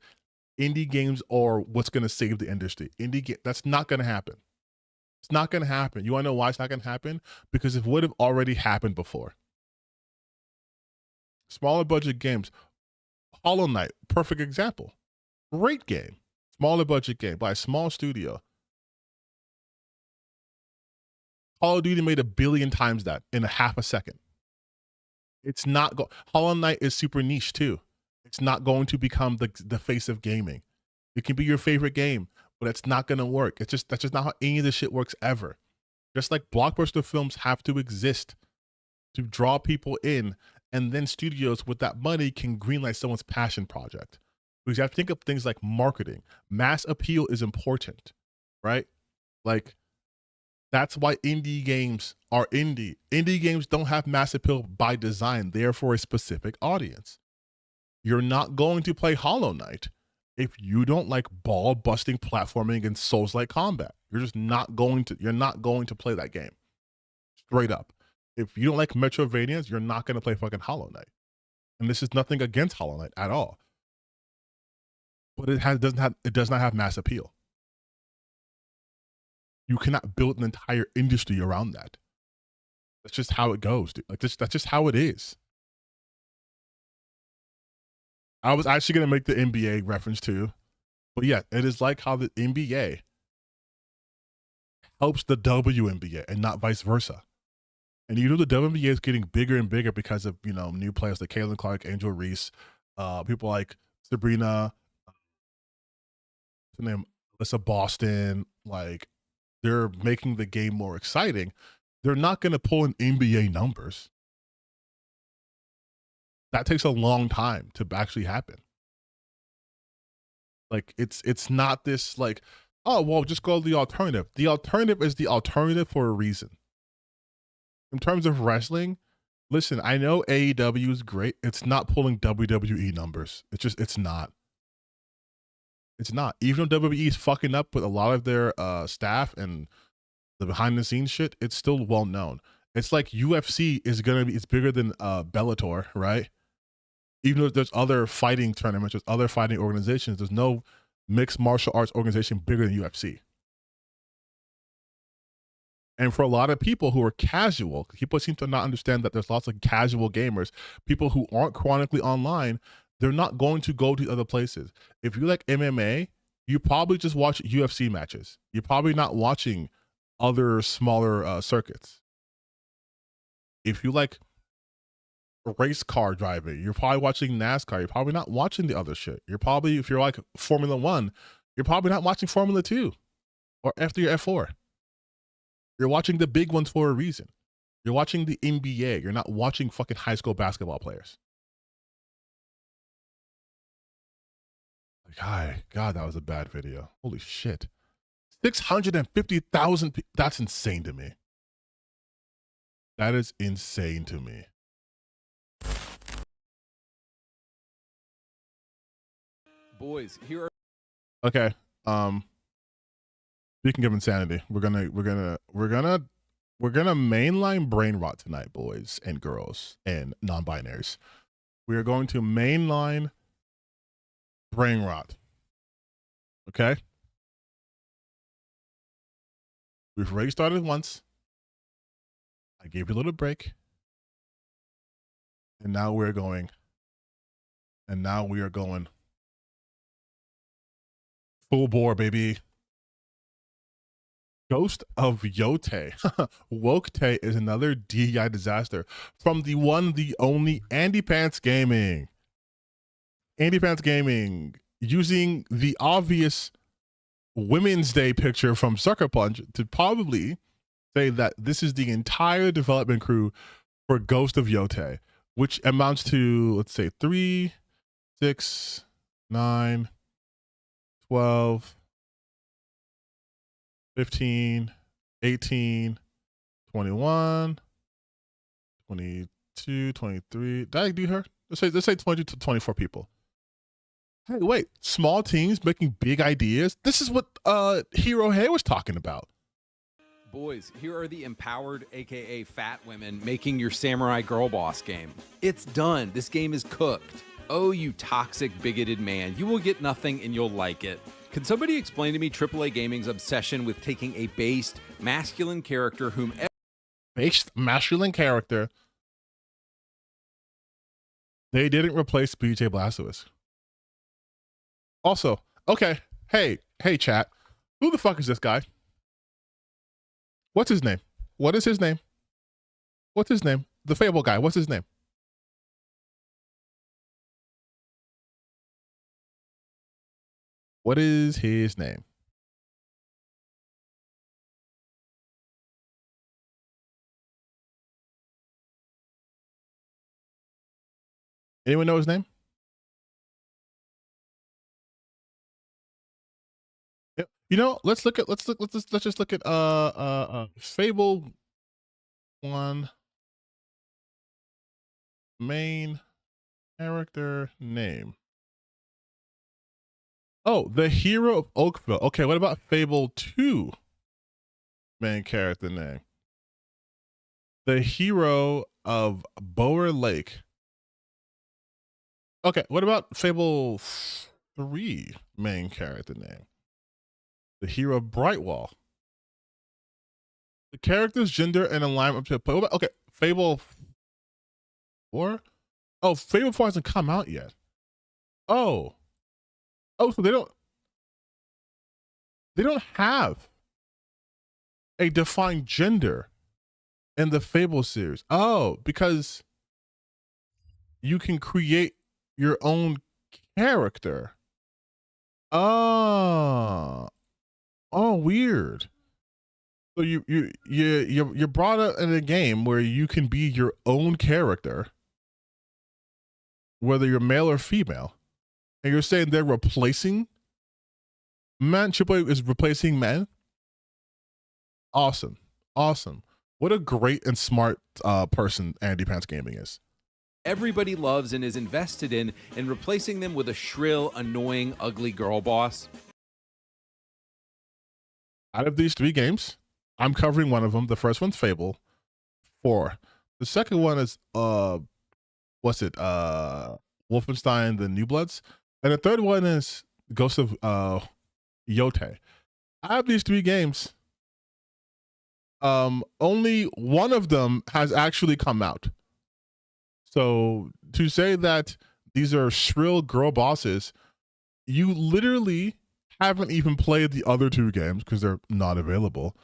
indie games are what's going to save the industry. That's not going to happen. It's not going to happen. You want to know why it's not going to happen? Because it would have already happened before. Smaller budget games. Hollow Knight, perfect example. Great game. Smaller budget game by a small studio. Call of Duty made 1 billion times that in a half a second. It's not Hollow Knight is super niche too. It's not going to become the face of gaming. It can be your favorite game, but it's not going to work. That's just not how any of this shit works ever. Just like blockbuster films have to exist to draw people in, and then studios with that money can greenlight someone's passion project. Because you have to think of things like marketing. Mass appeal is important, right? Like, that's why indie games are indie. Indie games don't have mass appeal by design. They are for a specific audience. You're not going to play Hollow Knight if you don't like ball-busting platforming and Souls-like combat. You're just not going to. You're not going to play that game. Straight up. If you don't like Metroidvanias, you're not going to play fucking Hollow Knight. And this is nothing against Hollow Knight at all. But it does not have mass appeal. You cannot build an entire industry around that. That's just how it goes, dude. Like, that's just how it is. I was actually gonna make the NBA reference too, but yeah, it is like how the NBA helps the WNBA and not vice versa. And you know the WNBA is getting bigger and bigger because of new players like Caitlin Clark, Angel Reese, people like Sabrina, what's her name, Alyssa Boston. Like they're making the game more exciting. They're not going to pull in NBA numbers. That takes a long time to actually happen. Like it's not this like, oh well, just go the alternative. The alternative is the alternative for a reason. In terms of wrestling, listen, I know AEW is great. It's not pulling WWE numbers. It's not. It's not. Even though WWE is fucking up with a lot of their staff and the behind the scenes shit, it's still well known. It's like UFC is it's bigger than Bellator, right? Even though there's other fighting tournaments, there's other fighting organizations, there's no mixed martial arts organization bigger than UFC. And for a lot of people who are casual, people seem to not understand that there's lots of casual gamers, people who aren't chronically online, they're not going to go to other places. If you like MMA, you probably just watch UFC matches. You're probably not watching other smaller circuits. If you like race car driving, you're probably watching NASCAR. You're probably not watching the other shit. You're probably, if you're like Formula One, you're probably not watching Formula 2 or F3 or F4. You're watching the big ones for a reason. You're watching the NBA. You're not watching fucking high school basketball players. God, that was a bad video. Holy shit. 650,000 people. That's insane to me. That is insane to me. Boys, here are Okay. Speaking of insanity, we're gonna mainline brain rot tonight, boys and girls and non-binaries. We are going to mainline brain rot. Okay? We've already started once. I gave you a little break. And now we are going full bore, baby. Ghost of Yote. Woke-te is another DEI disaster from the one, the only Andy Pants Gaming. Andy Pants Gaming using the obvious Women's Day picture from Sucker Punch to probably say that this is the entire development crew for Ghost of Yote, which amounts to, let's say, 3, 6, 9, 12, 15, 18, 21, 22, 23. Did I do her? Let's say 20 to 24 people. Hey, wait, small teams making big ideas? This is what Hero Hay was talking about. Boys, here are the empowered, aka fat women, making your Samurai Girl Boss game. It's done. This game is cooked. Oh, you toxic, bigoted man. You will get nothing and you'll like it. Can somebody explain to me AAA Gaming's obsession with taking a based, masculine character whom... Based masculine character. They didn't replace BJ Blazkowicz. Also, okay, hey, chat. Who the fuck is this guy? What's his name? What is his name? What's his name? The Fable guy, what's his name? What is his name? Anyone know his name? Yep. You know, let's just look at Fable 1 main character name. Oh, the hero of Oakville. Okay, what about Fable 2 main character name? The hero of Bower Lake. Okay, what about Fable 3 main character name? The hero of Brightwall. The character's gender and alignment to play. Okay, Fable 4? Oh, Fable 4 hasn't come out yet. Oh, oh, so they don't have a defined gender in the Fable series. Oh, because you can create your own character. Oh, oh, weird. So you're brought up in a game where you can be your own character, whether you're male or female, and you're saying they're replacing men. AAA is replacing men. Awesome, awesome. What a great and smart person Andy Pants Gaming is. Everybody loves and is invested in, and replacing them with a shrill, annoying, ugly girl boss. Out of these 3 games, I'm covering one of them. The first one's Fable 4. The second one is what's it? Wolfenstein: The New Bloods, and the third one is Ghost of Yote. Out of these 3 games, only one of them has actually come out. So to say that these are shrill girl bosses, you literally haven't even played the other 2 games because they're not available.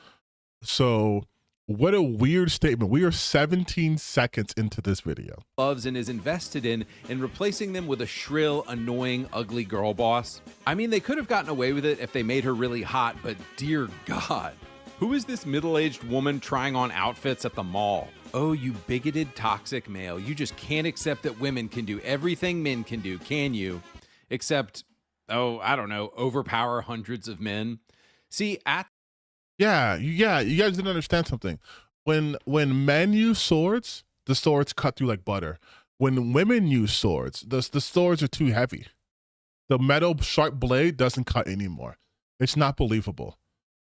So what a weird statement. We are 17 seconds into this video. Loves and is invested in, and replacing them with a shrill, annoying, ugly girl boss. I mean, they could have gotten away with it if they made her really hot, but dear God. Who is this middle-aged woman trying on outfits at the mall? Oh, you bigoted, toxic male. You just can't accept that women can do everything men can do, can you? Except, oh, I don't know, overpower hundreds of men. See, Yeah, you guys didn't understand something. When men use swords, the swords cut through like butter. When women use swords, the swords are too heavy. The metal sharp blade doesn't cut anymore. It's not believable.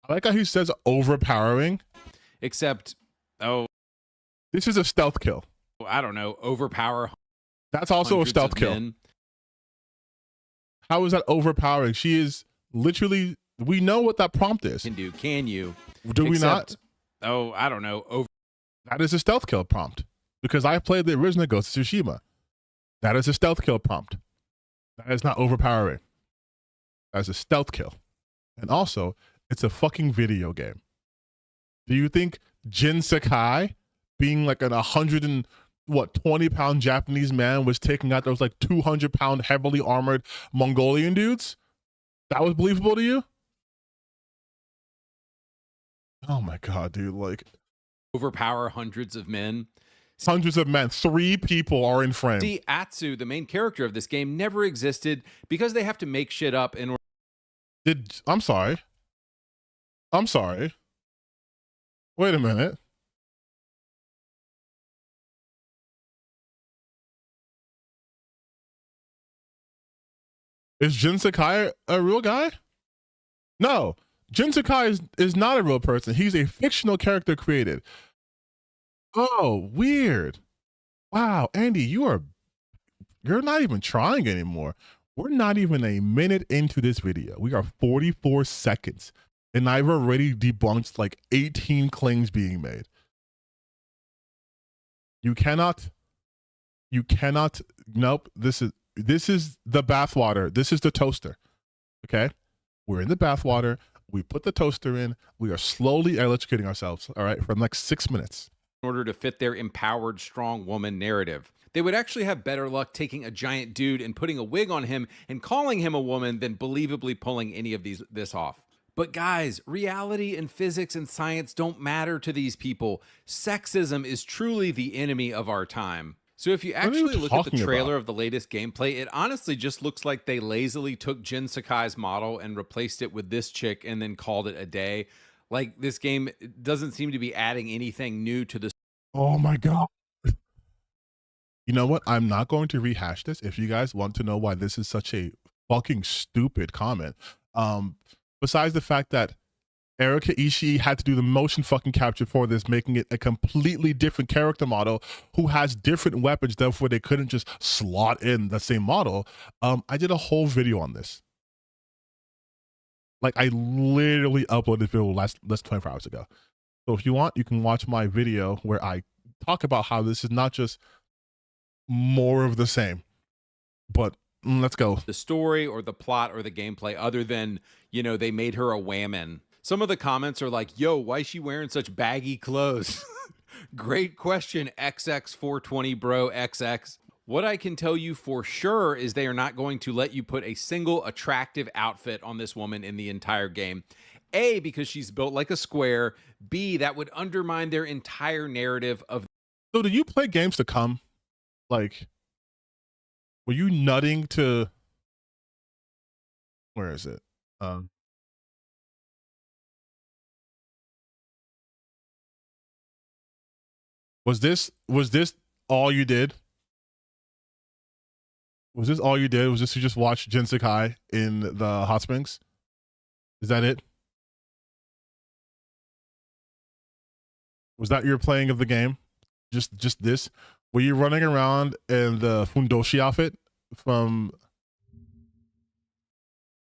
I like how he says overpowering. Except, oh, This is a stealth kill. I don't know, overpower. That's also a stealth kill. Men. How is that overpowering? She is literally, we know what that prompt is. Can you? Do we not? Except, oh, I don't know, That is a stealth kill prompt. Because I played the original Ghost of Tsushima. That is a stealth kill prompt. That is not overpowering. That is a stealth kill. And also, it's a fucking video game. Do you think Jin Sakai, being like an 20-pound Japanese man, was taking out those like 200-pound heavily armored Mongolian dudes? That was believable to you? Oh my God, dude. Like, overpower hundreds of men. hundreds of men. 3 people are in frame. See, Atsu, the main character of this game, never existed because they have to make shit up in order. I'm sorry. Wait a minute. Is Jin Sakai a real guy? No. Jin Sakai is not a real person. He's a fictional character created. Oh, weird. Wow, Andy, you're not even trying anymore. We're not even a minute into this video. We are 44 seconds, and I've already debunked like 18 claims being made. You cannot, nope, this is the bathwater. This is the toaster, okay? We're in the bathwater. We put the toaster in. We are slowly electrocuting ourselves, all right, for the next 6 minutes. in order to fit their empowered, strong woman narrative. They would actually have better luck taking a giant dude and putting a wig on him and calling him a woman than believably pulling any of this off. But guys, reality and physics and science don't matter to these people. Sexism is truly the enemy of our time. So if you actually look at the trailer of the latest gameplay, it honestly just looks like they lazily took Jin Sakai's model and replaced it with this chick and then called it a day. Like, this game doesn't seem to be adding anything new to the... Oh my God. You know what? I'm not going to rehash this. If you guys want to know why this is such a fucking stupid comment, besides the fact that Erika Ishii had to do the motion fucking capture for this, making it a completely different character model who has different weapons, therefore they couldn't just slot in the same model. I did a whole video on this. Like, I literally uploaded this video less 24 hours ago. So if you want, you can watch my video where I talk about how this is not just more of the same, but let's go. the story or the plot or the gameplay other than, you know, they made her a whammon. Some of the comments are like, yo, why is she wearing such baggy clothes? Great question, XX420 bro XX. What I can tell you for sure is they are not going to let you put a single attractive outfit on this woman in the entire game. A, because she's built like a square. B, that would undermine their entire narrative of. So do you play games to come? Like, were you nutting to, where is it? Was this all you did? Was this all you did? Was this you just watch Jin Sakai in the hot springs? Is that it? Was that your playing of the game? Just this? Were you running around in the Fundoshi outfit from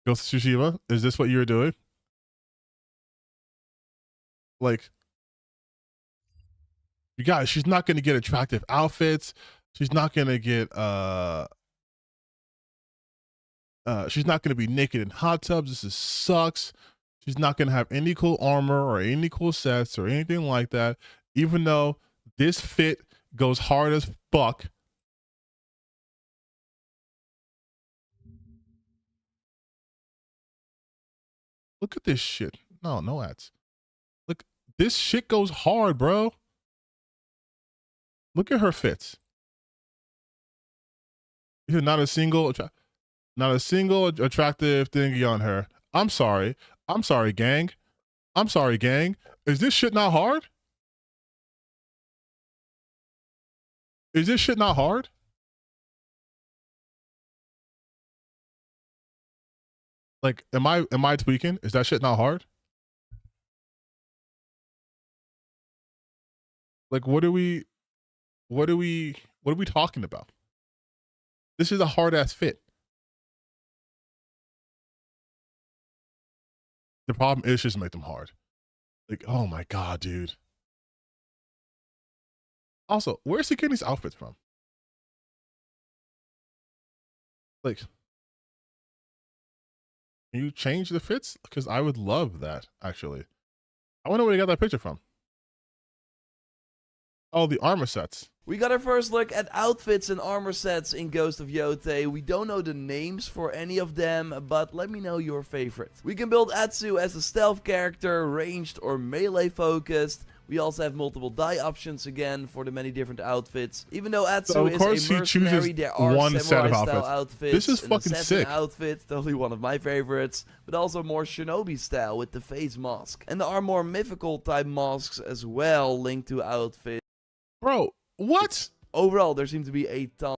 Ghost of Tsushima? Is this what you were doing? Like, you guys, she's not going to get attractive outfits. She's not going to get she's not going to be naked in hot tubs. This sucks. She's not going to have any cool armor or any cool sets or anything like that, even though this fit goes hard as fuck. Look at this shit. No ads. Look, this shit goes hard, bro. Look at her fits. Not a single attractive thing on her. I'm sorry, gang. I'm sorry, gang. Is this shit not hard? Is this shit not hard? Like, am I tweaking? Is that shit not hard? Like, what are we talking about? This is a hard ass fit. The problem is just make them hard. Like, oh my God, dude. Also, where's he getting these outfits from? Like, can you change the fits? Because I would love that, actually. I wonder where you got that picture from. Oh, the armor sets. We got our first look at outfits and armor sets in Ghost of Yotei. We don't know the names for any of them, but let me know your favorite. We can build Atsu as a stealth character, ranged or melee focused. We also have multiple dye options again for the many different outfits. Even though Atsu is a mercenary, there are samurai-style outfits. This is fucking sick. Outfit, totally one of my favorites, but also more shinobi style with the face mask. And there are more mythical type masks as well linked to outfits. Bro, what? Overall, there seem to be a ton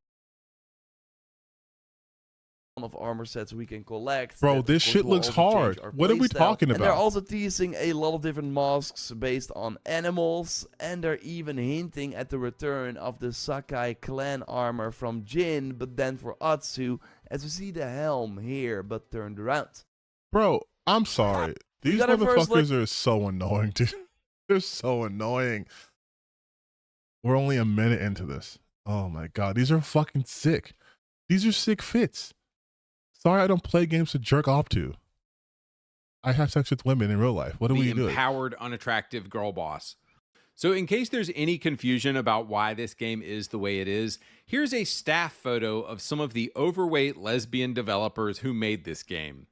of armor sets we can collect. Bro, this shit looks hard. What are we talking about? And they're also teasing a lot of different masks based on animals, and they're even hinting at the return of the Sakai clan armor from Jin, but then for Atsu, as we see the helm here, but turned around. Bro, I'm sorry. These motherfuckers are so annoying, dude. They're so annoying. We're only a minute into this. Oh my God, these are fucking sick. These are sick fits. Sorry, I don't play games to jerk off to. I have sex with women in real life. What do we do? The empowered, unattractive girl boss. So in case there's any confusion about why this game is the way it is, here's a staff photo of some of the overweight lesbian developers who made this game.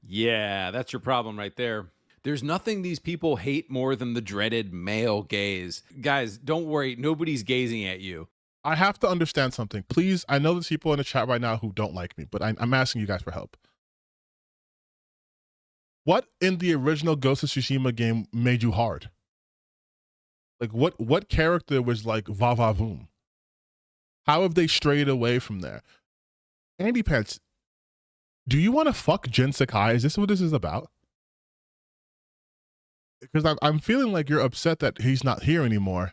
Yeah, that's your problem right there. There's nothing these people hate more than the dreaded male gaze. Guys, don't worry, nobody's gazing at you. I have to understand something. Please, I know there's people in the chat right now who don't like me, but I'm asking you guys for help. What in the original Ghost of Tsushima game made you hard? Like, what character was like va-va-voom? How have they strayed away from there? Andy Pants, do you want to fuck Jin Sakai? Is this what this is about? Because I'm feeling like you're upset that he's not here anymore,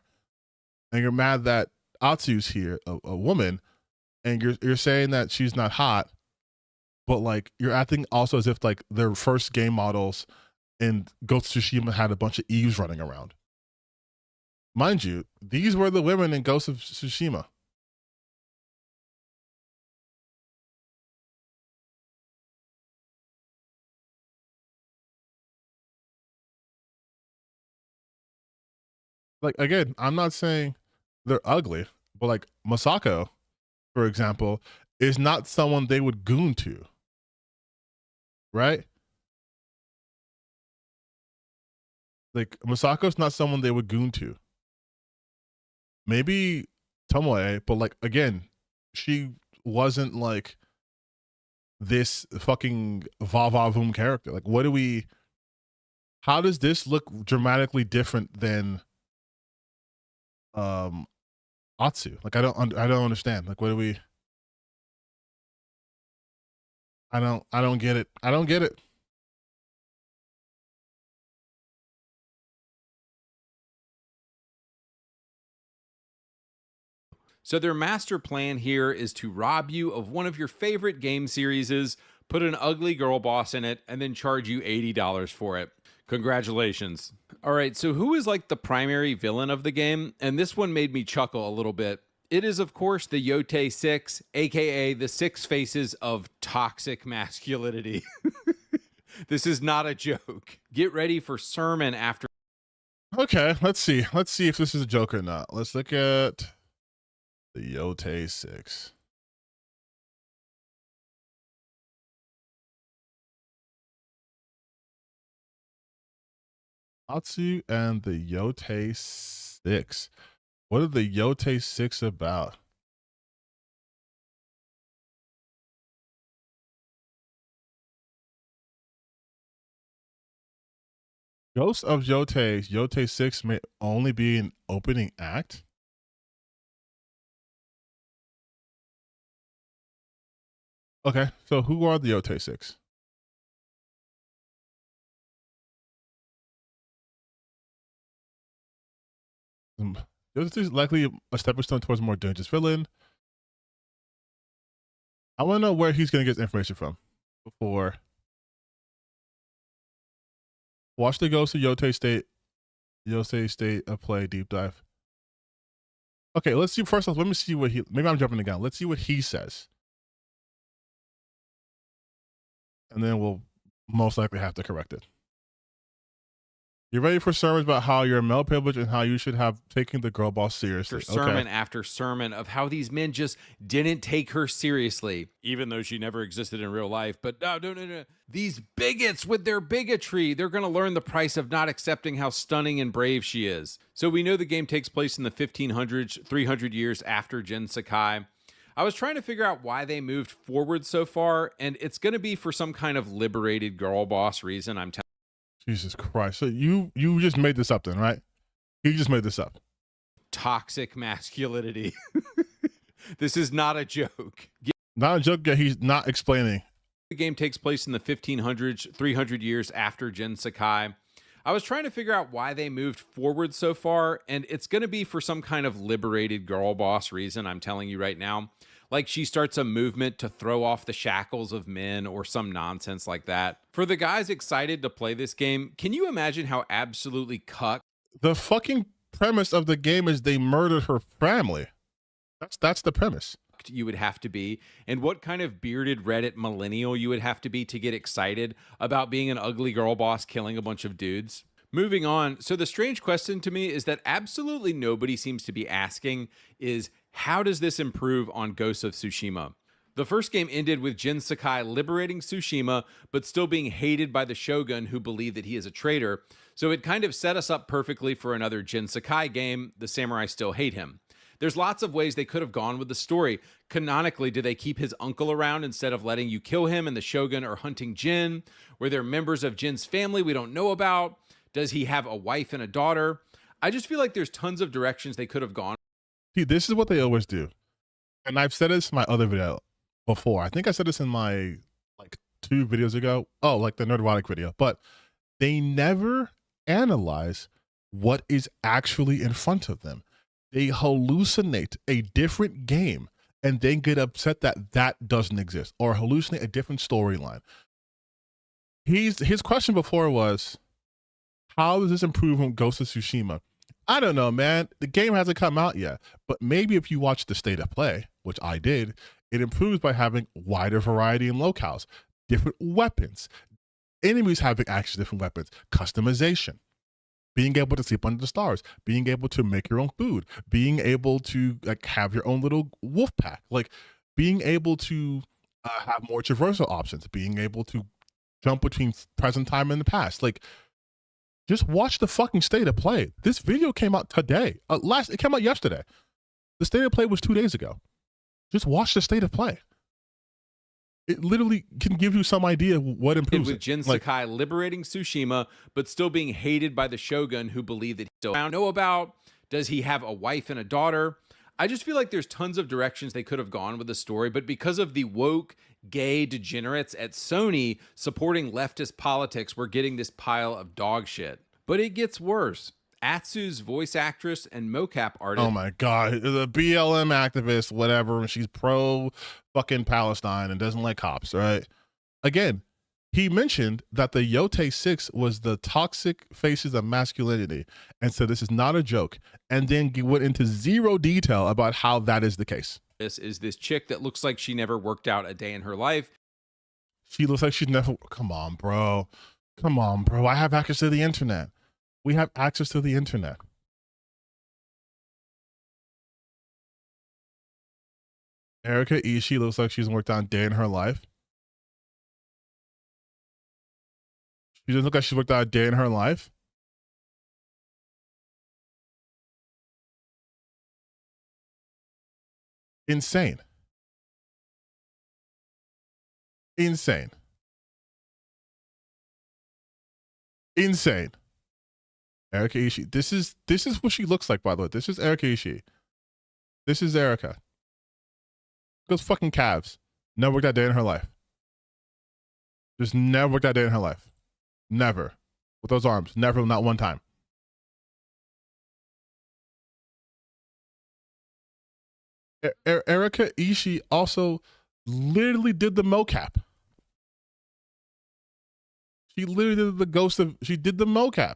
and you're mad that Atsu's here, a woman, and you're saying that she's not hot, but like you're acting also as if like their first game models in Ghost of Tsushima had a bunch of Eves running around. Mind you, these were the women in Ghost of Tsushima. Like, again, I'm not saying they're ugly, but like Masako, for example, is not someone they would goon to, right? Like Masako's not someone they would goon to. Maybe Tomoe, but like again, she wasn't like this fucking va-va-voom character. Like, what do we? How does this look dramatically different than Atsu? Like, I don't understand. Like, what do we? I don't get it. I don't get it. So their master plan here is to rob you of one of your favorite game series, put an ugly girl boss in it, and then charge you $80 for it. Congratulations. All right, so who is like the primary villain of the game? And this one made me chuckle a little bit. It is, of course, the Yote 6, aka the 6 faces of toxic masculinity. This is not a joke. Get ready for sermon after. Okay, let's see. Let's see if this is a joke or not. Let's look at the Yote 6. Atsu and the Yote 6. What are the Yote 6 about? Ghost of Yote, Yote 6 may only be an opening act. Okay, so who are the Yote 6? Yote 6 is likely a stepping stone towards a more dangerous villain. I want to know where he's going to get his information from before. Watch the Ghost of Yote State of Play deep dive. Okay, let's see. First off, let me see what he. Maybe I'm jumping the gun. Let's see what he says, and then we'll most likely have to correct it. You're ready for sermons about how you're male privilege and how you should have taken the girl boss seriously. Sermon after sermon of how these men just didn't take her seriously, even though she never existed in real life. But no. These bigots with their bigotry, they're going to learn the price of not accepting how stunning and brave she is. So we know the game takes place in the 1500s, 300 years after Jin Sakai. I was trying to figure out why they moved forward so far, and it's going to be for some kind of liberated girl boss reason, I'm telling. Jesus Christ. So you just made this up then, right? You just made this up. Toxic masculinity. This is not a joke. Not a joke, yet he's not explaining. The game takes place in the 1500s, 300 years after Jin Sakai. I was trying to figure out why they moved forward so far, and it's going to be for some kind of liberated girl boss reason, I'm telling you right now. Like she starts a movement to throw off the shackles of men or some nonsense like that. For the guys excited to play this game, can you imagine how absolutely cucked The fucking premise of the game is they murdered her family. That's the premise. you would have to be, and what kind of bearded Reddit millennial you would have to be to get excited about being an ugly girl boss killing a bunch of dudes? Moving on, so the strange question to me is that absolutely nobody seems to be asking is, how does this improve on Ghost of Tsushima? The first game ended with Jin Sakai liberating Tsushima, but still being hated by the Shogun who believe that he is a traitor. So it kind of set us up perfectly for another Jin Sakai game. The samurai still hate him. There's lots of ways they could have gone with the story. Canonically, do they keep his uncle around instead of letting you kill him and the Shogun are hunting Jin? Were there members of Jin's family we don't know about? Does he have a wife and a daughter? I just feel like there's tons of directions they could have gone. See, this is what they always do. And I've said this in my other video before. I think I said this in my like 2 videos ago. Oh, like the Nerdrotic video. But they never analyze what is actually in front of them. They hallucinate a different game and then get upset that that doesn't exist, or hallucinate a different storyline. His question before was, how does this improve on Ghost of Tsushima? I don't know, man. The game hasn't come out yet, but maybe if you watch the state of play, which I did, it improves by having wider variety in locales, different weapons, enemies having actually different weapons, customization. being able to sleep under the stars, being able to make your own food, being able to like have your own little wolf pack, like being able to have more traversal options, being able to jump between present time and the past. Like, just watch the fucking state of play. This video came out today. It came out yesterday. The state of play was 2 days ago. Just watch the state of play. It literally can give you some idea of what improves with Jin it. Like, Sakai liberating Tsushima, but still being hated by the Shogun who believe that he still know about. Does he have a wife and a daughter? I just feel like there's tons of directions they could have gone with the story, but because of the woke, gay degenerates at Sony supporting leftist politics, we're getting this pile of dog shit. But it gets worse. Atsu's voice actress and mocap artist. oh my God, the BLM activist, whatever, and she's pro fucking Palestine and doesn't like cops, right? Again, he mentioned that the Yote 6 was the toxic faces of masculinity. And so this is not a joke. And then he went into zero detail about how that is the case. This is this chick that looks like she never worked out a day in her life. She looks like she's never, come on, bro. Come on, bro. I have access to the internet. We have access to the internet. Erika Ishii looks like she's worked out a day in her life. She doesn't look like she's worked out a day in her life. Insane. Insane. Insane. Erika Ishii. This is what she looks like, by the way. This is Erika Ishii. This is Erika. Those fucking calves. Never worked that day in her life. Just never worked that day in her life. Never. With those arms. Never, not one time. Erika Ishii also literally did the mocap. She literally did the ghost of, she did the mocap.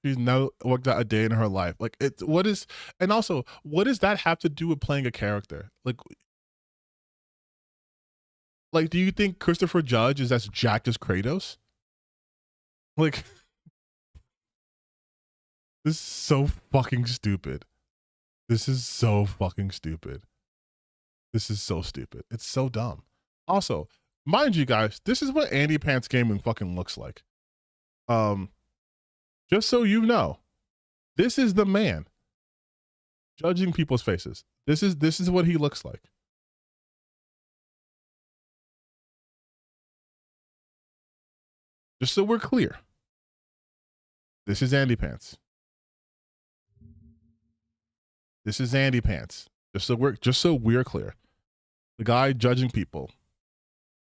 She's never worked out a day in her life. Like, it's what is, and also, what does that have to do with playing a character? Like, do you think Christopher Judge is as jacked as Kratos? Like, this is so fucking stupid. This is so fucking stupid. This is so stupid. It's so dumb. Also, mind you guys, this is what Andy Pants Gaming fucking looks like. Just so you know, this is the man judging people's faces. This is what he looks like. Just so we're clear. This is Andy Pants. This is Andy Pants. Just so we're clear. The guy judging people,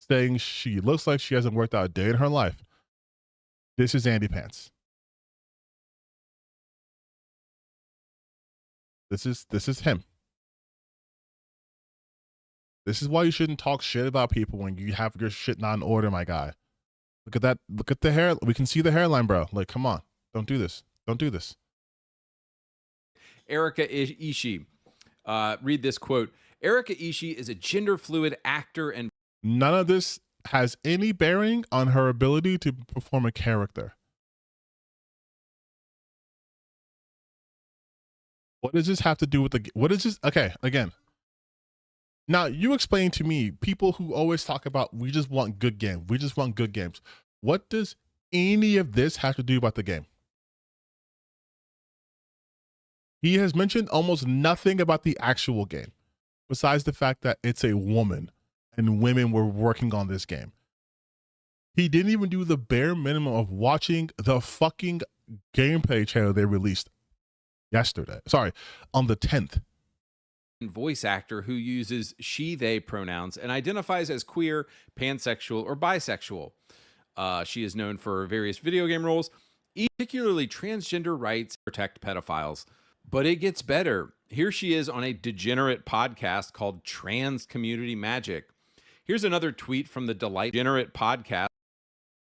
saying she looks like she hasn't worked out a day in her life. This is Andy Pants. This is him. This is why you shouldn't talk shit about people when you have your shit not in order, my guy. Look at that. Look at the hair. We can see the hairline, bro. Like, come on. Don't do this. Don't do this. Erika Ishii. Read this quote. Erika Ishii is a gender fluid actor and none of this has any bearing on her ability to perform a character. What does this have to do with what is this? Okay, again. Now, you explain to me, people who always talk about, we just want good games. We just want good games. What does any of this have to do about the game? He has mentioned almost nothing about the actual game, besides the fact that it's a woman and women were working on this game. He didn't even do the bare minimum of watching the fucking gameplay trailer they released yesterday. Sorry, on the 10th. Voice actor who uses she, they pronouns and identifies as queer, pansexual, or bisexual. She is known for various video game roles, particularly transgender rights, protect pedophiles. But it gets better. Here she is on a degenerate podcast called Trans Community Magic. Here's another tweet from the Degenerate podcast.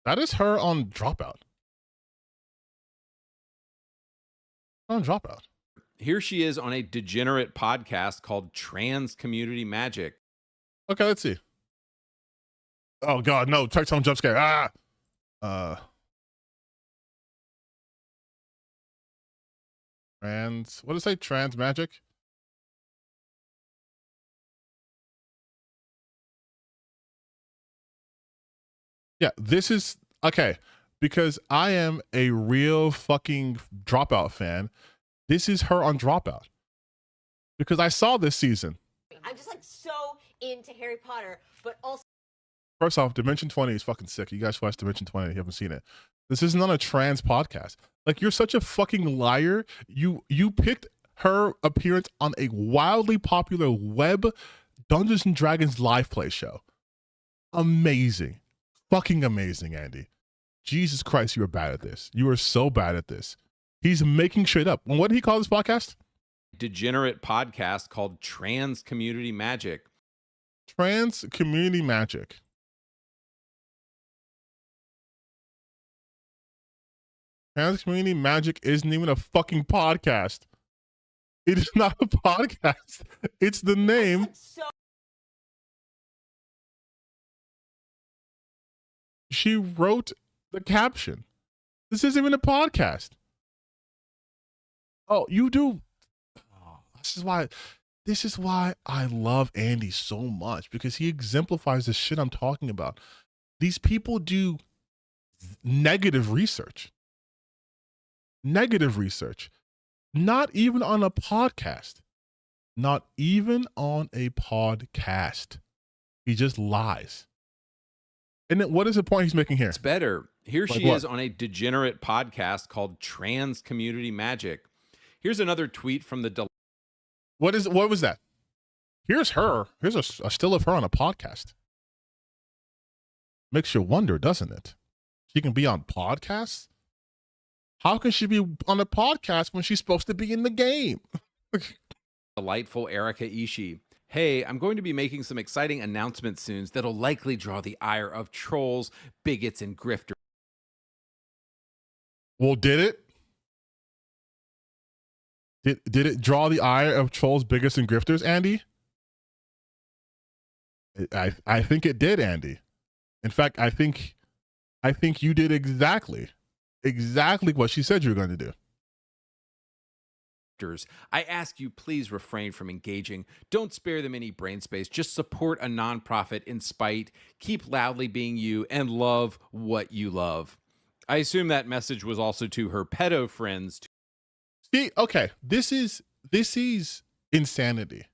That is her on Dropout. On Dropout. Here she is on a degenerate podcast called Trans Community Magic. Okay, let's see. Oh God, no! Text home jump scare. Trans. What did it say? Trans magic. Yeah, this is okay because I am a real fucking Dropout fan. This is her on Dropout because I saw this season. I'm just like so into Harry Potter, but also First off, Dimension 20 is fucking sick. You guys watch Dimension 20 if you haven't seen it. This is not a trans podcast. Like, you're such a fucking liar. You picked her appearance on a wildly popular web Dungeons and Dragons live play show. Amazing. Fucking amazing, Andy. Jesus Christ, you are bad at this. You are so bad at this. He's making shit up. And what did he call this podcast? Degenerate podcast called Trans Community Magic. Trans Community Magic. Trans Community Magic isn't even a fucking podcast. It is not a podcast. It's the name. She wrote the caption. This isn't even a podcast. Oh, you do. Oh, this is why I love Andy so much, because he exemplifies the shit I'm talking about. These people do negative research. Negative research. Not even on a podcast. Not even on a podcast. He just lies. And then what is the point he's making here? It's better. Here Like she what? is on a degenerate podcast called Trans Community Magic. Here's another tweet from the What was that? Here's her. Here's a still of her on a podcast. Makes you wonder, doesn't it? She can be on podcasts? How can she be on a podcast when she's supposed to be in the game? delightful Erica Ishii. Hey, I'm going to be making some exciting announcements soon that'll likely draw the ire of trolls, bigots, and grifters. Well, did it? Did it draw the ire of trolls, bigots, and grifters, Andy? I think it did, Andy. In fact, I think you did exactly what she said you were going to do. I ask you, please refrain from engaging. Don't spare them any brain space. Just support a nonprofit in spite. Keep loudly being you and love what you love. I assume that message was also to her pedo friends. See, okay, this is insanity.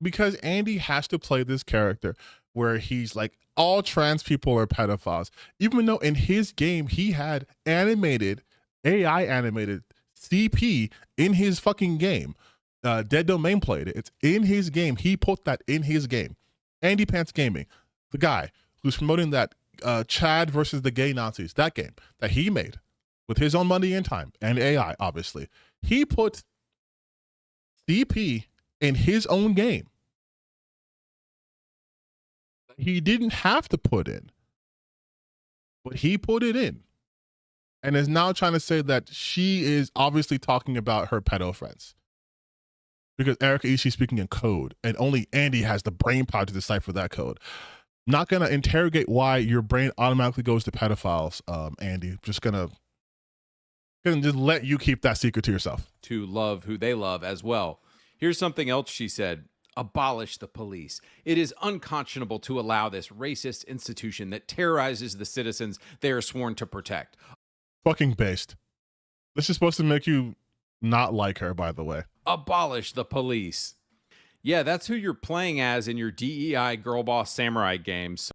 Because Andy has to play this character where he's like, all trans people are pedophiles, even though in his game he had AI animated CP in his fucking game. Dead Domain played it. It's in his game. He put that in his game. Andy Pants Gaming, the guy who's promoting that Chad versus the gay Nazis, that game that he made with his own money and time and AI, obviously. He put CP in his own game. He didn't have to put in, but he put it in. And is now trying to say that she is obviously talking about her pedo friends. Because Erica Ishii speaking in code, and only Andy has the brain power to decipher that code. Not going to interrogate why your brain automatically goes to pedophiles, Andy. Just gonna just let you keep that secret to yourself. To love who they love as well. Here's something else she said. Abolish the police. It is unconscionable to allow this racist institution that terrorizes the citizens they are sworn to protect. Fucking based. This is supposed to make you not like her, by the way. Abolish the police. Yeah, that's who you're playing as in your DEI Girl Boss Samurai games.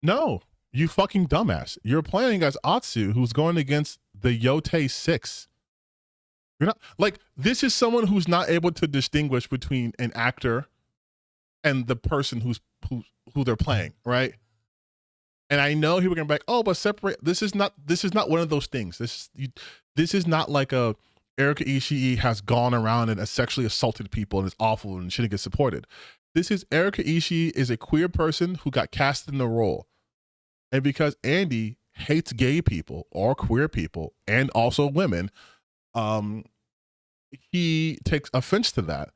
No, you fucking dumbass. You're playing as Atsu, who's going against the Yotei 6. You're not like, this is someone who's not able to distinguish between an actor and the person who they're playing, right? And I know people are gonna be like, oh, but separate. This is not one of those things. This is not like a Erica Ishii has gone around and sexually assaulted people and is awful and shouldn't get supported. This is Erica Ishii is a queer person who got cast in the role. And because Andy hates gay people or queer people and also women, he takes offense to that.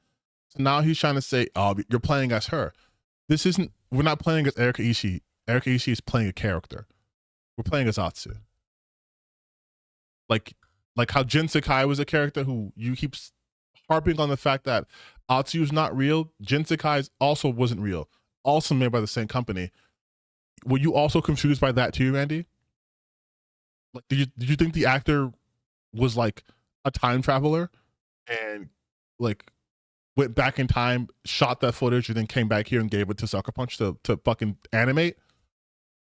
So now he's trying to say, oh, you're playing as her. this isn't. We're not playing as Erika Ishii. Erika Ishii is playing a character. We're playing as Atsu. Like how Jin Sakai was a character who you keep harping on the fact that Atsu is not real. Jin Sakai also wasn't real. Also made by the same company. Were you also confused by that too, Randy? Like, did you think the actor was like a time traveler and like went back in time, shot that footage, and then came back here and gave it to Sucker Punch to fucking animate?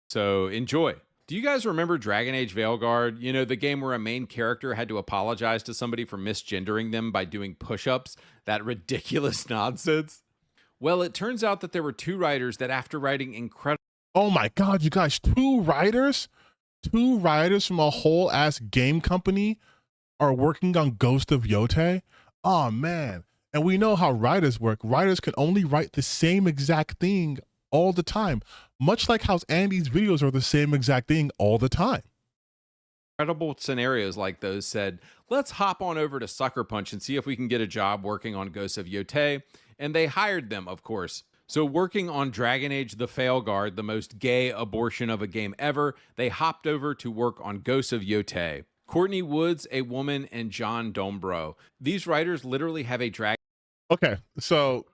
So enjoy. Do you guys remember Dragon Age Veilguard? You know, the game where a main character had to apologize to somebody for misgendering them by doing push-ups? That ridiculous nonsense? Well, it turns out that there were 2 writers that after writing incredible... Oh my God, you guys, 2 writers? 2 writers from a whole ass game company are working on Ghost of Yotei? Oh man. And we know how writers work. Writers can only write the same exact thing all the time, much like how Andy's videos are the same exact thing all the time. Incredible scenarios like those said, let's hop on over to Sucker Punch and see if we can get a job working on Ghost of Yotei. And they hired them, of course. So working on Dragon Age The Failguard, the most gay abortion of a game ever, they hopped over to work on Ghost of Yotei. Courtney Woods, a woman, and John Dombrow. These writers literally have a drag... Okay, so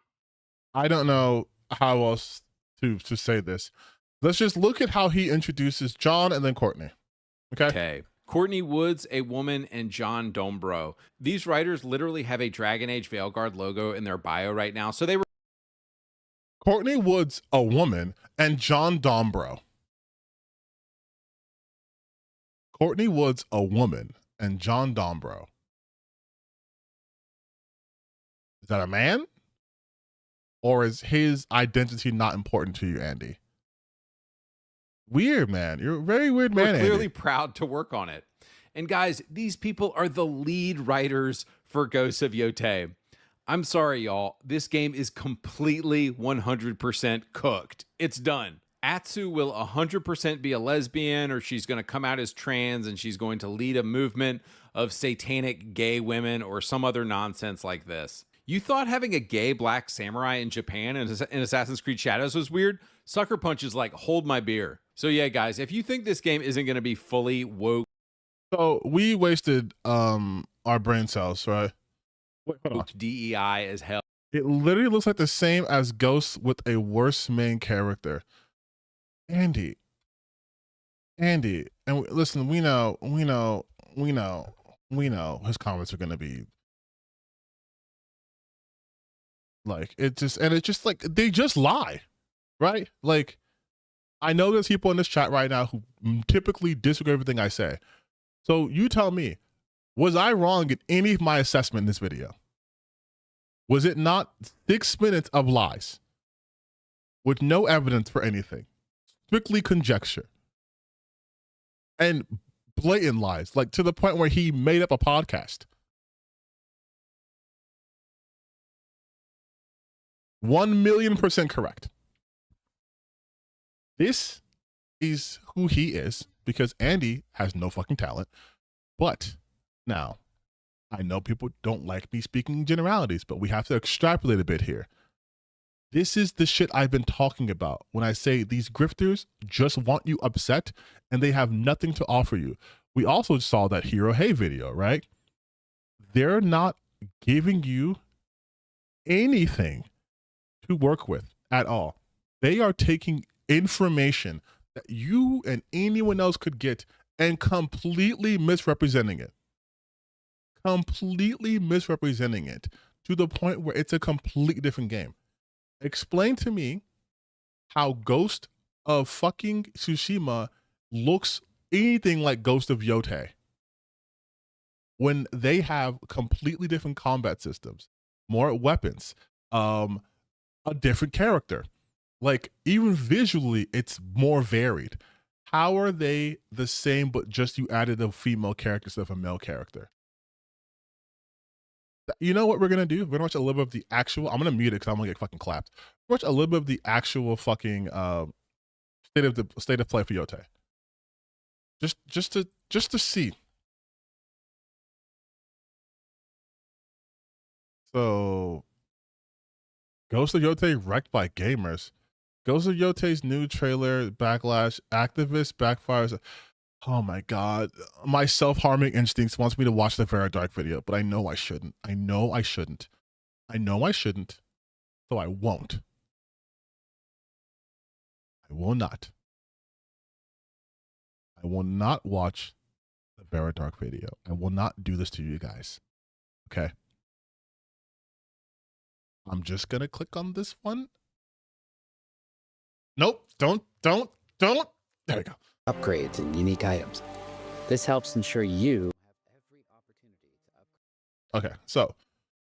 I don't know how else to say this. Let's just look at how he introduces John and then Courtney. Okay. Courtney Woods, a woman, and John Dombrow. These writers literally have a Dragon Age Veilguard logo in their bio right now. So they were... Courtney Woods, a woman, and John Dombrow. Courtney Woods, a woman, and John Dombrow. Is that a man? Or is his identity not important to you, Andy? Weird, man. You're a very weird man, We're clearly Andy. proud to work on it. And guys, these people are the lead writers for Ghosts of Yotei. I'm sorry, y'all. This game is completely 100% cooked. It's done. Atsu will 100% be a lesbian, or she's going to come out as trans and she's going to lead a movement of satanic gay women or some other nonsense like this. You thought having a gay black samurai in Japan in Assassin's Creed Shadows was weird? Sucker Punch is like, hold my beer. So yeah, guys, if you think this game isn't going to be fully woke... So we wasted our brain cells, right? Wait, hold on. DEI as hell. It literally looks like the same as Ghost with a worse main character. Andy. And listen, we know his comments are going to be like, it's just like, they just lie, right? Like, I know there's people in this chat right now who typically disagree with everything I say. So you tell me, was I wrong in any of my assessment in this video? Was it not 6 minutes of lies with no evidence for anything? Strictly conjecture and blatant lies, like to the point where he made up a podcast. 1,000,000% correct. This is who he is because Andy has no fucking talent. But now, I know people don't like me speaking in generalities, but we have to extrapolate a bit here. This is the shit I've been talking about when I say these grifters just want you upset and they have nothing to offer you. We also saw that Hero Hey video, right? They're not giving you anything to work with at all. They are taking information that you and anyone else could get and completely misrepresenting it. Completely misrepresenting it to the point where it's a completely different game. Explain to me how Ghost of fucking Tsushima looks anything like Ghost of Yotei when they have completely different combat systems, more weapons, a different character. Like, even visually, it's more varied. How are they the same, but just you added a female character instead of a male character? You know what we're gonna do? We're gonna watch a little bit of the actual. I'm gonna mute it because I'm gonna get fucking clapped. Watch a little bit of the actual fucking state of play for Yotei. Just to see. So, Ghost of Yotei wrecked by gamers. Ghost of Yote's new trailer, backlash, activist backfires. Oh my god. My self-harming instincts wants me to watch the Very Dark video, but I know I shouldn't. I know I shouldn't. I know I shouldn't. So I won't. I will not. I will not watch the Very Dark video. I will not do this to you guys. Okay? I'm just gonna click on this one. Nope. Don't. There we go. Upgrades and unique items. This helps ensure you have every opportunity to upgrade. Okay, so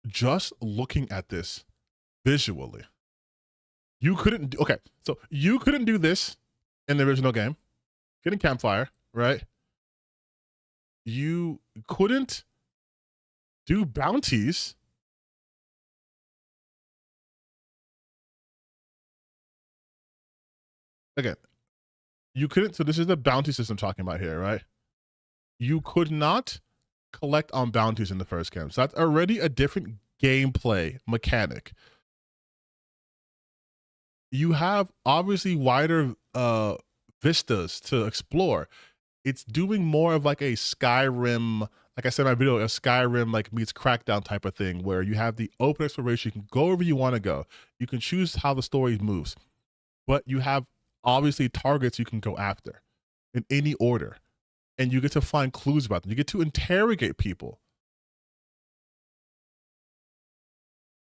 just looking at this visually, you couldn't do this in the original game. Getting campfire, right? You couldn't do bounties. Again, you couldn't, so this is the bounty system talking about here, right? You could not collect on bounties in the first game. So that's already a different gameplay mechanic. You have obviously wider vistas to explore. It's doing more of like a Skyrim, like I said in my video, a Skyrim like meets Crackdown type of thing, where you have the open exploration. You can go wherever you want to go. You can choose how the story moves, but you have obviously targets you can go after in any order, and you get to find clues about them. You get to interrogate people.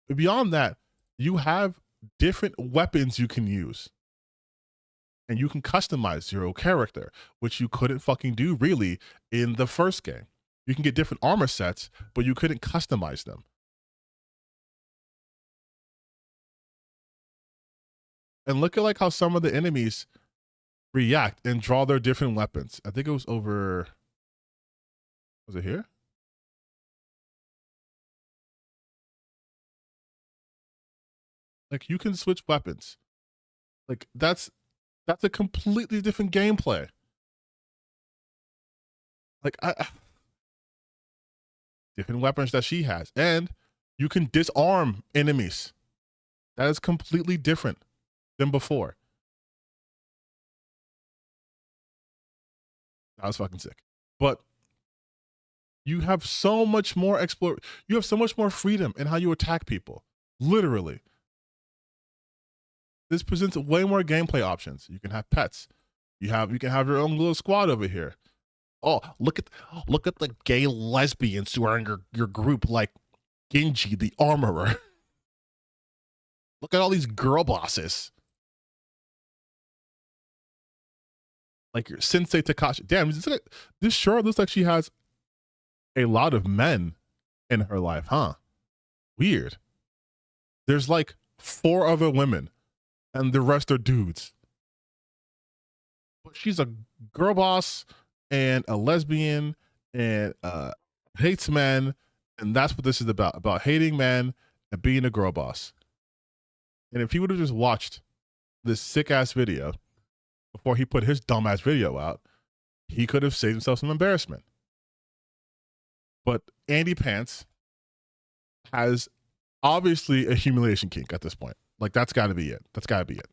But beyond that, you have different weapons you can use, and you can customize your character, which you couldn't fucking do really in the first game. You can get different armor sets, but you couldn't customize them. And look at like how some of the enemies react and draw their different weapons. I think it was over, was it here? Like you can switch weapons. Like that's a completely different gameplay. Like different weapons that she has, and you can disarm enemies. That is completely different than before. That was fucking sick. But you have so much more you have so much more freedom in how you attack people. Literally. This presents way more gameplay options. You can have pets. You can have your own little squad over here. Oh, look at the gay lesbians who are in your group, like Genji, the armorer. Look at all these girl bosses. Like your Sensei Takashi. Damn, this sure looks like she has a lot of men in her life, huh? Weird. There's like 4 other women, and the rest are dudes. But she's a girl boss and a lesbian and hates men, and that's what this is about hating men and being a girl boss. And if he would have just watched this sick ass video before he put his dumb ass video out, he could have saved himself some embarrassment. But Andy Pants has obviously a humiliation kink at this point. Like that's got to be it. That's got to be it.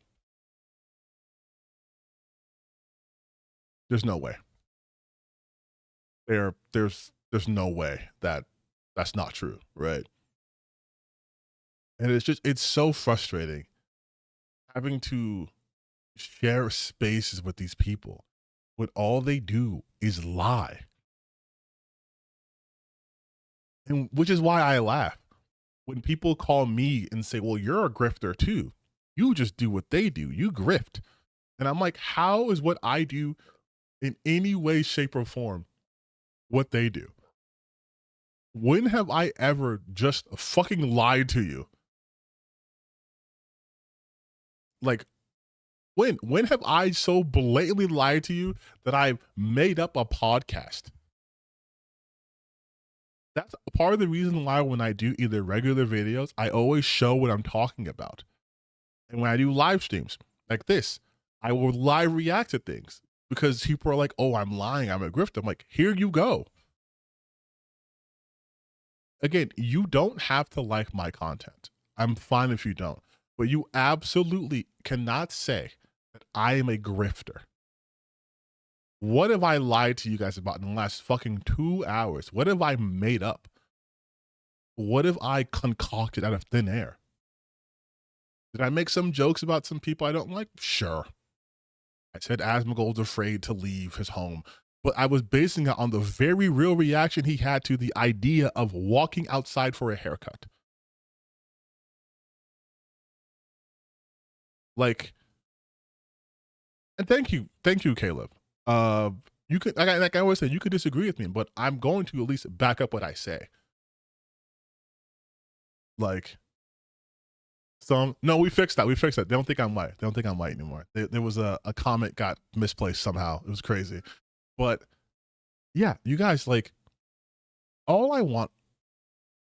There's no way. There's no way that that's not true, right? And it's so frustrating having to share spaces with these people when all they do is lie. And which is why I laugh when people call me and say, well, you're a grifter too. You just do what they do. You grift. And I'm like, how is what I do in any way, shape, or form what they do? When have I ever just fucking lied to you? Like, when have I so blatantly lied to you that I've made up a podcast? That's part of the reason why when I do either regular videos, I always show what I'm talking about. And when I do live streams like this, I will live react to things because people are like, oh, I'm lying, I'm a grifter. I'm like, here you go. Again, you don't have to like my content. I'm fine if you don't. but you absolutely cannot say that I am a grifter. What have I lied to you guys about in the last fucking 2 hours? What have I made up? What have I concocted out of thin air? Did I make some jokes about some people I don't like? Sure. I said Asmongold's afraid to leave his home, but I was basing it on the very real reaction he had to the idea of walking outside for a haircut. Like, and thank you, Caleb. You could, like I always say, you could disagree with me, but I'm going to at least back up what I say. Like, no, we fixed that. We fixed that. They don't think I'm white. They don't think I'm white anymore. There was a comment got misplaced somehow. It was crazy. But yeah, you guys, like, all I want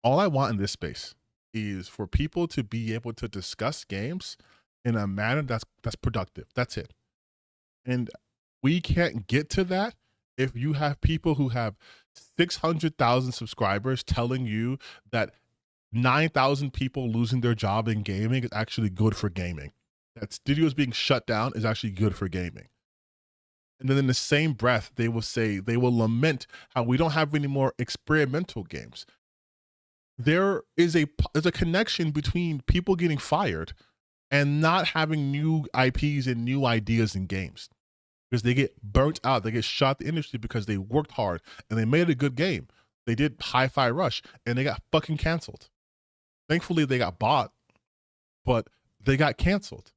in this space is for people to be able to discuss games in a manner that's productive. That's it. And we can't get to that if you have people who have 600,000 subscribers telling you that 9,000 people losing their job in gaming is actually good for gaming. That studios being shut down is actually good for gaming. And then in the same breath, they will lament how we don't have any more experimental games. There's a connection between people getting fired and not having new IPs and new ideas in games, because they get burnt out. They get shot the industry because they worked hard and they made a good game. They did Hi-Fi Rush and they got fucking canceled. Thankfully, they got bought, but they got canceled.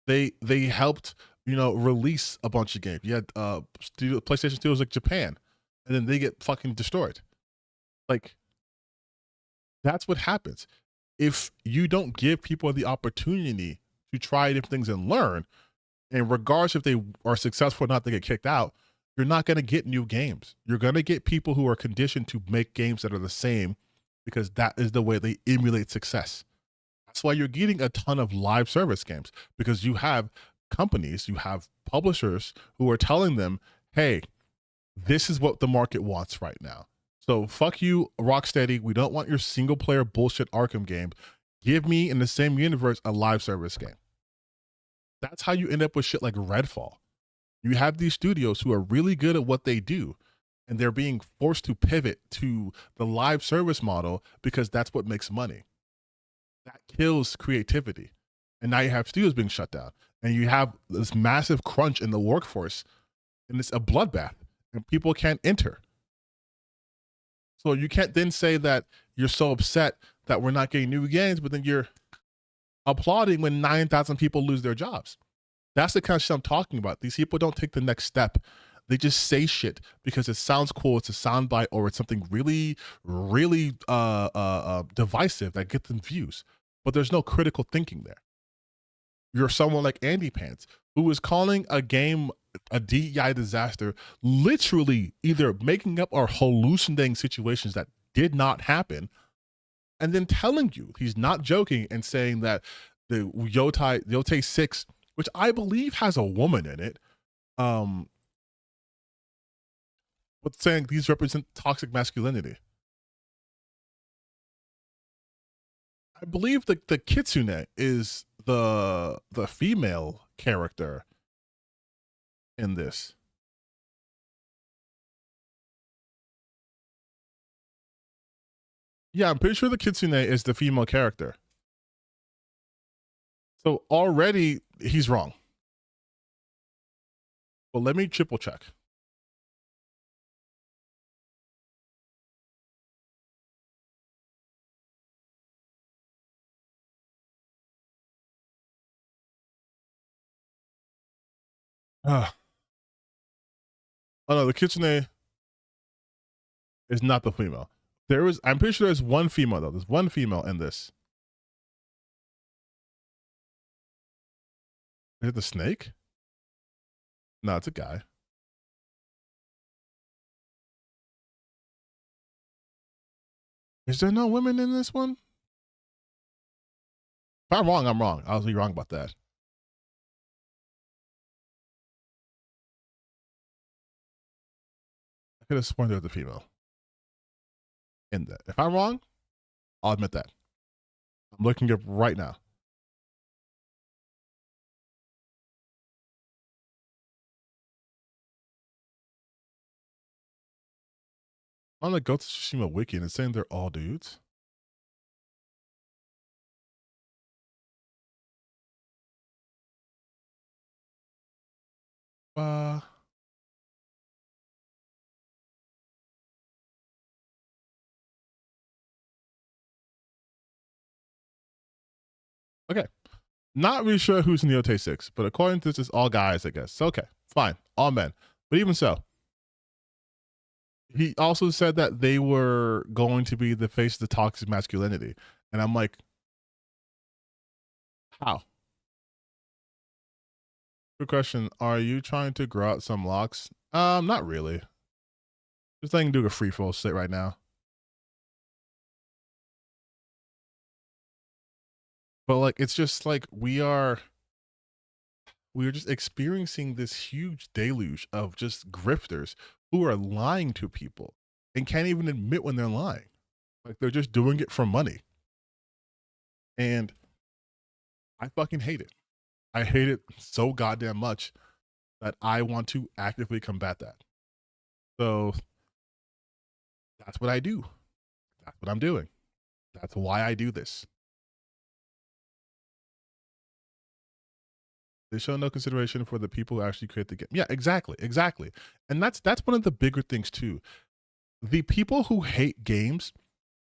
They helped, release a bunch of games. You had PlayStation Studios like Japan, and then they get fucking destroyed. Like, that's what happens. If you don't give people the opportunity to try different things and learn, and regardless if they are successful or not, they get kicked out, you're not going to get new games. You're going to get people who are conditioned to make games that are the same, because that is the way they emulate success. That's why you're getting a ton of live service games, because you have companies, you have publishers who are telling them, hey, this is what the market wants right now. So fuck you, Rocksteady. We don't want your single player bullshit Arkham game. Give me in the same universe a live service game. That's how you end up with shit like Redfall. You have these studios who are really good at what they do, and they're being forced to pivot to the live service model because that's what makes money. That kills creativity. And now you have studios being shut down, and you have this massive crunch in the workforce, and it's a bloodbath, and people can't enter. So you can't then say that you're so upset that we're not getting new games, but then you're applauding when 9,000 people lose their jobs. That's the kind of shit I'm talking about. These people don't take the next step. They just say shit because it sounds cool. It's a soundbite, or it's something really, really divisive that gets them views. But there's no critical thinking there. You're someone like Andy Pants, who is calling a game a DEI disaster, literally either making up or hallucinating situations that did not happen, and then telling you he's not joking and saying that the Yotei 6, which I believe has a woman in it, but saying these represent toxic masculinity. I believe the Kitsune is the female character in this. Yeah, I'm pretty sure the Kitsune is the female character. So already he's wrong. But let me triple check. Oh no, the Kitsune is not the female. I'm pretty sure there's one female though. There's one female in this. Is it the snake? No, it's a guy. Is there no women in this one? If I'm wrong, I'm wrong. I'll be wrong about that. I could have sworn there was a female in that. If I'm wrong, I'll admit that. I'm looking up right now. On the Ghost of Tsushima wiki, and it's saying they're all dudes. Okay. Not really sure who's in the Ote 6, but according to this, it's all guys, I guess. So, okay, fine. All men. But even so, he also said that they were going to be the face of the toxic masculinity. And I'm like, how? Good question. Are you trying to grow out some locks? Not really. Just letting do a free flow sit right now. But like, it's just like we are just experiencing this huge deluge of just grifters who are lying to people and can't even admit when they're lying. Like they're just doing it for money. And I fucking hate it. I hate it so goddamn much that I want to actively combat that. So that's what I do. That's what I'm doing. That's why I do this. They show no consideration for the people who actually create the game. Yeah, exactly. And that's one of the bigger things too. The people who hate games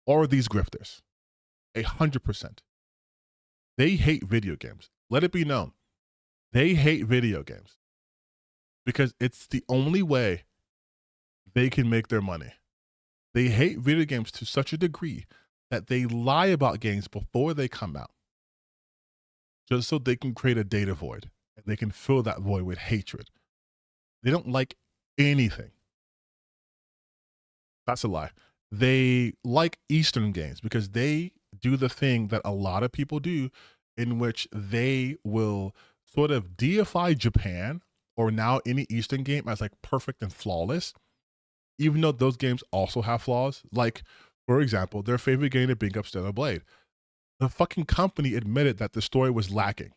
are these grifters. 100%. They hate video games. Let it be known. They hate video games because it's the only way they can make their money. They hate video games to such a degree that they lie about games before they come out, just so they can create a data void and they can fill that void with hatred. They don't like anything. That's a lie. They like Eastern games because they do the thing that a lot of people do, in which they will sort of deify Japan or now any Eastern game as like perfect and flawless, even though those games also have flaws. Like, for example, their favorite game to bring up Stellar Blade. The fucking company admitted that the story was lacking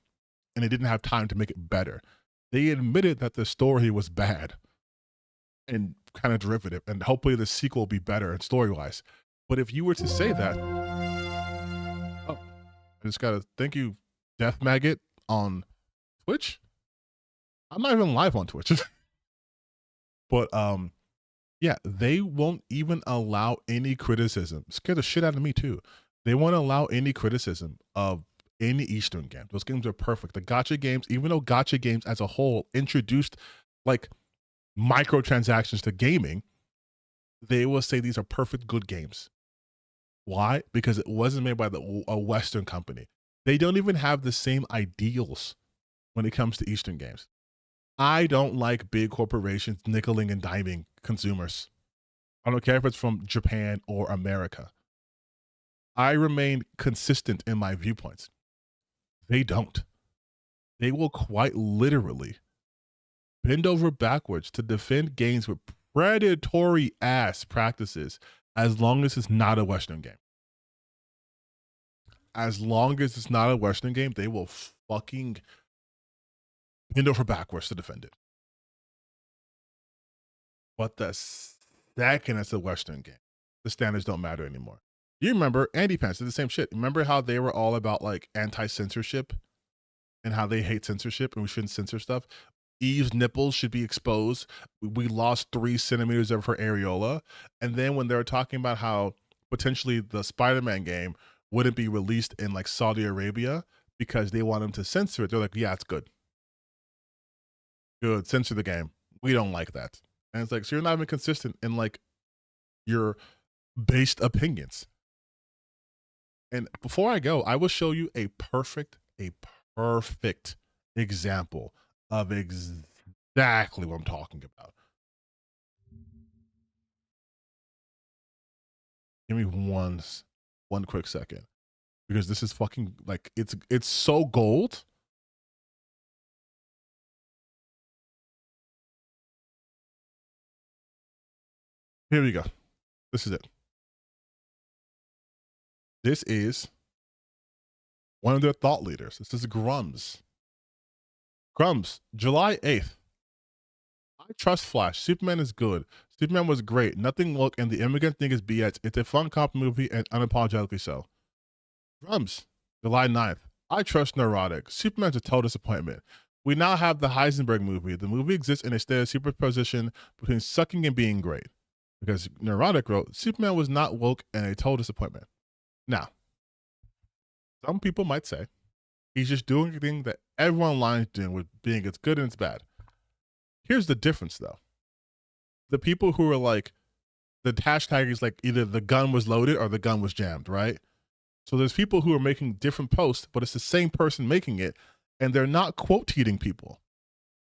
and they didn't have time to make it better. They admitted that the story was bad and kind of derivative, and hopefully the sequel will be better and story-wise. But if you were to say that, oh, I just gotta thank you, Death Maggot on Twitch. I'm not even live on Twitch. But yeah, they won't even allow any criticism. Scare the shit out of me too. They won't allow any criticism of any Eastern game. Those games are perfect. The gacha games, even though gacha games as a whole introduced like microtransactions to gaming, they will say these are perfect good games. Why? Because it wasn't made by a Western company. They don't even have the same ideals when it comes to Eastern games. I don't like big corporations nickeling and diming consumers. I don't care if it's from Japan or America. I remain consistent in my viewpoints. They don't. They will quite literally bend over backwards to defend games with predatory ass practices as long as it's not a Western game. As long as it's not a Western game, they will fucking bend over backwards to defend it. But the second it's a Western game, the standards don't matter anymore. You remember Andy Pants did the same shit. Remember how they were all about like anti-censorship and how they hate censorship and we shouldn't censor stuff? Eve's nipples should be exposed. We lost 3 centimeters of her areola. And then when they were talking about how potentially the Spider-Man game wouldn't be released in like Saudi Arabia because they want them to censor it, they're like, yeah, it's good. Good, censor the game. We don't like that. And it's like, so you're not even consistent in like your based opinions. And before I go, I will show you a perfect example of exactly what I'm talking about. Give me one quick second, because this is fucking like it's so gold. Here we go. This is it. This is one of their thought leaders. This is Grums. Grums, July 8th. I trust Flash. Superman is good. Superman was great. Nothing woke, and the immigrant thing is BS. It's a fun cop movie and unapologetically so. Drums, July 9th. I trust Neurotic. Superman's a total disappointment. We now have the Heisenberg movie. The movie exists in a state of superposition between sucking and being great. Because Neurotic wrote, Superman was not woke and a total disappointment. Now, some people might say he's just doing a thing that everyone online is doing with being it's good and it's bad. Here's the difference though. The people who are like, the hashtag is like either the gun was loaded or the gun was jammed, right? So there's people who are making different posts, but it's the same person making it, and they're not quote tweeting people.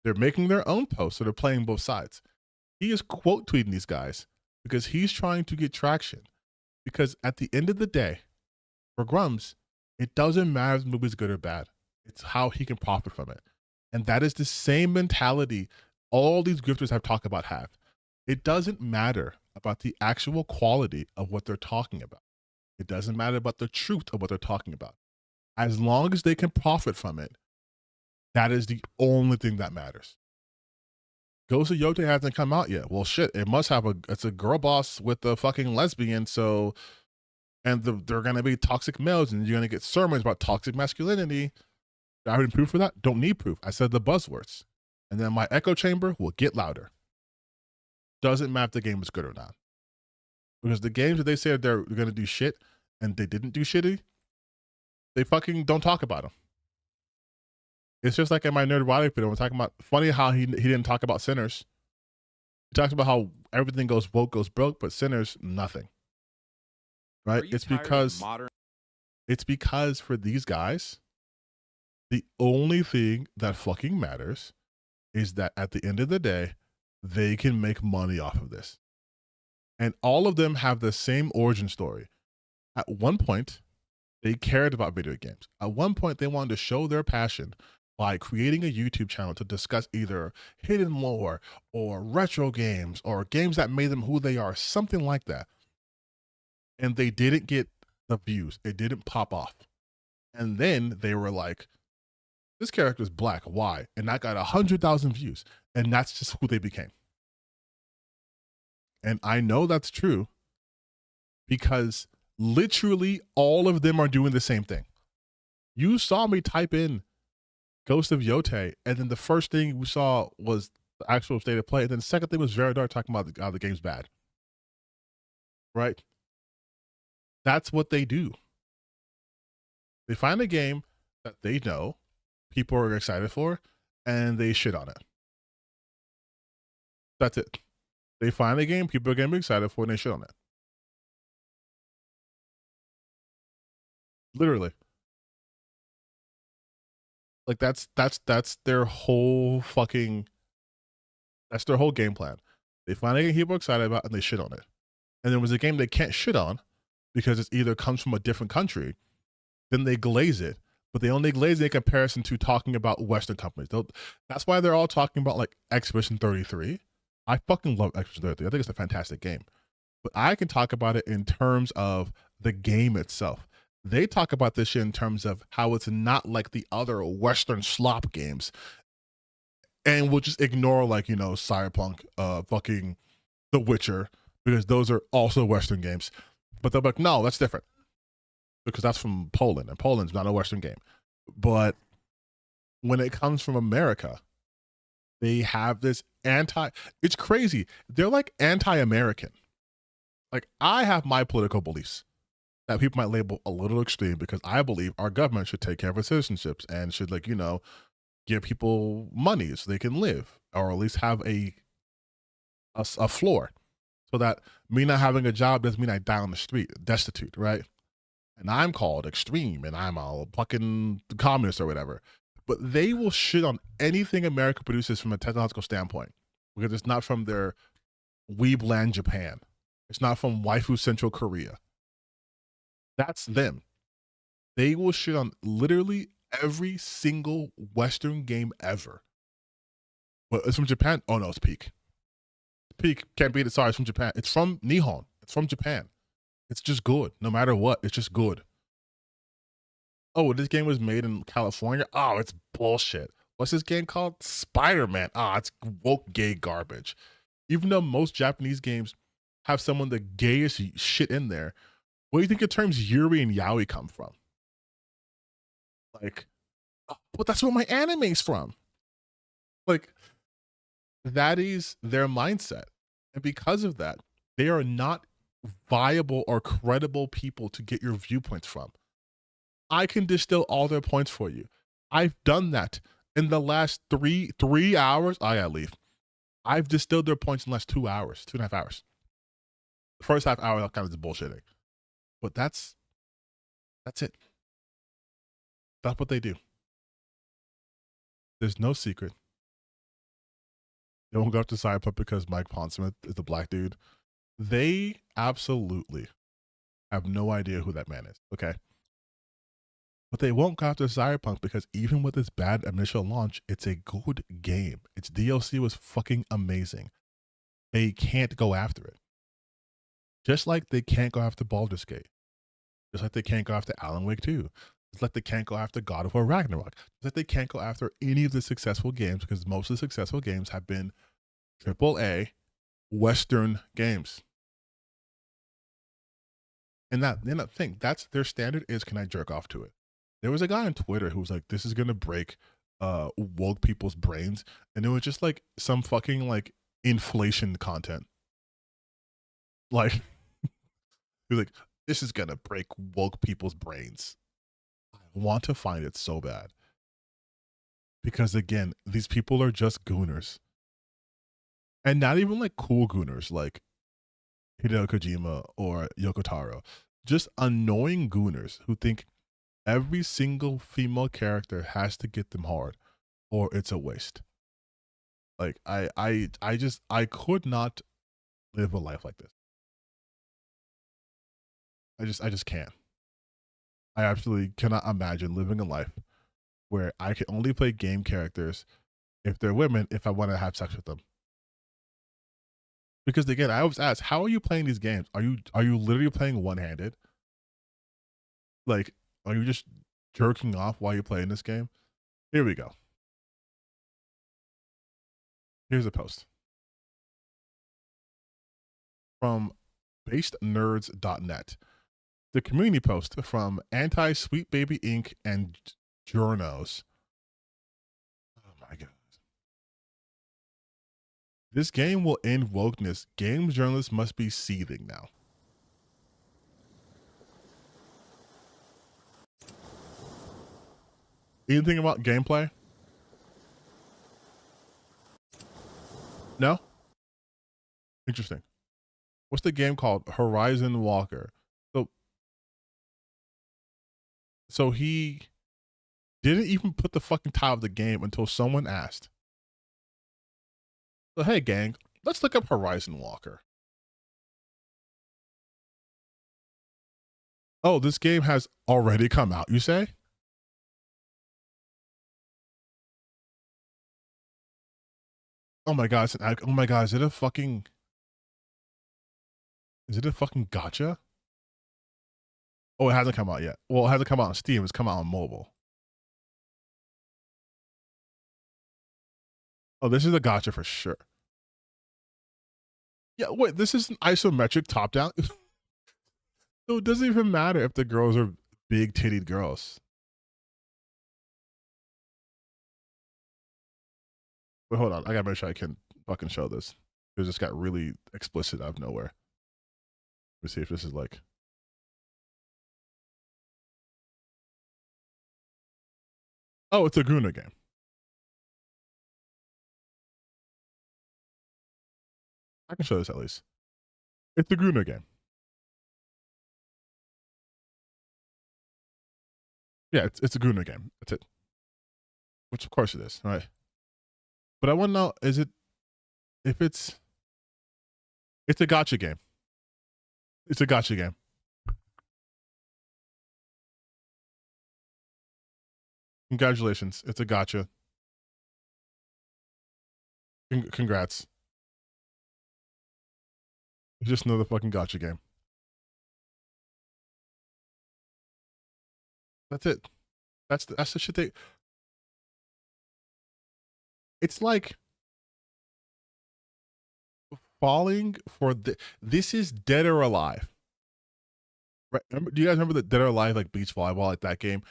They're making their own posts, so they're playing both sides. He is quote tweeting these guys because he's trying to get traction. Because at the end of the day, for Grums, it doesn't matter if the movie's good or bad. It's how he can profit from it. And that is the same mentality all these grifters have talked about have. It doesn't matter about the actual quality of what they're talking about. It doesn't matter about the truth of what they're talking about. As long as they can profit from it, that is the only thing that matters. Ghost of Yote hasn't come out yet. Well, shit, it must have it's a girl boss with a fucking lesbian, so, and they're going to be toxic males, and you're going to get sermons about toxic masculinity. Do I have any proof for that? Don't need proof. I said the buzzwords. And then my echo chamber will get louder. Doesn't matter if the game is good or not. Because the games that they said they're going to do shit and they didn't do shitty, they fucking don't talk about them. It's just like in my Nerdrotic video, we're talking about, funny how he didn't talk about Sinners. He talks about how everything goes woke, goes broke, but Sinners, nothing. Right? It's because for these guys, the only thing that fucking matters is that at the end of the day, they can make money off of this. And all of them have the same origin story. At one point, they cared about video games. At one point, they wanted to show their passion by creating a YouTube channel to discuss either hidden lore or retro games or games that made them who they are, something like that. And they didn't get the views. It didn't pop off. And then they were like, this character is black. Why? And that got 100,000 views. And that's just who they became. And I know that's true because literally all of them are doing the same thing. You saw me type in Ghost of Yote, and then the first thing we saw was the actual state of play. And then the second thing was Veridar talking about how the game's bad. Right? That's what they do. They find a game that they know people are excited for, and they shit on it. That's it. They find a game people are going to be excited for, and they shit on it. Literally. Like that's their whole fucking, that's their whole game plan. They find a game people are excited about, and they shit on it. And there was a game they can't shit on because it either comes from a different country, then they glaze it. But they only glaze it in comparison to talking about Western companies. That's why they're all talking about like Expedition 33. I fucking love Expedition 33. I think it's a fantastic game. But I can talk about it in terms of the game itself. They talk about this shit in terms of how it's not like the other Western slop games. And we'll just ignore like, you know, Cyberpunk, fucking The Witcher, because those are also Western games. But they're like, no, that's different. Because that's from Poland, and Poland's not a Western game. But when it comes from America, they have this it's crazy. They're like anti-American. Like, I have my political beliefs that people might label a little extreme because I believe our government should take care of our citizenships and should, like, you know, give people money so they can live, or at least have a floor, so that me not having a job doesn't mean I die on the street, destitute, right? And I'm called extreme, and I'm a fucking communist or whatever. But they will shit on anything America produces from a technological standpoint because it's not from their weebland Japan. It's not from waifu central Korea. That's them. They will shit on literally every single Western game ever. But it's from Japan. Oh no, it's Peak. Peak can't beat it. Sorry, it's from Japan. It's from Nihon. It's from Japan. It's just good. No matter what, it's just good. Oh, this game was made in California? Oh, it's bullshit. What's this game called? Spider-Man. Ah, it's woke gay garbage. Even though most Japanese games have some of the gayest shit in there, where do you think the terms Yuri and Yaoi come from? Like, but that's where my anime's from. Like, that is their mindset. And because of that, they are not viable or credible people to get your viewpoints from. I can distill all their points for you. I've done that in the last three hours. I gotta leave. I've distilled their points in the last 2 hours, 2.5 hours. The first half hour, that kind of is bullshitting. But that's it. That's what they do. There's no secret. They won't go up to Cyberpunk because Mike Pondsmith is the black dude. They absolutely have no idea who that man is, okay? But they won't go after Cyberpunk because even with its bad initial launch, it's a good game. Its DLC was fucking amazing. They can't go after it. Just like they can't go after Baldur's Gate. Just like they can't go after Alan Wake 2. Just like they can't go after God of War Ragnarok. Just like they can't go after any of the successful games because most of the successful games have been AAA Western games. And that thing, that's their standard is, can I jerk off to it? There was a guy on Twitter who was like, this is gonna break woke people's brains. And it was just like some fucking like inflation content. Like, he was like, this is gonna break woke people's brains. I want to find it so bad. Because again, these people are just gooners. And not even like cool gooners like Hideo Kojima or Yoko Taro. Just annoying gooners who think every single female character has to get them hard or it's a waste. Like I could not live a life like this. I just can't. I absolutely cannot imagine living a life where I can only play game characters if they're women if I want to have sex with them. Because again, I always ask, how are you playing these games? Are you literally playing one-handed? Like, are you just jerking off while you're playing this game? Here we go. Here's a post from basednerds.net. The community post from Anti-Sweet Baby Inc. and Journos. Oh my God. This game will end wokeness. Games journalists must be seething now. Anything about gameplay? No? Interesting. What's the game called? Horizon Walker. So he didn't even put the fucking title of the game until someone asked. So hey gang, let's look up Horizon Walker. Oh, this game has already come out, you say? Oh my god, oh my god, is it a fucking gotcha? Oh, it hasn't come out yet. Well, it hasn't come out on Steam, it's come out on mobile. Oh, this is a gotcha for sure. Yeah, wait, this is an isometric top-down? So it doesn't even matter if the girls are big tittied girls. But hold on, I gotta make sure I can fucking show this. It just got really explicit out of nowhere. Let's see if this is like. Oh, it's a Guna game. I can show this at least. It's a Guna game. Yeah, it's a Guna game. That's it. Which of course it is, right? But I want to know, is it, if it's a gacha game. It's a gacha game. Congratulations. It's a gacha. Congrats. It's just another fucking gacha game. That's it. That's the shit they. It's like, falling for this is Dead or Alive. Right? Do you guys remember the Dead or Alive like beach volleyball, like that game?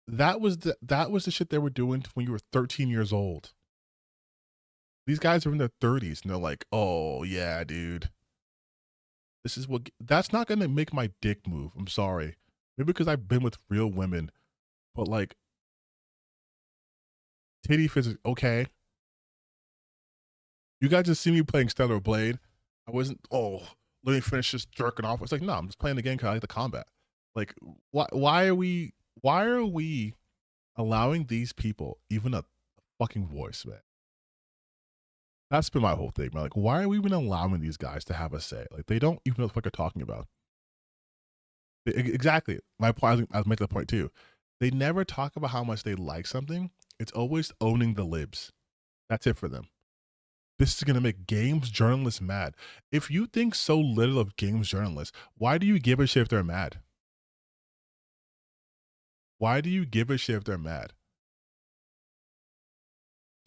That was the shit they were doing when you were 13 years old. These guys are in their 30s and they're like, oh yeah, dude. This is what that's not gonna make my dick move. I'm sorry. Maybe because I've been with real women, but like titty physics, okay. You guys just see me playing Stellar Blade. I wasn't, oh, let me finish just jerking off. It's like, no, I'm just playing the game because I like the combat. Like, why are we allowing these people even a fucking voice, man? That's been my whole thing, man. Like, why are we even allowing these guys to have a say? Like, they don't even know what the fuck they're talking about. Exactly. My point, I was making the point too. They never talk about how much they like something. It's always owning the libs. That's it for them. This is going to make games journalists mad. If you think so little of games journalists, why do you give a shit if they're mad? Why do you give a shit if they're mad?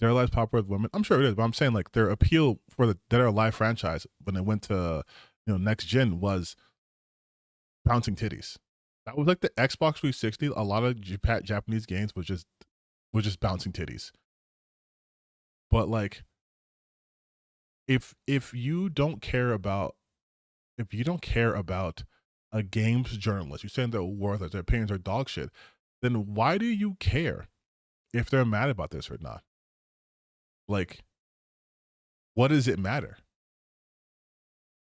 Dead or Alive's popular with women? I'm sure it is, but I'm saying like their appeal for the Dead or Alive franchise when it went to next gen was bouncing titties. That was like the Xbox 360. A lot of Japanese games was just bouncing titties. But like, if you don't care about a games journalist, you're saying they're worthless, their opinions are dog shit, then why do you care if they're mad about this or not? Like, what does it matter?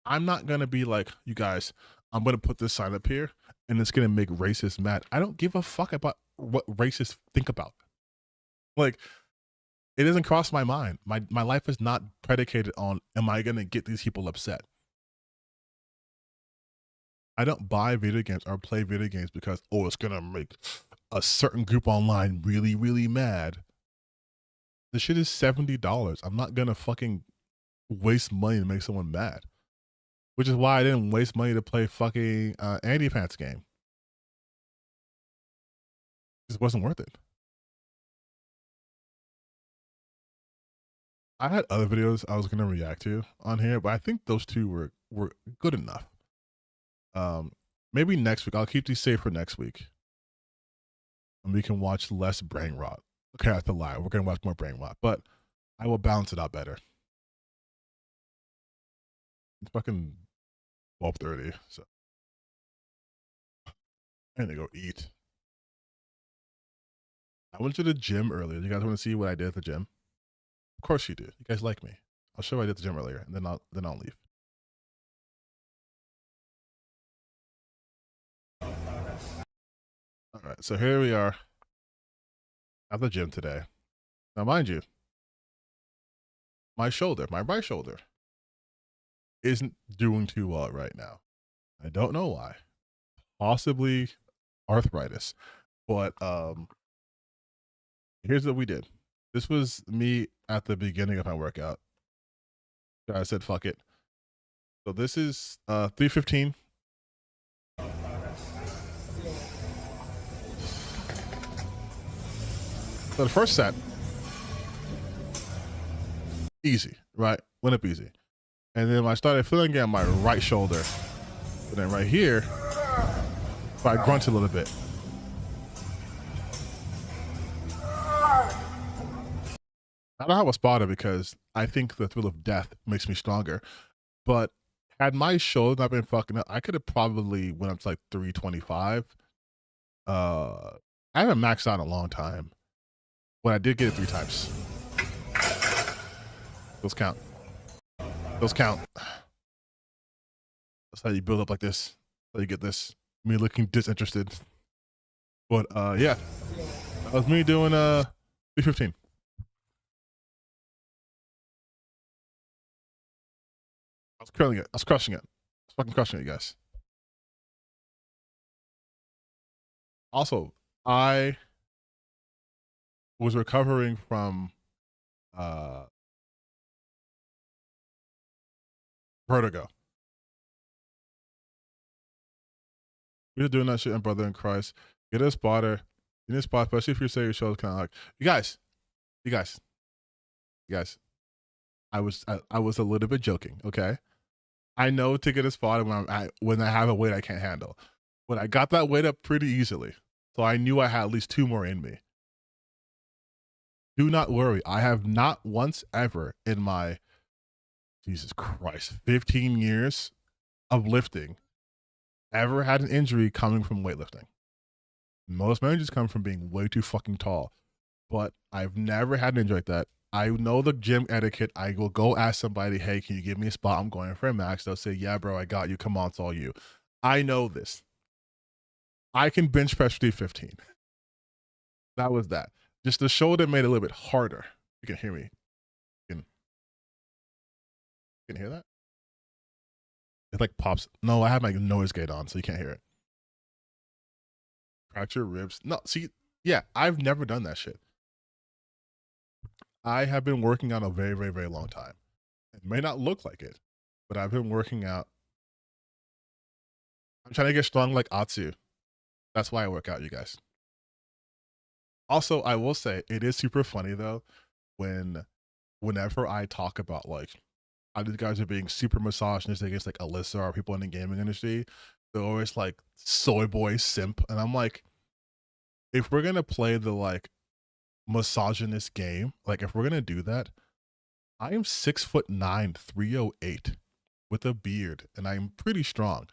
I'm not gonna be like, you guys, I'm gonna put this sign up here and it's gonna make racists mad. I don't give a fuck about what racists think about. Like, it doesn't cross my mind. My life is not predicated on, am I gonna get these people upset? I don't buy video games or play video games because, oh, it's gonna make a certain group online really, really mad. The shit is $70. I'm not gonna fucking waste money to make someone mad. Which is why I didn't waste money to play fucking Andy Pants game. It just wasn't worth it. I had other videos I was gonna react to on here, but I think those two were good enough. Maybe next week. I'll keep these safe for next week. And we can watch less brain rot. Okay, that's a lie. We're gonna watch more brain rot, but I will balance it out better. It's fucking 12:30, so I need to go eat. I went to the gym earlier. You guys want to see what I did at the gym? Of course you do. You guys like me. I'll show you what I did at the gym earlier, and then I'll leave. All right, so here we are at the gym today. Now, mind you, my right shoulder, isn't doing too well right now. I don't know why. Possibly arthritis. But here's what we did. This was me at the beginning of my workout. I said, fuck it. So this is 315. So the first set, easy, right? Went up easy. And then I started feeling it on my right shoulder. But then right here, I grunted a little bit. I don't have a spotter because I think the thrill of death makes me stronger. But had my shoulder not been fucking up, I could have probably went up to like 325. I haven't maxed out in a long time. But I did get it 3 times. Those count. Those count. That's how you build up like this. That's how you get this. Me looking disinterested. But yeah. That was me doing 315. I was killing it. I was crushing it. I was fucking crushing it, you guys. Also, I was recovering from vertigo. We're doing that shit, and brother in Christ. Get a spotter. Get a spot, especially if you say your show is kind of like, you guys. I was a little bit joking. Okay, I know to get a spot when I have a weight I can't handle, but I got that weight up pretty easily, so I knew I had at least 2 more in me. Do not worry, I have not once ever in my, Jesus Christ, 15 years of lifting ever had an injury coming from weightlifting. Most of my injuries come from being way too fucking tall, but I've never had an injury like that. I know the gym etiquette. I will go ask somebody, hey, can you give me a spot? I'm going for a max. They'll say, yeah, bro, I got you. Come on, it's all you. I know this. I can bench press 315. That was that. Just the shoulder made it a little bit harder. You can hear me. You can hear that? It like pops. No, I have my noise gate on, so you can't hear it. Fracture ribs. No, see, yeah, I've never done that shit. I have been working out a very, very, very long time. It may not look like it, but I've been working out. I'm trying to get strong like Atsu. That's why I work out, you guys. Also, I will say it is super funny though, whenever I talk about like how these guys are being super misogynistic against like Alyssa or people in the gaming industry, they're always like soy boy simp, and I'm like, if we're gonna play the like misogynist game, like if we're gonna do that, I am 6'9", 308 with a beard, and I'm pretty strong.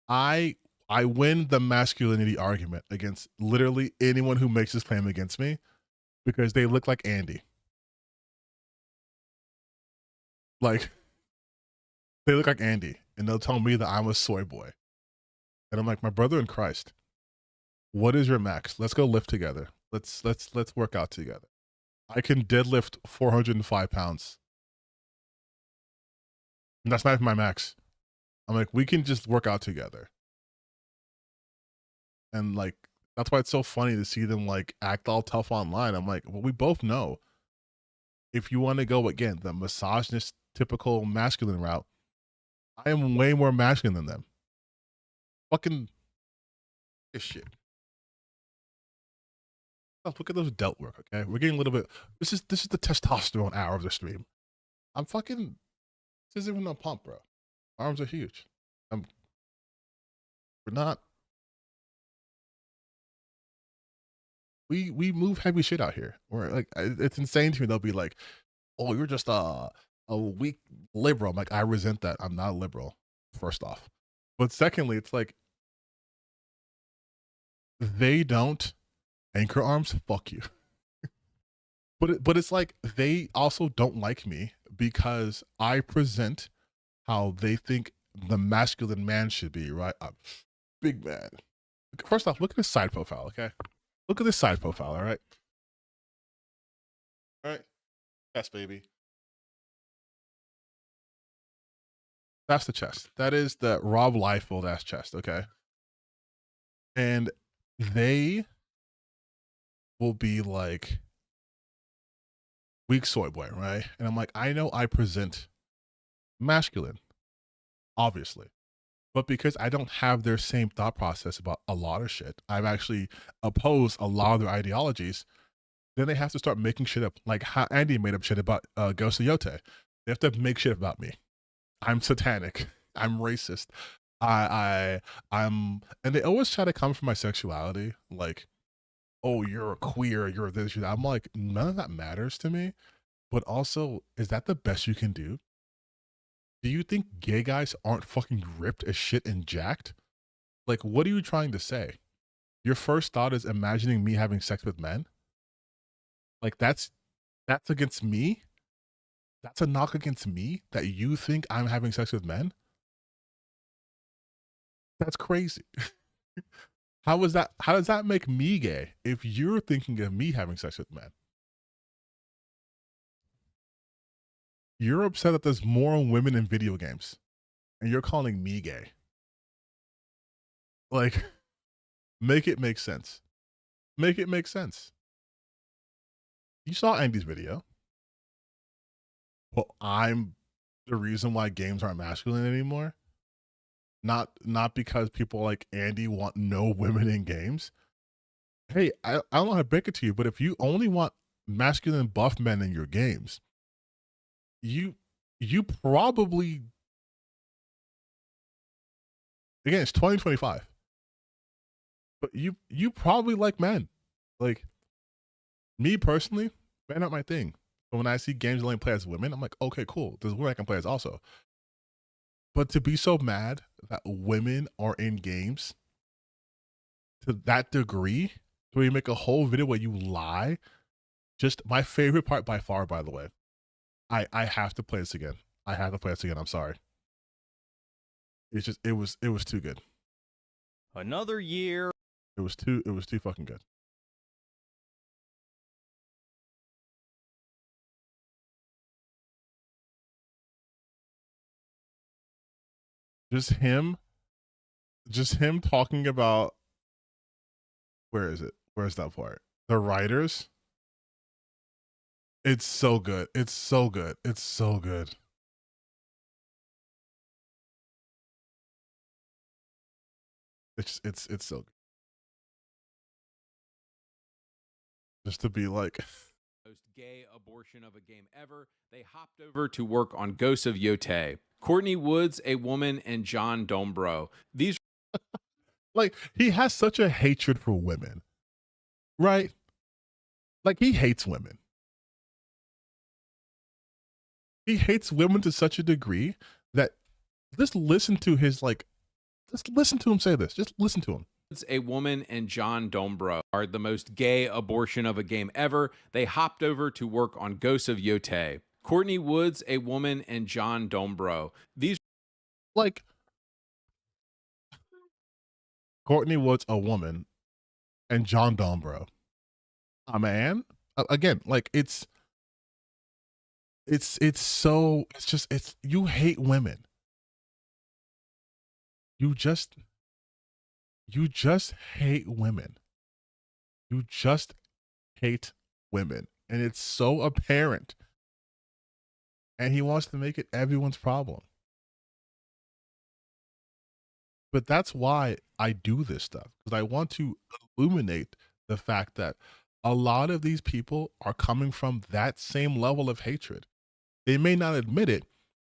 I win the masculinity argument against literally anyone who makes this claim against me because they look like Andy. Like, they look like Andy, and they'll tell me that I'm a soy boy. And I'm like, my brother in Christ, what is your max? Let's go lift together. Let's work out together. I can deadlift 405 pounds. And that's not even my max. I'm like, we can just work out together. And like, that's why it's so funny to see them like act all tough online. I'm like, well, we both know if you want to go again, the misogynist, typical masculine route, I am way more masculine than them. Fucking this shit. Oh, look at those delt work, okay? We're getting a little bit. This is the testosterone hour of the stream. I'm fucking. This isn't even a pump, bro. Arms are huge. We're not. We move heavy shit out here. We're like, it's insane to me. They'll be like, "Oh, you're just a weak liberal." I'm like, I resent that. I'm not a liberal. First off, but secondly, it's like they don't anchor arms. Fuck you. But it's like they also don't like me because I present how they think the masculine man should be, right? I'm big man. First off, look at this side profile, okay? Look at this side profile, all right? All right? Chest, baby. That's the chest. That is the Rob Liefeld ass chest, okay? And they will be like, weak soy boy, right? And I'm like, I know I present masculine, obviously. But because I don't have their same thought process about a lot of shit, I've actually opposed a lot of their ideologies, then they have to start making shit up. Like how Andy made up shit about Ghost of Yote. They have to make shit about me. I'm satanic. I'm racist. I'm, and they always try to come from my sexuality. Like, oh, you're a queer, you're this, you're that. I'm like, none of that matters to me. But also, is that the best you can do? Do you think gay guys aren't fucking ripped as shit and jacked? Like, what are you trying to say? Your first thought is imagining me having sex with men? Like, that's against me? That's a knock against me that you think I'm having sex with men? That's crazy. How does that make me gay if you're thinking of me having sex with men? You're upset that there's more women in video games and you're calling me gay. Like, make it make sense. Make it make sense. You saw Andy's video. Well, I'm the reason why games aren't masculine anymore. Not because people like Andy want no women in games. Hey, I don't know how to break it to you, but if you only want masculine buff men in your games, you probably, again, it's 2025, but you probably like men. Like me personally, men aren't my thing. But when I see games only play as women, I'm like, okay, cool. There's women I can play as also. But to be so mad that women are in games to that degree, where you make a whole video where you lie, just my favorite part by far, by the way. I have to play this again. I have to play this again. I'm sorry. It's just it was too good. Another year. It was too fucking good. Just him talking about, where is it? Where's that part? The writers. It's so good. It's so good. It's so good. It's so good. Just to be like most gay abortion of a game ever. They hopped over to work on Ghosts of Yotei. Courtney Woods, a woman, and John Dombrow. These like he has such a hatred for women. Right? Like he hates women. He hates women to such a degree that just listen to his just listen to him say this. Just listen to him. a woman and John Dombrow are the most gay abortion of a game ever. They hopped over to work on Ghosts of Yotei. Courtney Woods, a woman, and John Dombrow. These like Courtney Woods, a woman, and John Dombrow, a man. Again, like it's so it's just it's you hate women. You just hate women. You just hate women. And it's so apparent. And he wants to make it everyone's problem. But that's why I do this stuff, because I want to illuminate the fact that a lot of these people are coming from that same level of hatred. They may not admit it,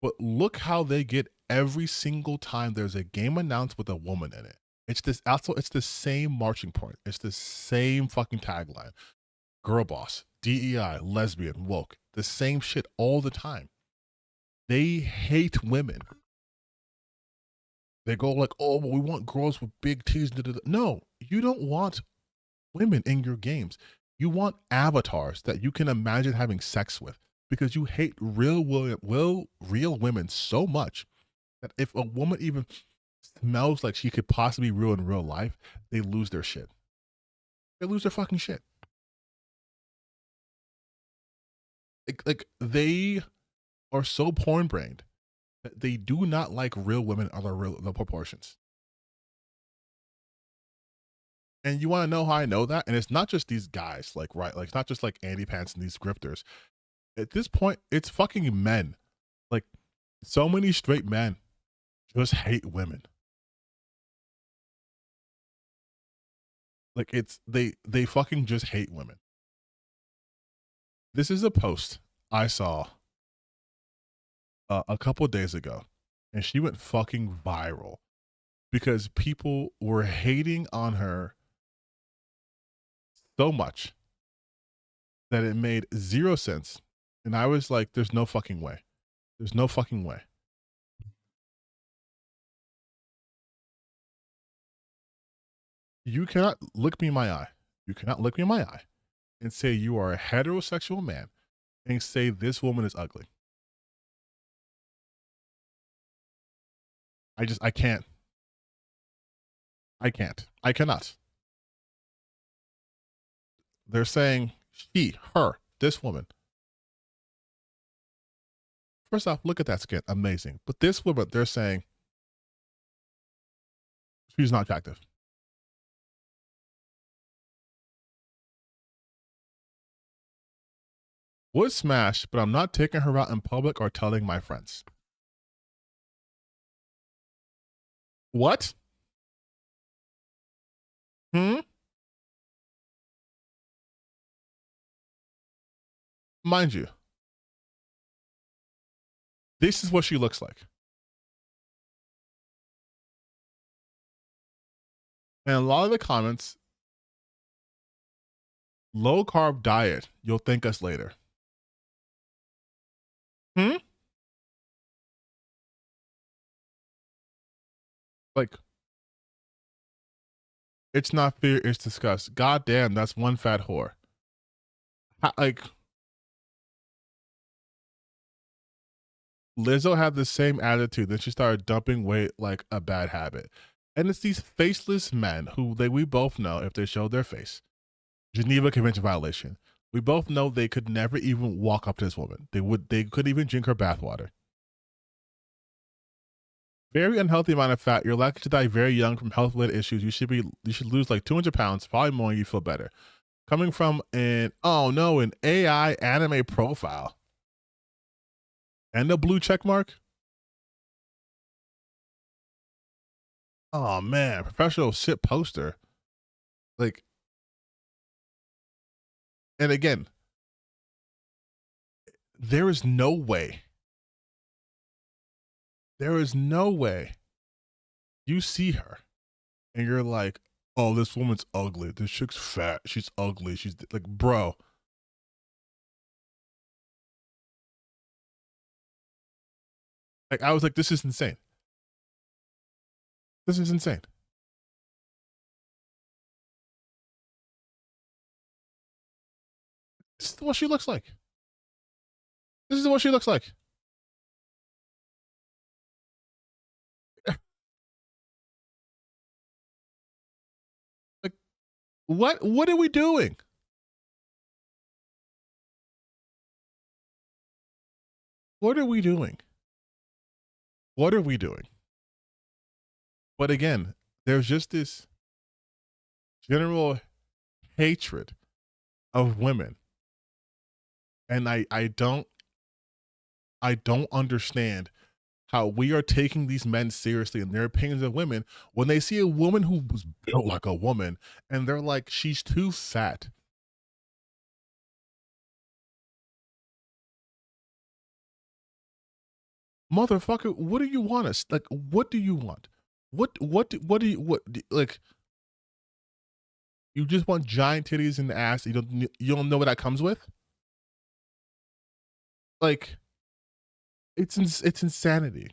but look how they get every single time there's a game announced with a woman in it. It's the same marching point. It's the same fucking tagline. Girl boss, DEI, lesbian, woke. The same shit all the time. They hate women. They go like, oh, but we want girls with big T's. No, you don't want women in your games. You want avatars that you can imagine having sex with, because you hate real women so much that if a woman even smells like she could possibly be real in real life, they lose their shit. They lose their fucking shit. Like they are so porn brained that they do not like real women or the proportions. And you want to know how I know that? And it's not just these guys, like, right? Like, it's not just like Andy Pants and these grifters. At this point, it's fucking men. Like, so many straight men just hate women. Like, it's they fucking just hate women. This is a post I saw a couple days ago, and she went fucking viral because people were hating on her so much that it made zero sense. And I was like, there's no fucking way. There's no fucking way. You cannot look me in my eye. You cannot look me in my eye and say you are a heterosexual man and say this woman is ugly. I can't. I can't. I cannot. They're saying she, her, this woman. First off, look at that skin. Amazing. But this woman, they're saying she's not attractive. Would smash, but I'm not taking her out in public or telling my friends. What? Mind you, This is what she looks like. And a lot of the comments, low carb diet, you'll thank us later. Like, it's not fear, it's disgust. God damn, that's one fat whore. Like, Lizzo had the same attitude. Then she started dumping weight like a bad habit. And it's these faceless men who we both know if they showed their face. Geneva Convention violation. We both know they could never even walk up to this woman. They couldn't even drink her bathwater. Very unhealthy amount of fat. You're likely to die very young from health-related issues. You should lose like 200 pounds, probably more, and you feel better. Coming from an AI anime profile. And a blue check mark. Oh man, professional shit poster. Like, and again, there is no way you see her and you're like, oh, this woman's ugly. This chick's fat. She's ugly. She's like, bro. Like, I was like, this is insane. This is insane. This is what she looks like. This is what she looks like. Like, what are we doing? What are we doing? What are we doing? But again, there's just this general hatred of women. And I don't understand how we are taking these men seriously and their opinions of women when they see a woman who was built like a woman and they're like, she's too fat. Motherfucker, what do you want us? Like, what do you want? What do you like? You just want giant titties in the ass. You don't know what that comes with? Like, it's insanity.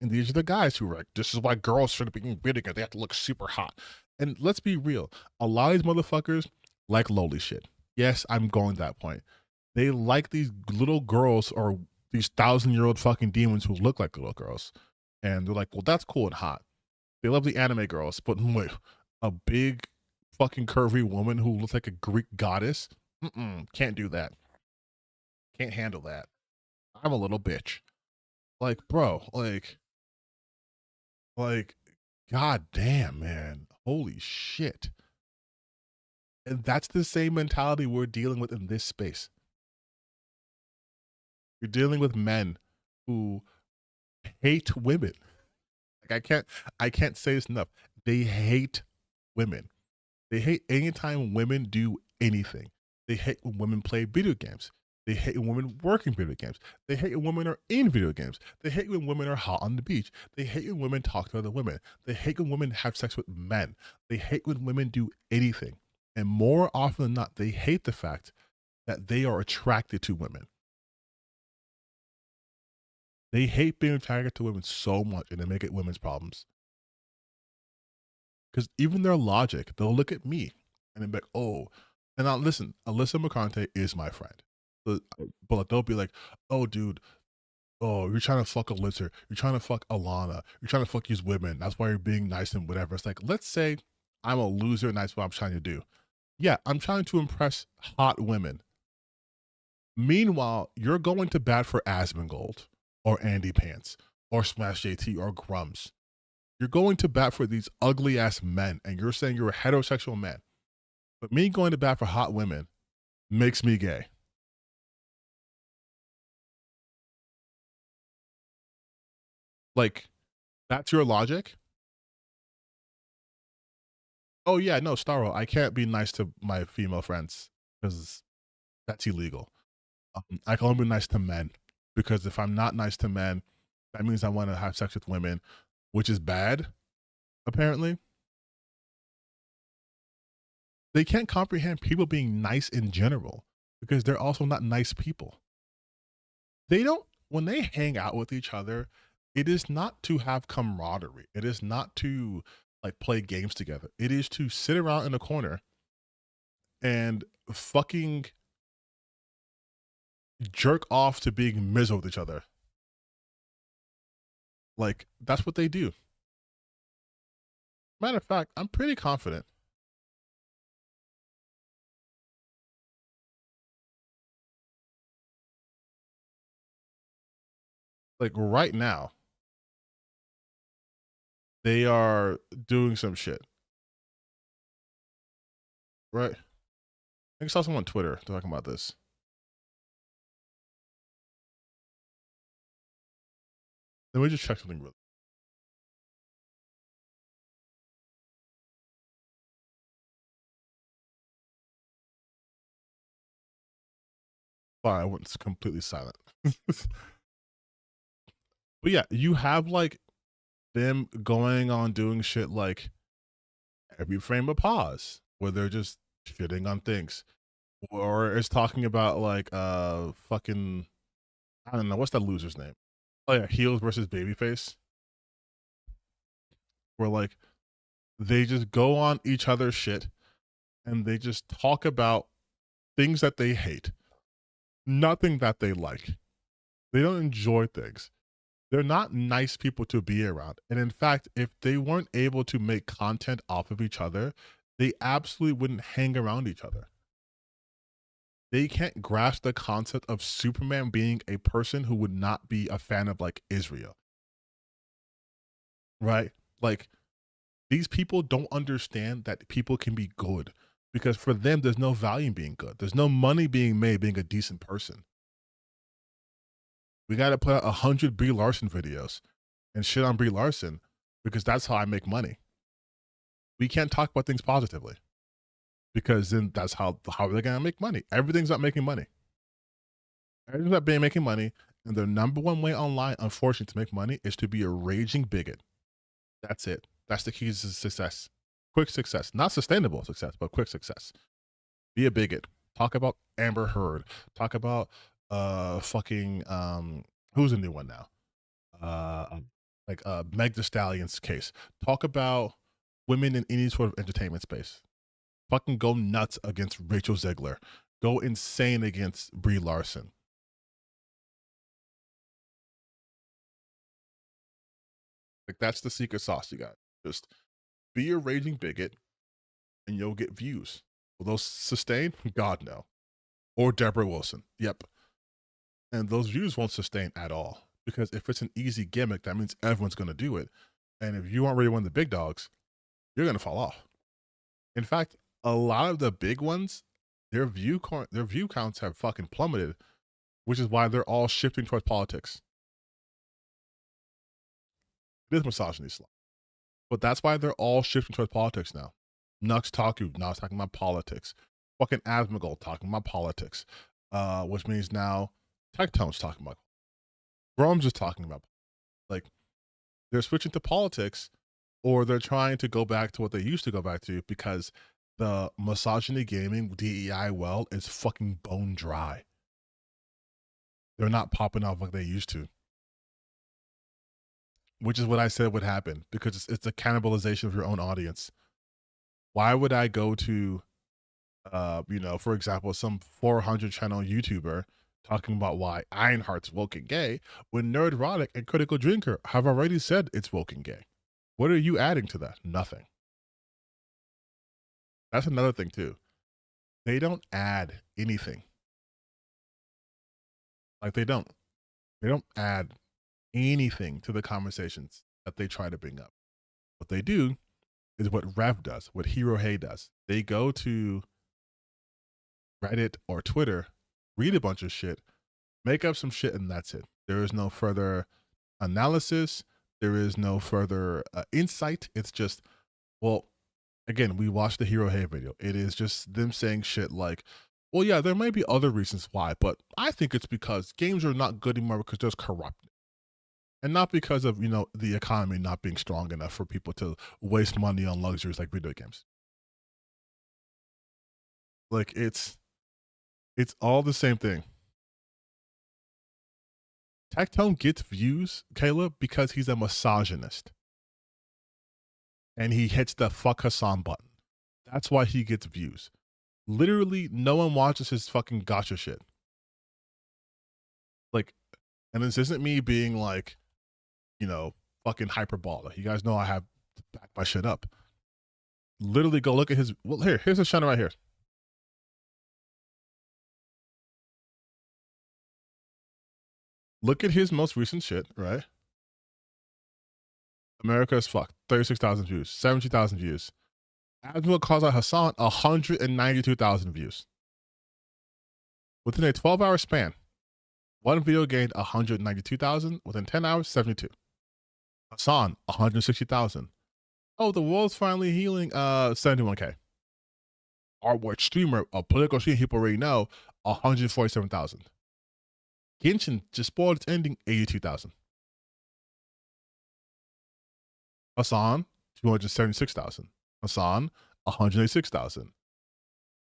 And these are the guys who are like, this is why girls should be getting video games. They have to look super hot. And let's be real. A lot of these motherfuckers like lowly shit. Yes, I'm going to that point. They like these little girls or these 1,000-year-old fucking demons who look like little girls. And they're like, well, that's cool and hot. They love the anime girls, but wait, a big fucking curvy woman who looks like a Greek goddess? Can't do that. Can't handle that. I'm a little bitch. Like, bro, like, god damn, man. Holy shit. And that's the same mentality we're dealing with in this space. You're dealing with men who hate women. Like, I can't say this enough. They hate women. They hate anytime women do anything. They hate when women play video games. They hate when women work in video games. They hate when women are in video games. They hate when women are hot on the beach. They hate when women talk to other women. They hate when women have sex with men. They hate when women do anything. And more often than not, they hate the fact that they are attracted to women. They hate being attracted to women so much, and they make it women's problems. Because even their logic, they'll look at me and they'll be like, oh, and now listen, Alyssa McConaughey is my friend. But they'll be like, oh, dude, oh, you're trying to fuck Alyssa. You're trying to fuck Alana. You're trying to fuck these women. That's why you're being nice and whatever. It's like, let's say I'm a loser and that's what I'm trying to do. Yeah, I'm trying to impress hot women. Meanwhile, you're going to bat for Asmongold or Andy Pants or Smash JT or Grums. You're going to bat for these ugly ass men and you're saying you're a heterosexual man. But me going to bat for hot women makes me gay. Like, that's your logic? Oh yeah, no, Starro, I can't be nice to my female friends because that's illegal. I can only be nice to men. because if I'm not nice to men, that means I want to have sex with women, which is bad, apparently. They can't comprehend people being nice in general because they're also not nice people. They don't, when they hang out with each other, it is not to have camaraderie. It is not to like play games together. It is to sit around in a corner and fucking jerk off to being miserable with each other. Like, that's what they do. Matter of fact, I'm pretty confident. Like right now, they are doing some shit. Right? I think I saw someone on Twitter talking about this. Let me just check something real. Fine, I went completely silent. But yeah, you have like them going on doing shit like every frame of pause, where they're just shitting on things. Or it's talking about like fucking, I don't know, what's that loser's name? Oh yeah, heels versus babyface. Where like they just go on each other's shit and they just talk about things that they hate, nothing that they like. They don't enjoy things. They're not nice people to be around. And in fact, if they weren't able to make content off of each other, they absolutely wouldn't hang around each other. They can't grasp the concept of Superman being a person who would not be a fan of like Israel. Right? Like, these people don't understand that people can be good, because for them, there's no value in being good. There's no money being made being a decent person. We got to put out 100 Brie Larson videos and shit on Brie Larson because that's how I make money. We can't talk about things positively because then that's how they're going to make money. Everything's not making money. Everything's not being making money. And the number one way online, unfortunately, to make money is to be a raging bigot. That's it. That's the key to success. Quick success. Not sustainable success, but quick success. Be a bigot. Talk about Amber Heard. Talk about fucking who's a new one now? Meg Thee Stallion's case. Talk about women in any sort of entertainment space. Fucking go nuts against Rachel Zegler. Go insane against Brie Larson. Like, that's the secret sauce you got. Just be a raging bigot and you'll get views. Will those sustain? God, no. Or Deborah Wilson. Yep. And those views won't sustain at all. Because if it's an easy gimmick, that means everyone's going to do it. And if you aren't really one of the big dogs, you're going to fall off. In fact, a lot of the big ones, their view counts have fucking plummeted, which is why they're all shifting towards politics. It is misogyny slot. But that's why they're all shifting towards politics now. Nux Taku now is talking about politics. Fucking Asmongold talking about politics. Which means now Tectone's talking about. Rome's just talking about. Like, they're switching to politics, or they're trying to go back to what they used to go back to, because the misogyny gaming DEI well is fucking bone dry. They're not popping off like they used to. Which is what I said would happen, because it's a cannibalization of your own audience. Why would I go to, for example, some 400 channel YouTuber talking about why Ironheart's woke and gay when Nerdrotic and Critical Drinker have already said it's woke and gay? What are you adding to that? Nothing. That's another thing too. They don't add anything. Like, they don't add anything to the conversations that they try to bring up. What they do is what Rev does, what Hero Hey does. They go to Reddit or Twitter, read a bunch of shit, make up some shit, and that's it. There is no further analysis. There is no further insight. It's just, well, again, we watched the Hero Hey video. It is just them saying shit like, Well, yeah, there may be other reasons why, but I think it's because games are not good anymore because there's corruption. And not because of, the economy not being strong enough for people to waste money on luxuries like video games. Like it's all the same thing. Tectone gets views, Caleb, because he's a misogynist. And he hits the fuck Hassan button. That's why he gets views. Literally, no one watches his fucking gotcha shit. Like, and this isn't me being like, fucking hyperbolic. You guys know I have to back my shit up. Literally, go look at his. Well, here's his channel right here. Look at his most recent shit, right? America is fucked. 36,000 views, 70,000 views. Admiral calls out Hassan, 192,000 views. Within a 12-hour span, one video gained 192,000. Within 10 hours, 72. Hassan, 160,000. Oh, the world's finally healing, 71K. Artwork streamer, a political streamer people already know, 147,000. Genshin just spoiled its ending, 82,000. Hassan, 276,000. Hassan, 186,000.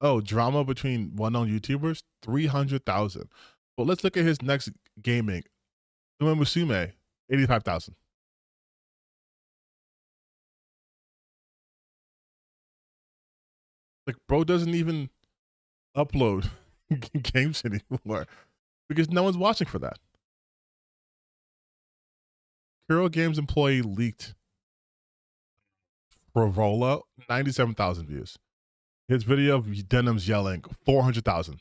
Oh, drama between well-known YouTubers, 300,000. But let's look at his next gaming. Ume Musume, 85,000. Like, bro doesn't even upload games anymore because no one's watching for that. Hero Games employee leaked Frovola, 97,000 views. His video of Denim's yelling, 400,000.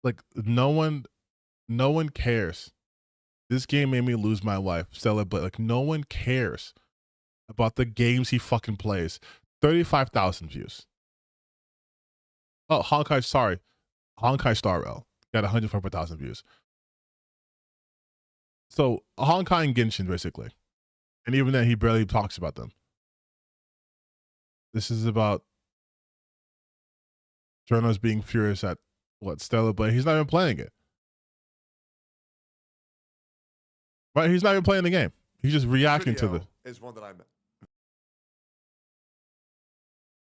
Like, no one cares. This game made me lose my wife, Stella, but like, no one cares about the games he fucking plays. 35,000 views. Oh, Honkai Star Rail got 104,000 views. So Honkai and Genshin, basically. And even then, he barely talks about them. This is about journalists being furious at Stella, but he's not even playing it. Right? He's not even playing the game. He's just reacting to the. Is one that I met.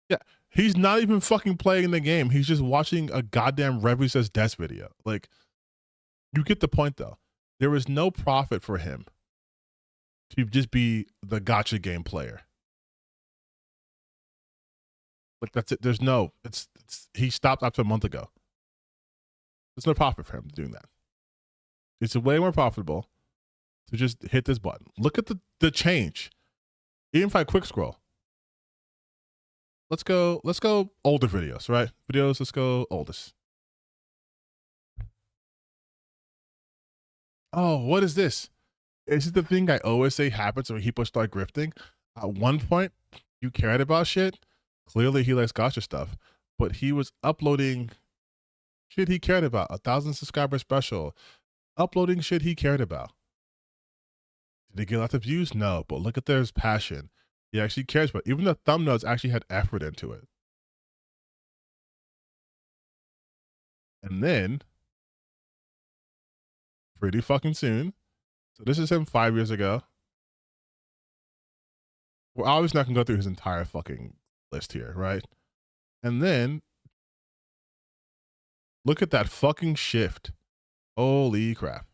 Yeah, he's not even fucking playing the game. He's just watching a goddamn Reverie Says Death video. Like, you get the point, though. There is no profit for him to just be the gotcha game player. Like, that's it. There's no, he stopped after a month ago. There's no profit for him doing that. It's way more profitable to just hit this button. Look at the change. Even if I quick scroll. Let's go older videos, right? Let's go oldest. Oh, what is this? This is the thing I always say happens when people start grifting. At one point, you cared about shit. Clearly, he likes gotcha stuff. But he was uploading shit he cared about. 1,000 subscriber special. Uploading shit he cared about. Did he get lots of views? No. But look at there's passion. He actually cares about it. Even the thumbnails actually had effort into it. And then, pretty fucking soon, so this is him 5 years ago. We're obviously not going to go through his entire fucking list here, right? And then, look at that fucking shift. Holy crap.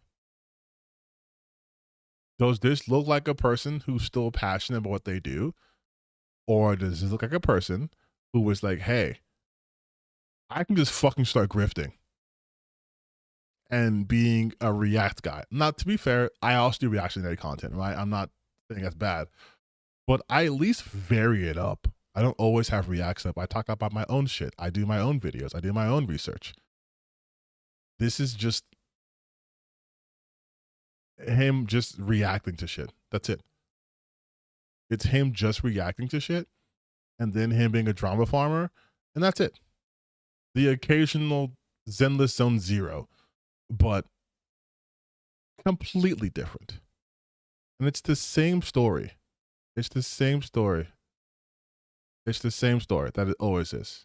Does this look like a person who's still passionate about what they do? Or does this look like a person who was like, hey, I can just fucking start grifting and being a React guy? Now, to be fair, I also do reactionary content, right? I'm not saying that's bad, but I at least vary it up. I don't always have Reacts up. I talk about my own shit. I do my own videos. I do my own research. This is just him just reacting to shit. That's it. It's him just reacting to shit, and then him being a drama farmer, and that's it. The occasional Zenless Zone Zero, but completely different. And it's the same story. It's the same story. It's the same story that it always is.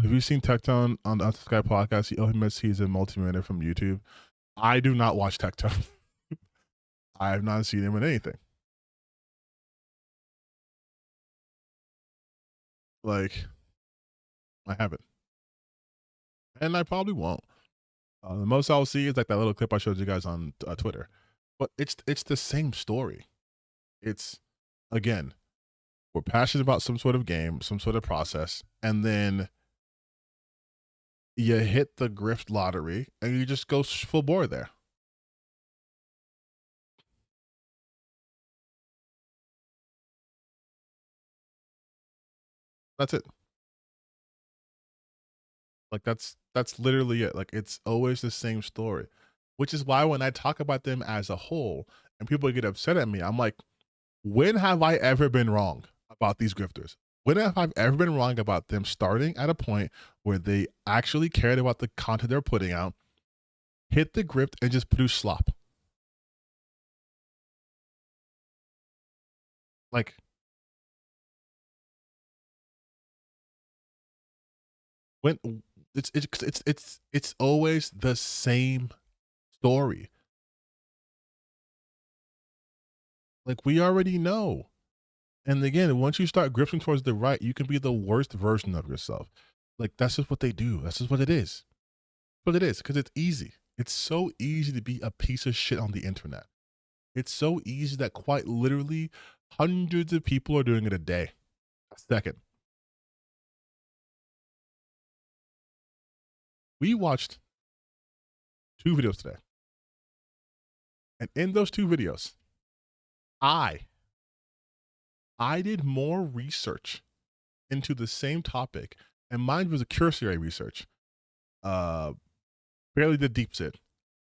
Have you seen Tectone on the Sky podcast? He admits he's a multimillionaire from YouTube. I do not watch Tectone. I have not seen him in anything. Like, I haven't. And I probably won't. The most I'll see is like that little clip I showed you guys on Twitter. But it's the same story. It's, again, we're passionate about some sort of game, some sort of process, and then you hit the grift lottery and you just go full bore there. That's it. Like that's literally it. Like it's always the same story, which is why when I talk about them as a whole and people get upset at me, I'm like, when have I ever been wrong about these grifters? When have I ever been wrong about them starting at a point where they actually cared about the content they're putting out, hit the grift, and just produce slop? Like, when it's always the same story. Like, we already know. And again, once you start grifting towards the right, you can be the worst version of yourself. Like, that's just what they do. That's just what it is. But it is, because it's easy. It's so easy to be a piece of shit on the internet. It's so easy that quite literally hundreds of people are doing it a day, a second. We watched 2 videos today. And in those 2 videos, I did more research into the same topic, and mine was a cursory research. Barely did deep sit,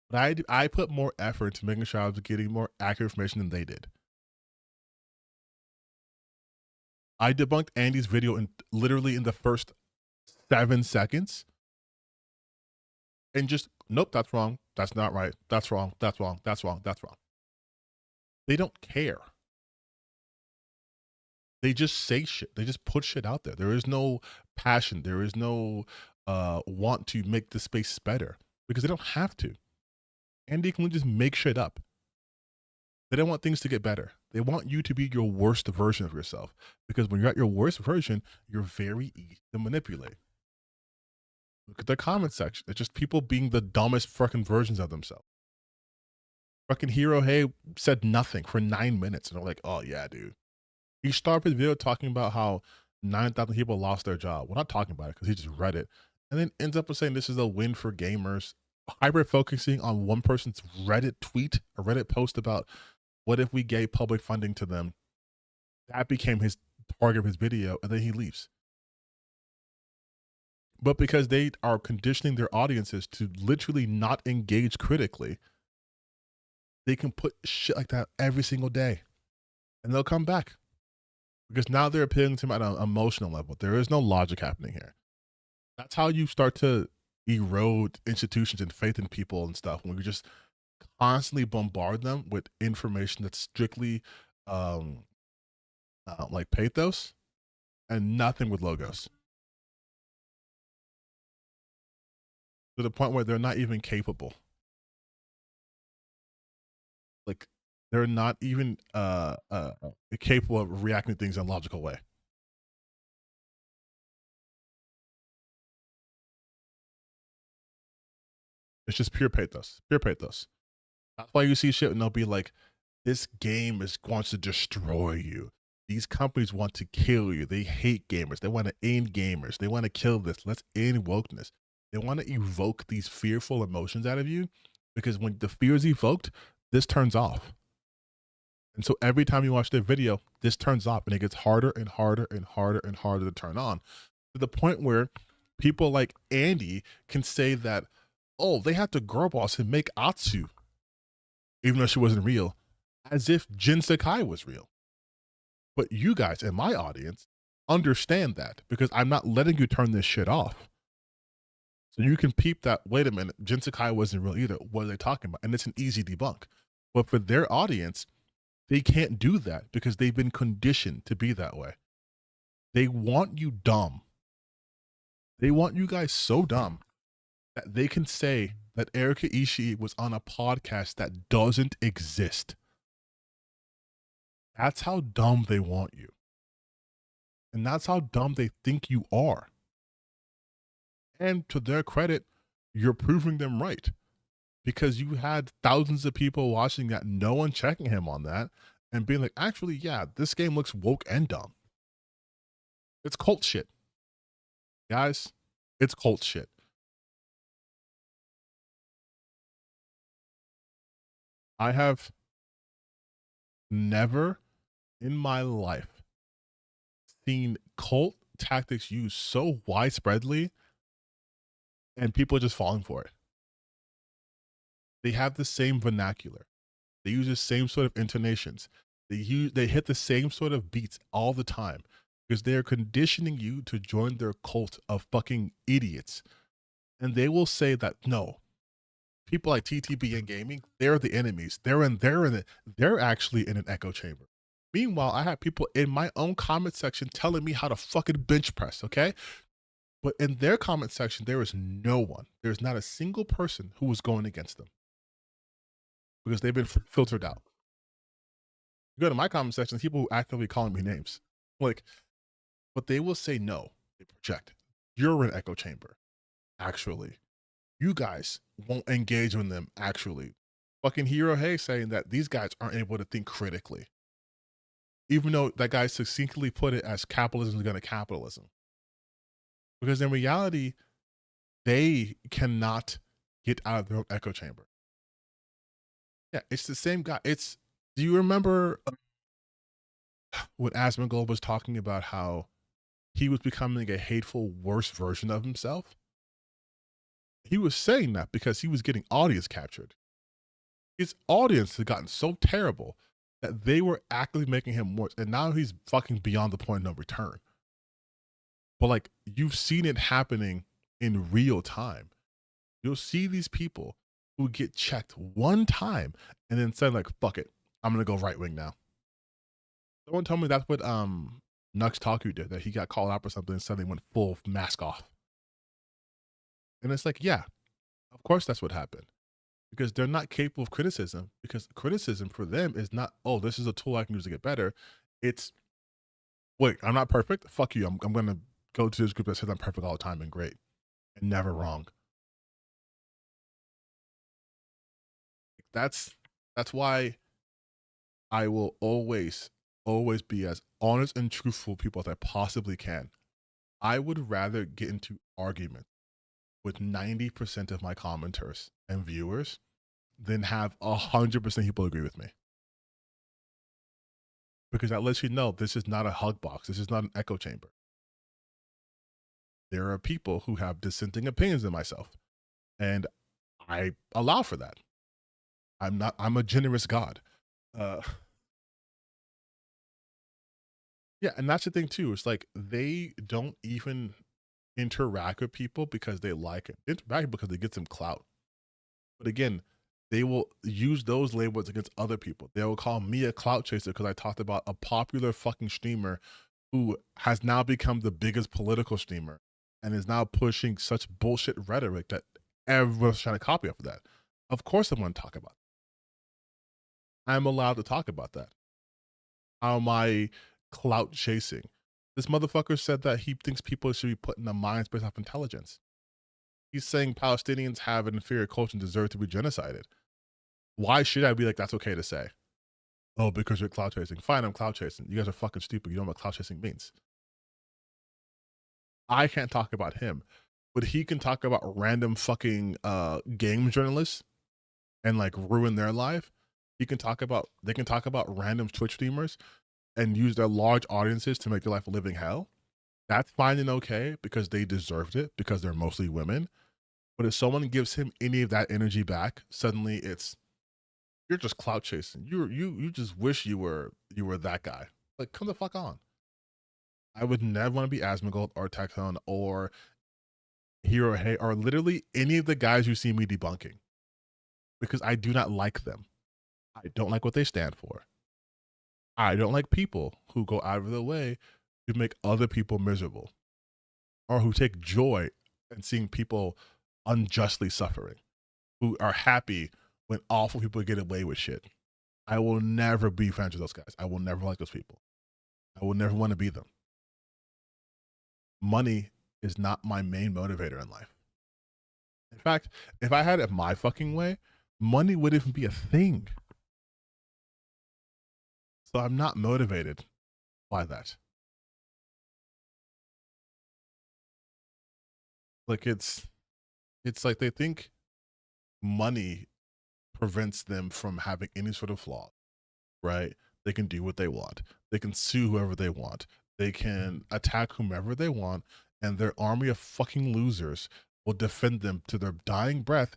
but I put more effort into making sure I was getting more accurate information than they did. I debunked Andy's video in literally in the first 7 seconds, and just nope, that's wrong, that's not right, that's wrong, that's wrong, that's wrong, that's wrong. They don't care. They just say shit. They just put shit out there. There is no passion. There is no want to make the space better because they don't have to. Andy can just make shit up. They don't want things to get better. They want you to be your worst version of yourself because when you're at your worst version, you're very easy to manipulate. Look at the comment section. It's just people being the dumbest fucking versions of themselves. Fucking Hero Hey said nothing for 9 minutes and they're like, oh yeah, dude. He started his video talking about how 9,000 people lost their job. We're not talking about it because he just read it. And then ends up with saying this is a win for gamers. Hyper focusing on one person's Reddit tweet, a Reddit post about what if we gave public funding to them. That became his target of his video, and then he leaves. But because they are conditioning their audiences to literally not engage critically, they can put shit like that every single day. And they'll come back. Because now they're appealing to him at an emotional level. There is no logic happening here. That's how you start to erode institutions and faith in people and stuff. When you just constantly bombard them with information that's strictly like pathos and nothing with logos. To the point where they're not even capable. Like, they're not even capable of reacting to things in a logical way. It's just pure pathos. Pure pathos. That's why you see shit and they'll be like, this game wants to destroy you. These companies want to kill you. They hate gamers. They want to end gamers. They want to kill this. Let's end wokeness. They want to evoke these fearful emotions out of you because when the fear is evoked, this turns off. And so every time you watch their video, this turns off and it gets harder and harder and harder and harder to turn on to the point where people like Andy can say that, oh, they had to girl boss and make Atsu, even though she wasn't real, as if Jin Sakai was real. But you guys in my audience understand that because I'm not letting you turn this shit off. So you can peep that, wait a minute, Jinsakai wasn't real either. What are they talking about? And it's an easy debunk. But for their audience, they can't do that because they've been conditioned to be that way. They want you dumb. They want you guys so dumb that they can say that Erika Ishii was on a podcast that doesn't exist. That's how dumb they want you. And that's how dumb they think you are. And to their credit, you're proving them right. Because you had thousands of people watching that, no one checking him on that, and being like, actually, yeah, this game looks woke and dumb. It's cult shit. Guys, it's cult shit. I have never in my life seen cult tactics used so widespreadly and people are just falling for it. They have the same vernacular. They use the same sort of intonations. They hit the same sort of beats all the time because they are conditioning you to join their cult of fucking idiots. And they will say that no, people like TTBN Gaming, they're the enemies. They're actually in an echo chamber. Meanwhile, I have people in my own comment section telling me how to fucking bench press, okay? But in their comment section, there is no one. There's not a single person who was going against them because they've been filtered out. You go to my comment section, people who actively calling me names. Like, but they will say no. They project. You're an echo chamber. Actually, you guys won't engage with them. Actually, fucking Hero Hey saying that these guys aren't able to think critically, even though that guy succinctly put it as capitalism is going to capitalism. Because in reality, they cannot get out of their own echo chamber. Yeah, it's the same guy. Do you remember when Asmongold was talking about how he was becoming a hateful, worse version of himself? He was saying that because he was getting audience captured. His audience had gotten so terrible that they were actively making him worse. And now he's fucking beyond the point of no return. But like, you've seen it happening in real time. You'll see these people who get checked one time and then say like, fuck it, I'm going to go right wing now. Someone told me that's what Nux Taku did, that he got called out for something and suddenly went full mask off. And it's like, yeah, of course that's what happened. Because they're not capable of criticism, because criticism for them is not, oh, this is a tool I can use to get better. It's, wait, I'm not perfect? Fuck you. I'm going to go to this group that says I'm perfect all the time and great and never wrong. That's why I will always be as honest and truthful people as I possibly can. I would rather get into argument with 90% of my commenters and viewers than have 100% people agree with me. Because that lets you know this is not a hug box. This is not an echo chamber. There are people who have dissenting opinions than myself. And I allow for that. I'm a generous God. Yeah, and that's the thing too. It's like they don't even interact with people because they like it. They interact because they get some clout. But again, they will use those labels against other people. They will call me a clout chaser because I talked about a popular fucking streamer who has now become the biggest political streamer and is now pushing such bullshit rhetoric that everyone's trying to copy off of that. Of course I want to talk about it. I'm allowed to talk about that. How am I clout chasing? This motherfucker said that he thinks people should be put in the minds based off intelligence. He's saying Palestinians have an inferior culture and deserve to be genocided. Why should I be like, that's okay to say? Oh, because you're clout chasing. Fine, I'm clout chasing. You guys are fucking stupid. You don't know what clout chasing means. I can't talk about him, but he can talk about random fucking game journalists and like ruin their life. They can talk about random Twitch streamers and use their large audiences to make their life a living hell. That's fine and okay because they deserved it because they're mostly women. But if someone gives him any of that energy back, suddenly it's, you're just clout chasing. You just wish you were that guy. Like, come the fuck on. I would never want to be Asmongold or Texon or Hero Hey are literally any of the guys you see me debunking because I do not like them. I don't like what they stand for. I don't like people who go out of their way to make other people miserable or who take joy in seeing people unjustly suffering, who are happy when awful people get away with shit. I will never be friends with those guys. I will never like those people. I will never want to be them. Money is not my main motivator in life. In fact, if I had it my fucking way, money wouldn't even be a thing. So I'm not motivated by that. Like it's like they think money prevents them from having any sort of flaw, right? They can do what they want. They can sue whoever they want. They can attack whomever they want, and their army of fucking losers will defend them to their dying breath,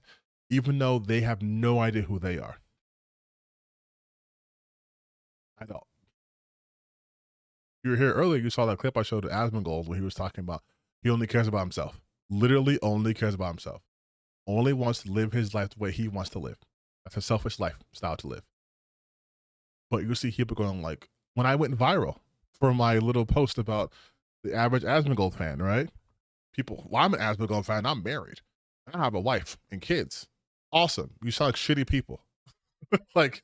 even though they have no idea who they are. I know. You were here earlier, you saw that clip I showed of Asmongold when he was talking about he only cares about himself. Literally only cares about himself. Only wants to live his life the way he wants to live. That's a selfish lifestyle to live. But you see people going like, when I went viral for my little post about the average Asmongold fan, right? People, well, I'm an Asmongold fan. I'm married. I have a wife and kids. Awesome. You sound like shitty people. Like,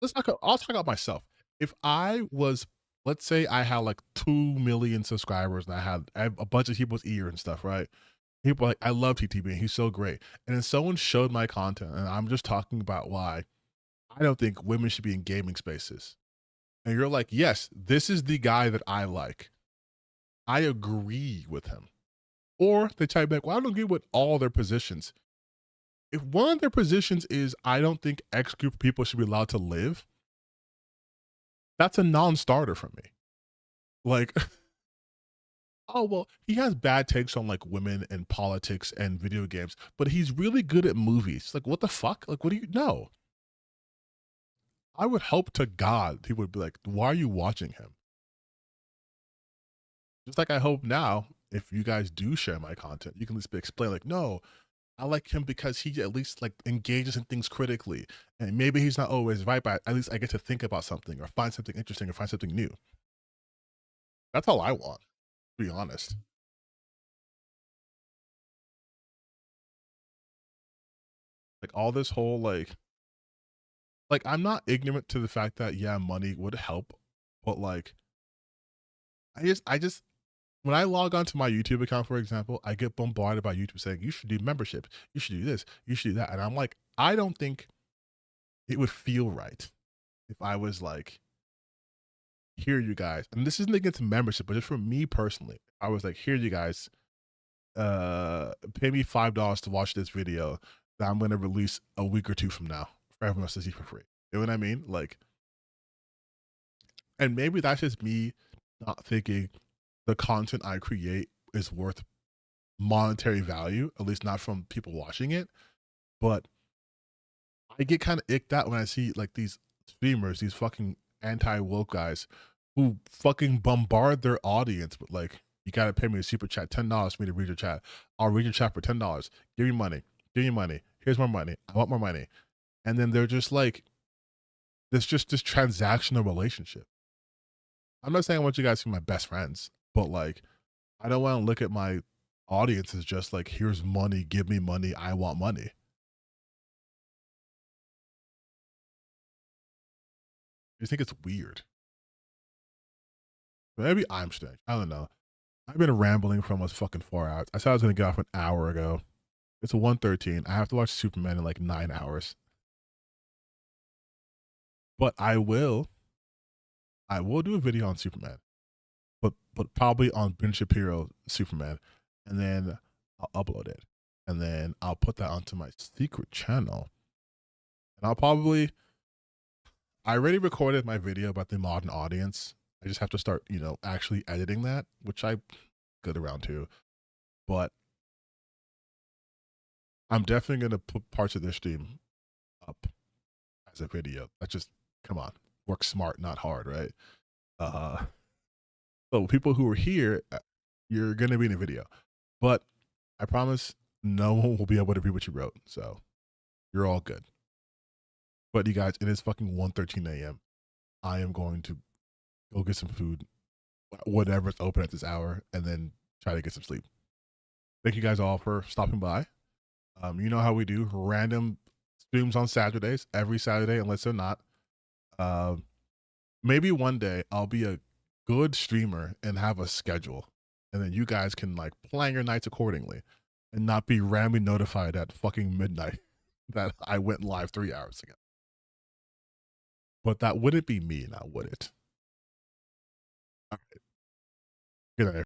I'll talk about myself. If I was, let's say I had like 2 million subscribers and I had a bunch of people's ear and stuff, right? People are like, I love TTBN. He's so great. And then someone showed my content and I'm just talking about why I don't think women should be in gaming spaces. And you're like, yes, this is the guy that I like. I agree with him. Or they try to be like, well, I don't agree with all their positions. If one of their positions is, I don't think X group of people should be allowed to live, that's a non-starter for me. Like, oh, well, he has bad takes on like women and politics and video games, but he's really good at movies. Like, what the fuck? Like, what do you know? I would hope to God he would be like, why are you watching him? Just like I hope now, if you guys do share my content, you can at least explain like, no, I like him because he at least like engages in things critically. And maybe he's not always right, but at least I get to think about something or find something interesting or find something new. That's all I want, to be honest. Like all this whole like I'm not ignorant to the fact that yeah, money would help, but like I just when I log onto my YouTube account, for example, I get bombarded by YouTube saying you should do membership, you should do this, you should do that, and I'm like, I don't think it would feel right if I was like, here you guys, and this isn't against membership, but just for me personally, I was like, here you guys, pay me $5 to watch this video that I'm going to release a week or 2 from now for everyone else to see for free. You know what I mean? Like, and maybe that's just me not thinking the content I create is worth monetary value, at least not from people watching it. But I get kind of icked out when I see like these streamers, these fucking anti-woke guys who fucking bombard their audience with like, you gotta pay me a super chat, $10 for me to read your chat. I'll read your chat for $10. Give me money. Give me money. Here's more money. I want more money. And then they're just like, there's just this transactional relationship. I'm not saying I want you guys to be my best friends, but like, I don't want to look at my audience as just like, here's money, give me money, I want money. I just think it's weird. Maybe I'm strange. I don't know. I've been rambling for almost fucking 4 hours. I said I was going to get off an hour ago. It's a 1:13. I have to watch Superman in like 9 hours. But I will do a video on Superman. But probably on Ben Shapiro Superman. And then I'll upload it. And then I'll put that onto my secret channel. And I already recorded my video about the modern audience. I just have to start, actually editing that, which I good around to. But I'm definitely going to put parts of this stream up as a video. That's just, come on, work smart, not hard, right? So people who are here, you're gonna be in a video. But I promise no one will be able to read what you wrote. So you're all good. But you guys, it is fucking 1:13 a.m. I am going to go get some food, whatever's open at this hour, and then try to get some sleep. Thank you guys all for stopping by. You know how we do random streams on Saturdays, every Saturday, unless they're not. Maybe one day I'll be a good streamer and have a schedule, and then you guys can like plan your nights accordingly and not be randomly notified at fucking midnight that I went live 3 hours ago. But that wouldn't be me now, would it? All right. Good night.